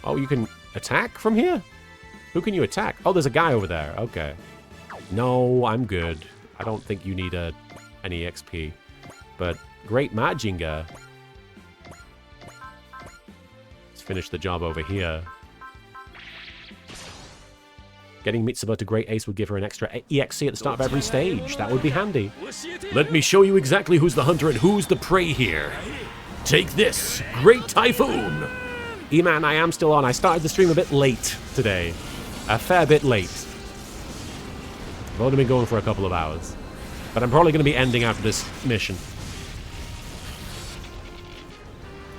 Oh, you can attack from here? Who can you attack? Oh, there's a guy over there. Okay. No, I'm good. I don't think you need any XP. But Great Majinga. Let's finish the job over here. Getting Mitsuba to Great Ace would give her an extra EXC at the start of every stage. That would be handy. Let me show you exactly who's the hunter and who's the prey here. Take this, Great Typhoon! E-Man, I am still on. I started the stream a bit late today. A fair bit late. I've only been going for a couple of hours. But I'm probably going to be ending after this mission.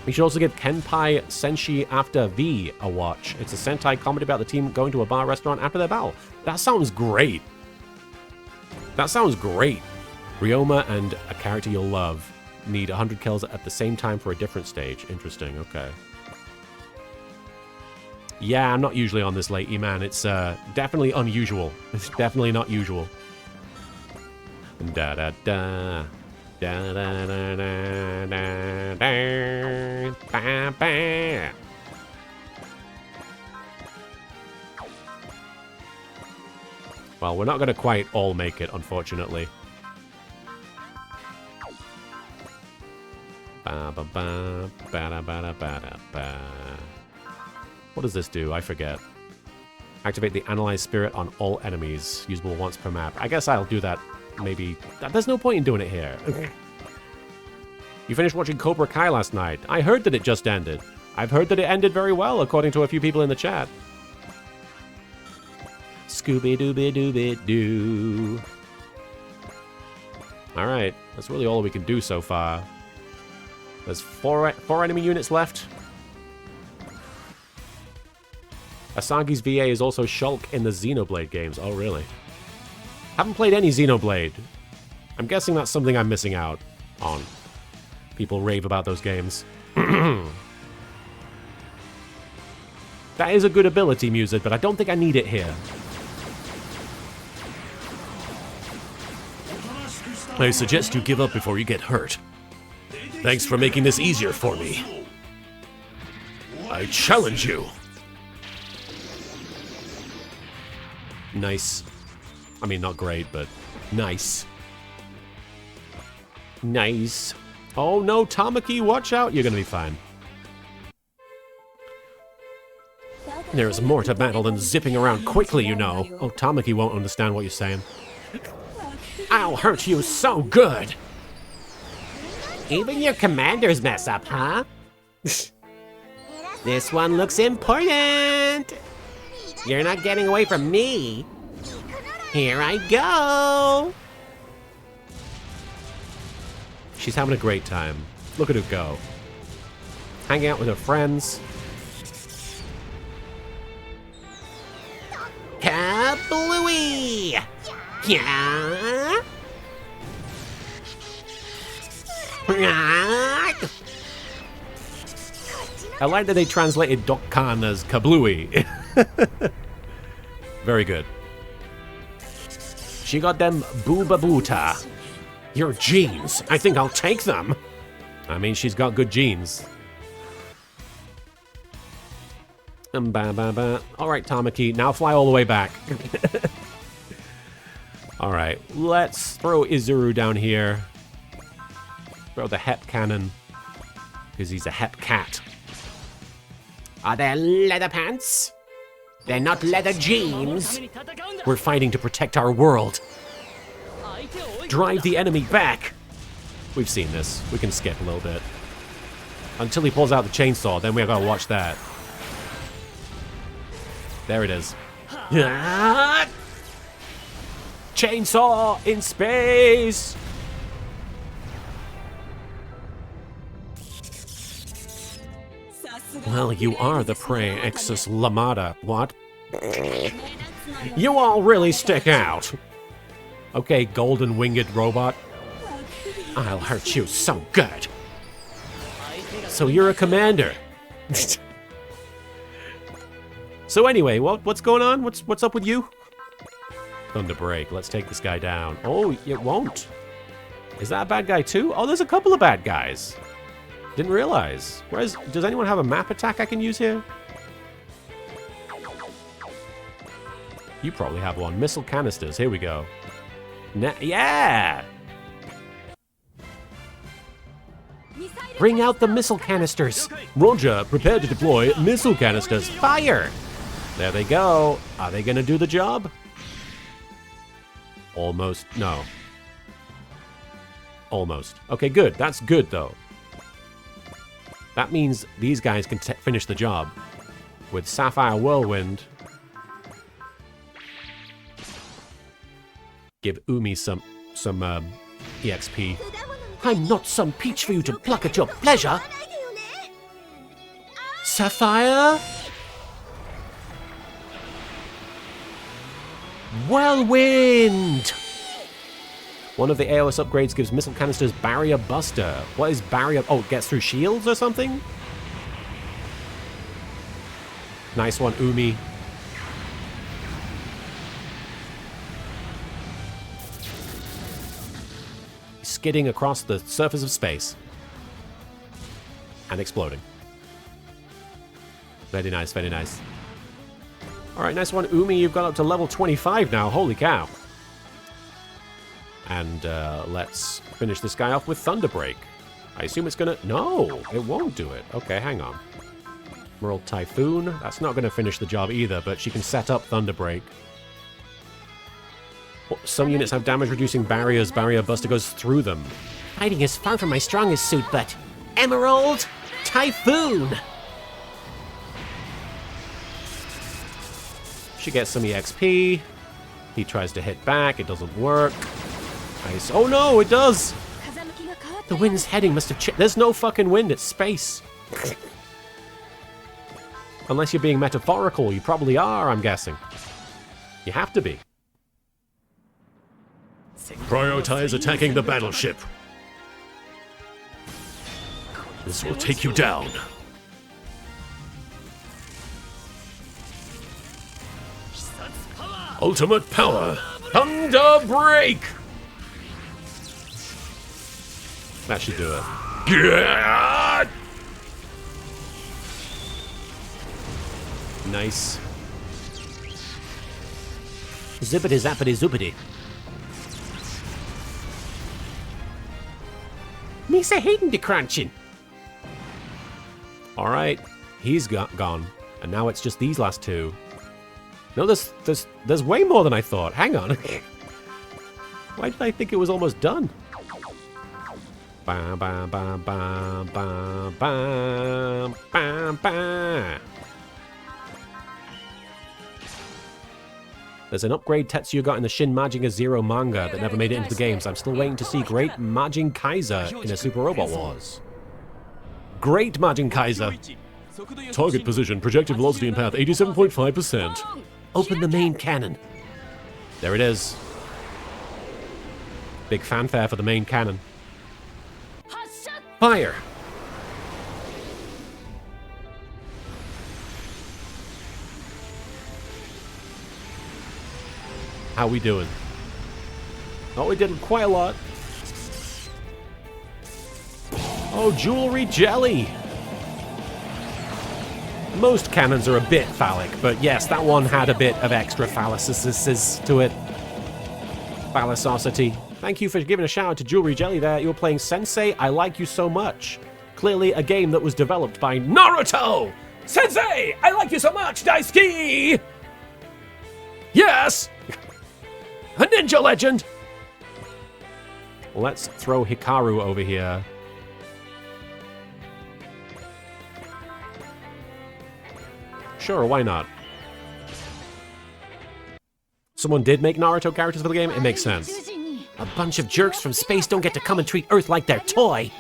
We should also give Kenpai Senshi After V a watch. It's a Sentai comedy about the team going to a bar restaurant after their battle. That sounds great. That sounds great. Ryoma and a character you'll love need 100 kills at the same time for a different stage. Interesting, okay. Yeah, I'm not usually on this late, E-Man. It's definitely unusual. It's definitely not usual. Da-da-da. Da-da-da-da-da-da-da-da. Well, we're not going to quite all make it, unfortunately. Ba-ba-ba, ba-da-ba-da-ba-da-ba. What does this do? I forget. Activate the Analyze Spirit on all enemies. Usable once per map. I guess I'll do that maybe... There's no point in doing it here. You finished watching Cobra Kai last night. I heard that it just ended. I've heard that it ended very well, according to a few people in the chat. Scooby-Dooby-Dooby-Doo. Alright, that's really all we can do so far. There's four enemy units left. Asagi's VA is also Shulk in the Xenoblade games. Oh, really? Haven't played any Xenoblade. I'm guessing that's something I'm missing out on. People rave about those games. That is a good ability music, but I don't think I need it here. I suggest you give up before you get hurt. Thanks for making this easier for me. I challenge you. Nice. I mean, not great, but nice. Nice. Oh no, Tamaki, watch out. You're gonna be fine. There's more to battle than zipping around quickly, you know. Oh, Tamaki won't understand what you're saying. I'll hurt you so good. Even your commanders mess up, huh? This one looks important. You're not getting away from me. Here I go. She's having a great time. Look at her go. Hanging out with her friends. Kablooey! Yeah. I like that they translated Dokkan as Kablooey. Very good. She got them booba-boota. Your genes. I think I'll take them. I mean, she's got good genes. Alright, Tamaki, now fly all the way back. Alright, let's throw Izuru down here. Throw the Hep Cannon. Because he's a Hep Cat. Are there leather pants? They're not leather jeans. We're fighting to protect our world. Drive the enemy back. We've seen this. We can skip a little bit. Until he pulls out the chainsaw, then we gotta watch that. There it is. Chainsaw in space! Well, you are the prey, Exus Lamada. What? You all really stick out. Okay, golden winged robot. I'll hurt you so good. So you're a commander. So anyway, what's going on? What's up with you? Thunder Break. Let's take this guy down. Oh, it won't. Is that a bad guy too? Oh, there's a couple of bad guys. Didn't realize. Does anyone have a map attack I can use here? You probably have one. Missile canisters. Here we go. Yeah! Bring out the missile canisters. Roger, prepare to deploy missile canisters. Fire! There they go. Are they gonna do the job? Almost. No. Almost. Okay, good. That's good, though. That means these guys can finish the job. With Sapphire Whirlwind. Give Umi some EXP. I'm not some peach for you to pluck at your pleasure. Sapphire? Whirlwind! One of the AOS upgrades gives missile canisters Barrier Buster. What is Barrier? Oh, it gets through shields or something? Nice one, Umi. Skidding across the surface of space. And exploding. Very nice, very nice. Alright, nice one, Umi. You've got up to level 25 now. Holy cow. And let's finish this guy off with Thunder Break. I assume it's gonna... No, it won't do it. Okay, hang on. Emerald Typhoon. That's not going to finish the job either, but she can set up Thunder Break. Some units have damage-reducing barriers. Barrier Buster goes through them. Fighting is far from my strongest suit, but Emerald Typhoon! She gets some EXP. He tries to hit back. It doesn't work. Nice. Oh no, it does! The wind's heading must have There's no fucking wind. It's space. Unless you're being metaphorical. You probably are, I'm guessing. You have to be. Prioritize attacking the battleship. This will take you down. Ultimate power. Thunder Break! That should do it. Yeah! Nice. Zippity zappity zoopity. Misa hating the crunching. Alright. He's gone. And now it's just these last two. No, there's way more than I thought. Hang on. Why did I think it was almost done? Bam, bam, bam, bam, bam, bam, bam, bam. There's an upgrade Tetsuya got in the Shin Majinger Zero manga that never made it into the games. I'm still waiting to see Great Majin Kaiser in a Super Robot Wars. Great Majin Kaiser. Target position, projected velocity and path, 87.5%. Open the main cannon. There it is. Big fanfare for the main cannon. Fire! How we doing? Oh, we did quite a lot. Oh, jewelry jelly! Most cannons are a bit phallic, but yes, that one had a bit of extra phallicity to it. Phallicosity. Thank you for giving a shout out to Jewelry Jelly there. You were playing Sensei, I Like You So Much. Clearly a game that was developed by Naruto! Sensei, I like you so much, Daisuke! Yes! A ninja legend! Let's throw Hikaru over here. Sure, why not? Someone did make Naruto characters for the game? It makes sense. A bunch of jerks from space don't get to come and treat Earth like their toy.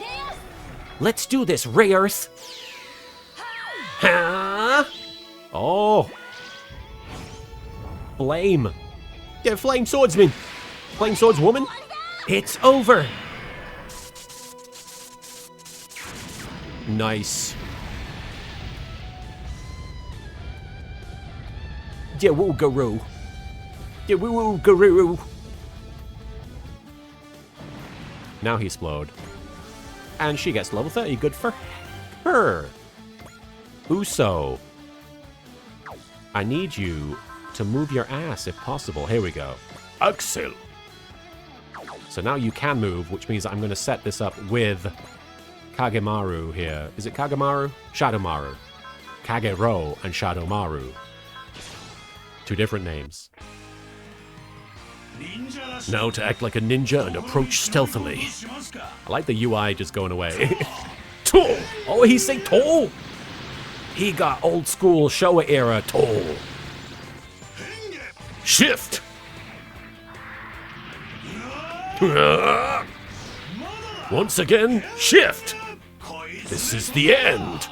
Let's do this, Ray Earth. Huh? Oh. Flame. Yeah, flame swordsman. Flame swordswoman. It's over. Nice. Jawoo-garoo. Jawoo-garoo. Now he explode. And she gets level 30. Good for her. Uso. I need you to move your ass if possible. Here we go. Axel. So now you can move, which means I'm going to set this up with Kagemaru here. Is it Kagemaru? Shadowmaru. Kagero and Shadowmaru. Two different names. Now to act like a ninja and approach stealthily. I like the UI just going away. Tool! Oh, he say Toll! He got old school Showa era Toll. Shift! Once again, shift! This is the end!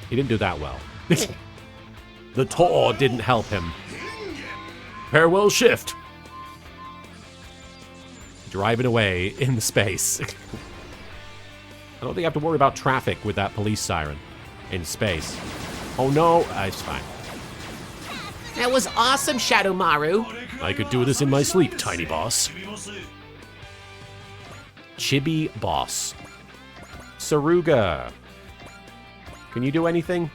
He didn't do that well. The Toll didn't help him. Farewell shift! Driving away in the space. I don't think I have to worry about traffic with that police siren in space. Oh no, it's fine. That was awesome, Shadowmaru. I could do this in my sleep, tiny boss. Chibi Boss. Saruga. Can you do anything?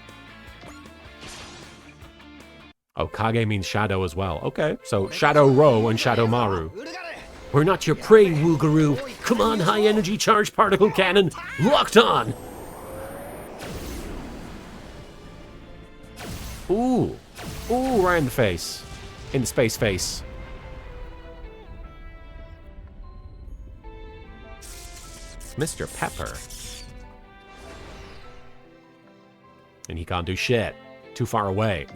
Oh, Kage means shadow as well. Okay, so Shadow Ro and Shadow Maru. We're not your prey, Woogaroo. Come on, high energy charged particle cannon. Locked on. Ooh. Ooh, right in the face. In the space face. Mr. Pepper. And he can't do shit. Too far away.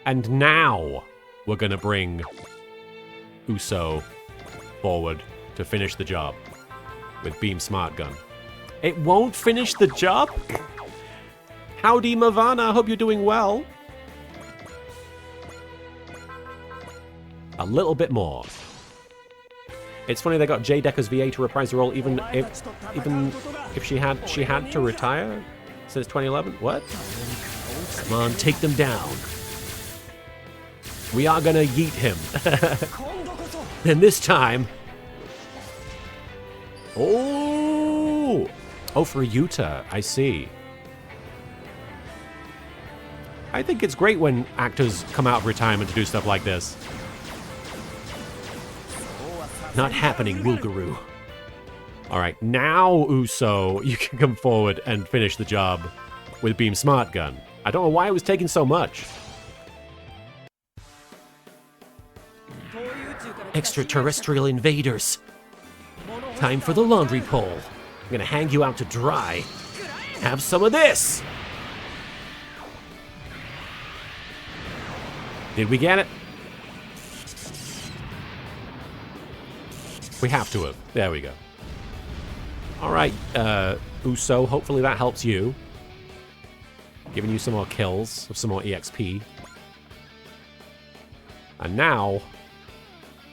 And now we're gonna bring Uso forward to finish the job with Beam Smart Gun. It won't finish the job? Howdy, Mavana. Hope you're doing well. A little bit more. It's funny they got Jay Decker's VA to reprise the role even if she had to retire since 2011. What? Come on, take them down. We are gonna yeet him. And this time. Oh! Oh, for Yuta, I see. I think it's great when actors come out of retirement to do stuff like this. Not happening, Wilguru. Alright, now, Uso, you can come forward and finish the job with Beam Smart Gun. I don't know why it was taking so much. Extraterrestrial invaders. Time for the laundry pole. I'm gonna hang you out to dry. Have some of this! Did we get it? We have to have. There we go. Alright, Uso, hopefully that helps you. Giving you some more kills, some more EXP. And now,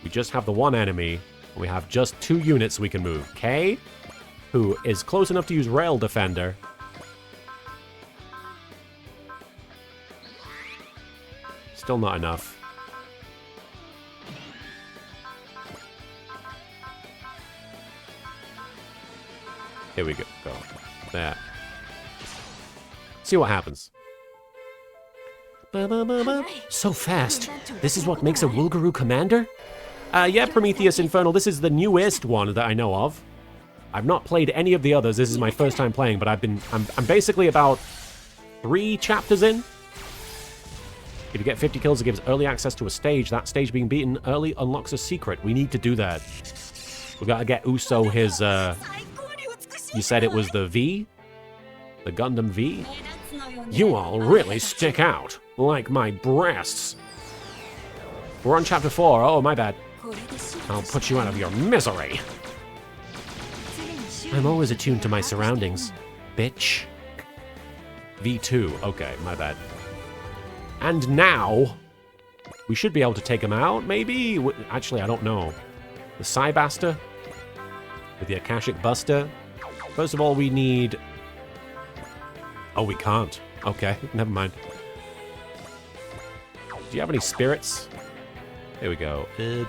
we just have the one enemy, and we have just 2 units we can move. Kay, who is close enough to use Rail Defender. Still not enough. Here we go. There. See what happens. So fast. This is what makes a Wilguru commander? Yeah, Prometheus Infernal. This is the newest one that I know of. I've not played any of the others. This is my first time playing, but I'm basically about 3 chapters in. If you get 50 kills, it gives early access to a stage. That stage being beaten early unlocks a secret. We need to do that. We gotta get Uso his, you said it was the V? The Gundam V? You all really stick out. Like my breasts. We're on chapter 4. Oh, my bad. I'll put you out of your misery. I'm always attuned to my surroundings, bitch. V2. Okay, my bad. And now, we should be able to take him out, maybe? Actually, I don't know. The Psybuster? With the Akashic Buster? First of all, we need... Oh, we can't. Okay, never mind. Do you have any spirits? Here we go. It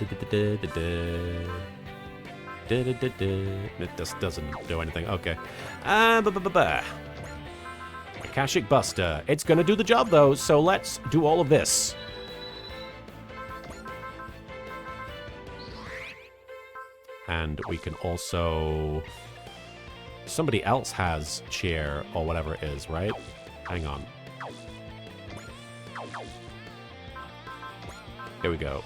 just doesn't do anything. Okay. Akashic Buster. It's gonna do the job, though, so let's do all of this. And we can also... Somebody else has cheer or whatever it is, right? Hang on. Here we go.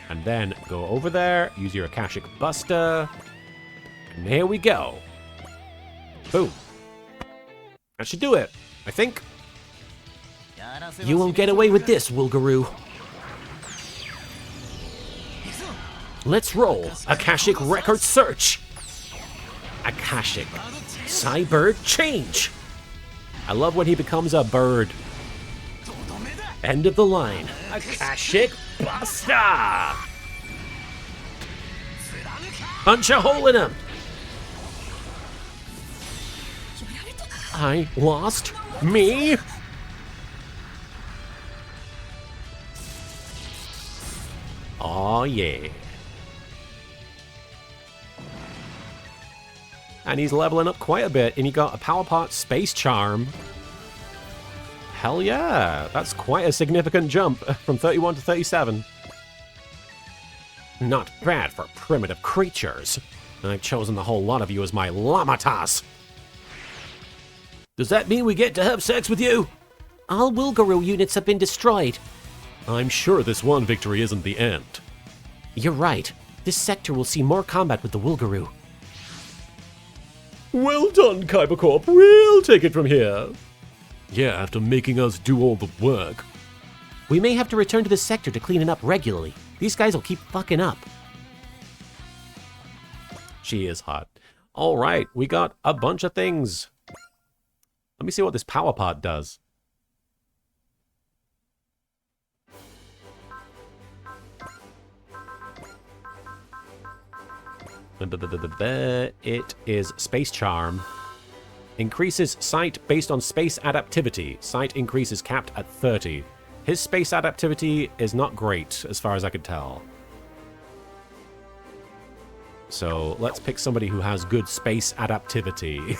And then go over there, use your Akashic Buster, and here we go. Boom. That should do it, I think. You won't get away with this, Wilguru. Let's roll. Akashic Record Search. Akashic. Cybird Change. I love when he becomes a bird. End of the line. Akashic Buster. Punch a hole in him. I lost me. Oh yeah. And he's leveling up quite a bit, and he got a Power Part Space Charm. Hell yeah, that's quite a significant jump from 31 to 37. Not bad for primitive creatures. I've chosen the whole lot of you as my Lamatas. Does that mean we get to have sex with you? All Wilgaroo units have been destroyed. I'm sure this one victory isn't the end. You're right. This sector will see more combat with the Wilgaroo. Well done, Kaiba Corp. We'll take it from here. Yeah, after making us do all the work. We may have to return to this sector to clean it up regularly. These guys will keep fucking up. She is hot. All right, we got a bunch of things. Let me see what this power pod does. It is Space Charm. Increases sight based on space adaptivity. Sight increases capped at 30. His space adaptivity is not great, as far as I could tell. So let's pick somebody who has good space adaptivity.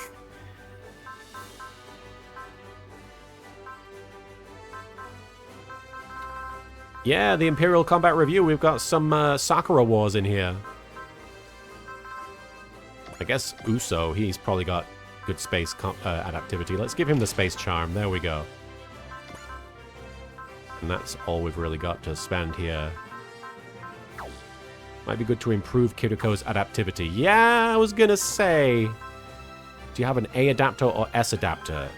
Yeah, the Imperial Combat Review. We've got some Sakura Wars in here. I guess Uso, he's probably got good space adaptivity. Let's give him the Space Charm. There we go. And that's all we've really got to spend here. Might be good to improve Kiriko's adaptivity. Yeah, I was gonna say. Do you have an A adapter or S adapter?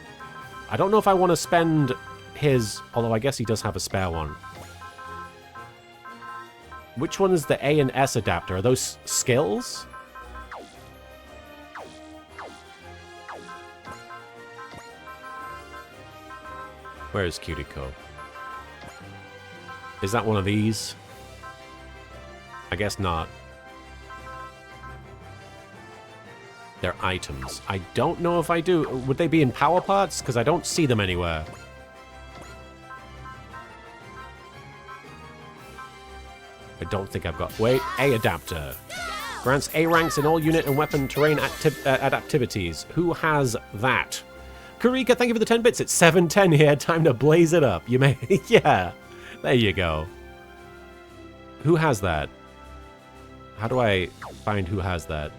I don't know if I want to spend his... Although I guess he does have a spare one. Which one is the A and S adapter? Are those skills? Where is Kiriko? Is that one of these? I guess not. They're items. I don't know if I do. Would they be in power pods? Because I don't see them anywhere. I don't think I've got... Wait, A adapter. Grants A ranks in all unit and weapon terrain adaptivities. Who has that? Kurika, thank you for the 10 bits. It's 7:10 here. Time to blaze it up. You may... Yeah. There you go. Who has that? How do I find who has that?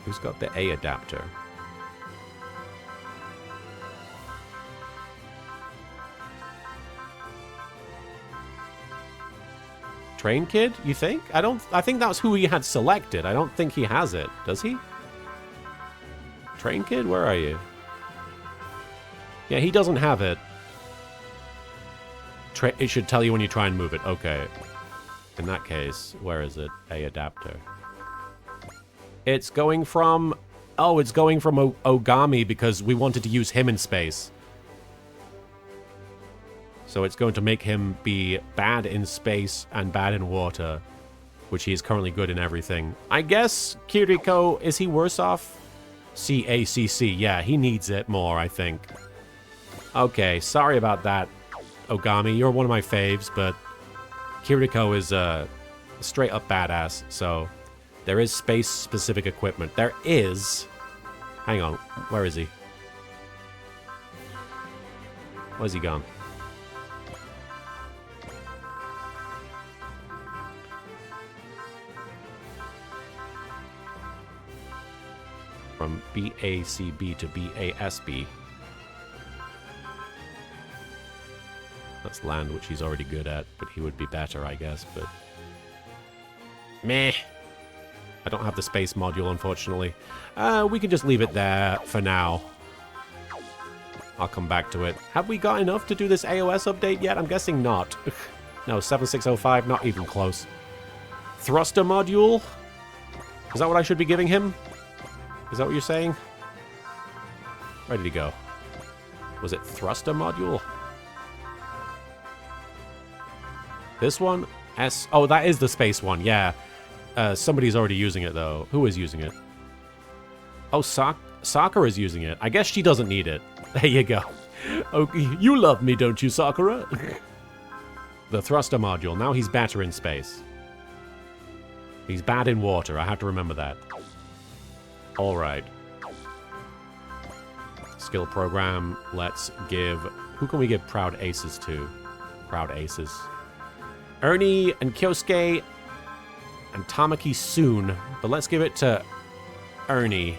Who's got the A adapter? Train Kid, you think? I think that's who he had selected. I don't think he has it. Does he? Train Kid, where are you? Yeah, he doesn't have it. It should tell you when you try and move it. Okay. In that case, where is it? A adapter. It's going from... Oh, it's going from Ogami because we wanted to use him in space. So it's going to make him be bad in space and bad in water, which he is currently good in everything. I guess Kiriko, is he worse off? C-A-C-C, yeah, he needs it more, I think. Okay, sorry about that, Ogami. You're one of my faves, but Kiriko is straight up badass, so there is space-specific equipment. There is... Hang on, where is he? Where's he gone? From BACB to BASB. That's land, which he's already good at, but he would be better, I guess, but... Meh. I don't have the space module, unfortunately. We can just leave it there for now. I'll come back to it. Have we got enough to do this AOS update yet? I'm guessing not. No, 7605, not even close. Thruster module? Is that what I should be giving him? Is that what you're saying? Where did he go? Was it thruster module? This one? S. Oh, that is the space one, yeah. Somebody's already using it, though. Who is using it? Oh, Sakura is using it. I guess she doesn't need it. There you go. Oh, you love me, don't you, Sakura? The thruster module. Now he's better in space. He's bad in water. I have to remember that. Alright. Skill program. Let's give... Who can we give proud aces to? Crowd aces. Ernie and Kyosuke and Tamaki soon, but let's give it to Ernie.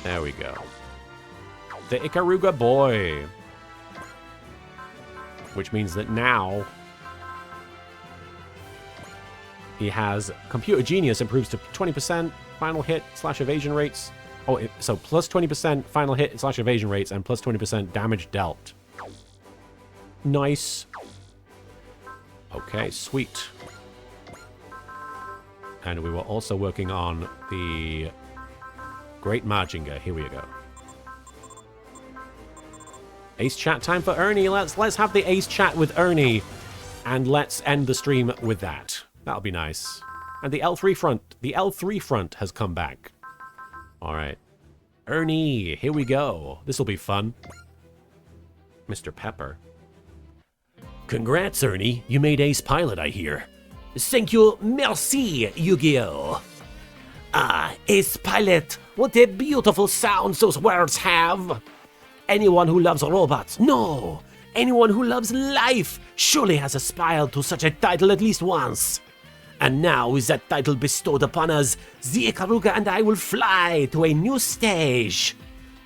There we go. The Ikaruga boy. Which means that now he has Computer Genius improves to 20% final hit / evasion rates. Oh, so plus 20% final hit / evasion rates and plus 20% damage dealt. Nice. Okay, sweet. And we were also working on the Great Majinga. Here we go. Ace chat time for Ernie. Let's have the ace chat with Ernie, and let's end the stream with that. That'll be nice. And the L3 front has come back. All right, Ernie, here we go. This will be fun. Mr. Pepper. Congrats, Ernie. You made ace pilot, I hear. Thank you, merci, Yu-Gi-Oh! Ah, ace pilot. What a beautiful sound those words have. Anyone who loves robots, no. Anyone who loves life surely has aspired to such a title at least once. And now, with that title bestowed upon us, the Ikaruga and I will fly to a new stage.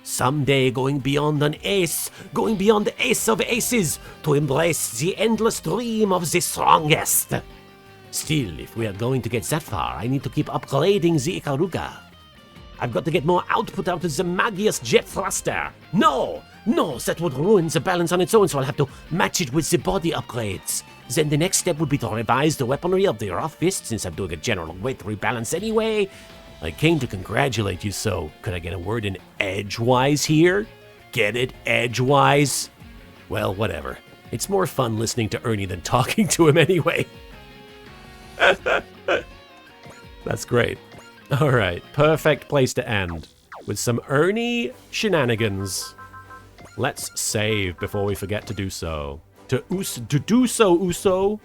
Someday going beyond an ace, going beyond the ace of aces, to embrace the endless dream of the strongest. Still, if we are going to get that far, I need to keep upgrading the Ikaruga. I've got to get more output out of the Magius Jet Thruster. No, that would ruin the balance on its own, so I'll have to match it with the body upgrades. Then the next step would be to revise the weaponry of the Rough Fist, since I'm doing a general weight rebalance anyway. I came to congratulate you, so could I get a word in edgewise here? Get it, edgewise? Well, whatever. It's more fun listening to Ernie than talking to him anyway. That's great. All right, perfect place to end with some Ernie shenanigans. Let's save before we forget to do so. To do so, Uso.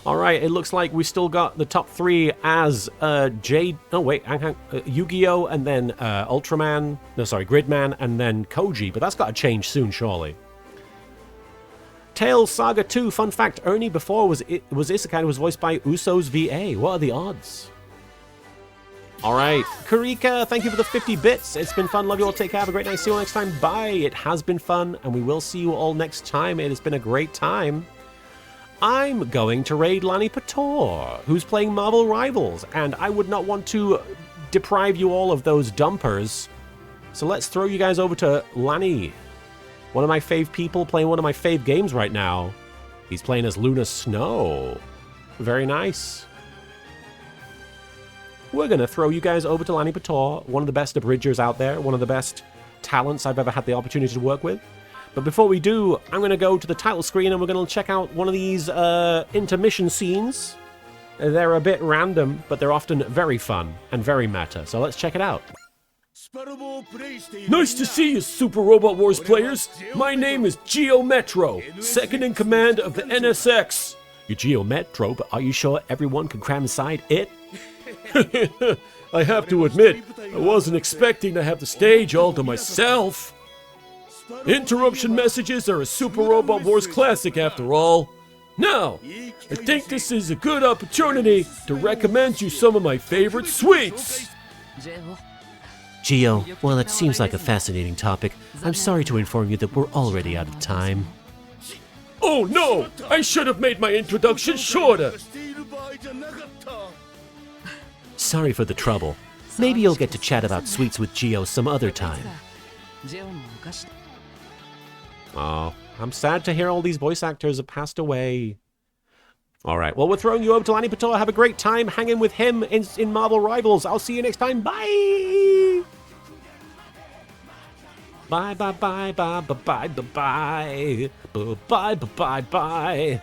All right, it looks like we still got the top three as Jade. Oh wait, Yu-Gi-Oh, and then Ultraman. No, sorry, Gridman, and then Koji. But that's got to change soon, surely. Tales Saga 2. Fun fact: Ernie before was Isekai and was voiced by Uso's VA. What are the odds? All right, Kurika, thank you for the 50 bits. It's been fun. Love you all. Take care. Have a great night. See you all next time. Bye. It has been fun, and we will see you all next time. It has been a great time. I'm going to raid Lani Pator, who's playing Marvel Rivals, and I would not want to deprive you all of those dumpers. So let's throw you guys over to Lani, one of my fave people playing one of my fave games right now. He's playing as Luna Snow. Very nice. We're going to throw you guys over to Lani Pator, one of the best abridgers out there, one of the best talents I've ever had the opportunity to work with. But before we do, I'm going to go to the title screen and we're going to check out one of these intermission scenes. They're a bit random, but they're often very fun and very meta. So let's check it out. Nice to see you, Super Robot Wars players. My name is Geo Metro, second in command of the NSX. You're Geo Metro, but are you sure everyone can cram inside it? I have to admit, I wasn't expecting to have the stage all to myself. Interruption messages are a Super Robot Wars classic after all. Now, I think this is a good opportunity to recommend you some of my favorite sweets. Geo, well, it seems like a fascinating topic. I'm sorry to inform you that we're already out of time. Oh no! I should have made my introduction shorter! Sorry for the trouble. Maybe you'll get to chat about sweets with Geo some other time. Oh, I'm sad to hear all these voice actors have passed away. All right, well, we're throwing you over to Lani Pator. Have a great time hanging with him in Marvel Rivals. I'll see you next time. Bye! Bye, bye, bye, bye, bye, bye, bye, bye, bye, bye, bye, bye.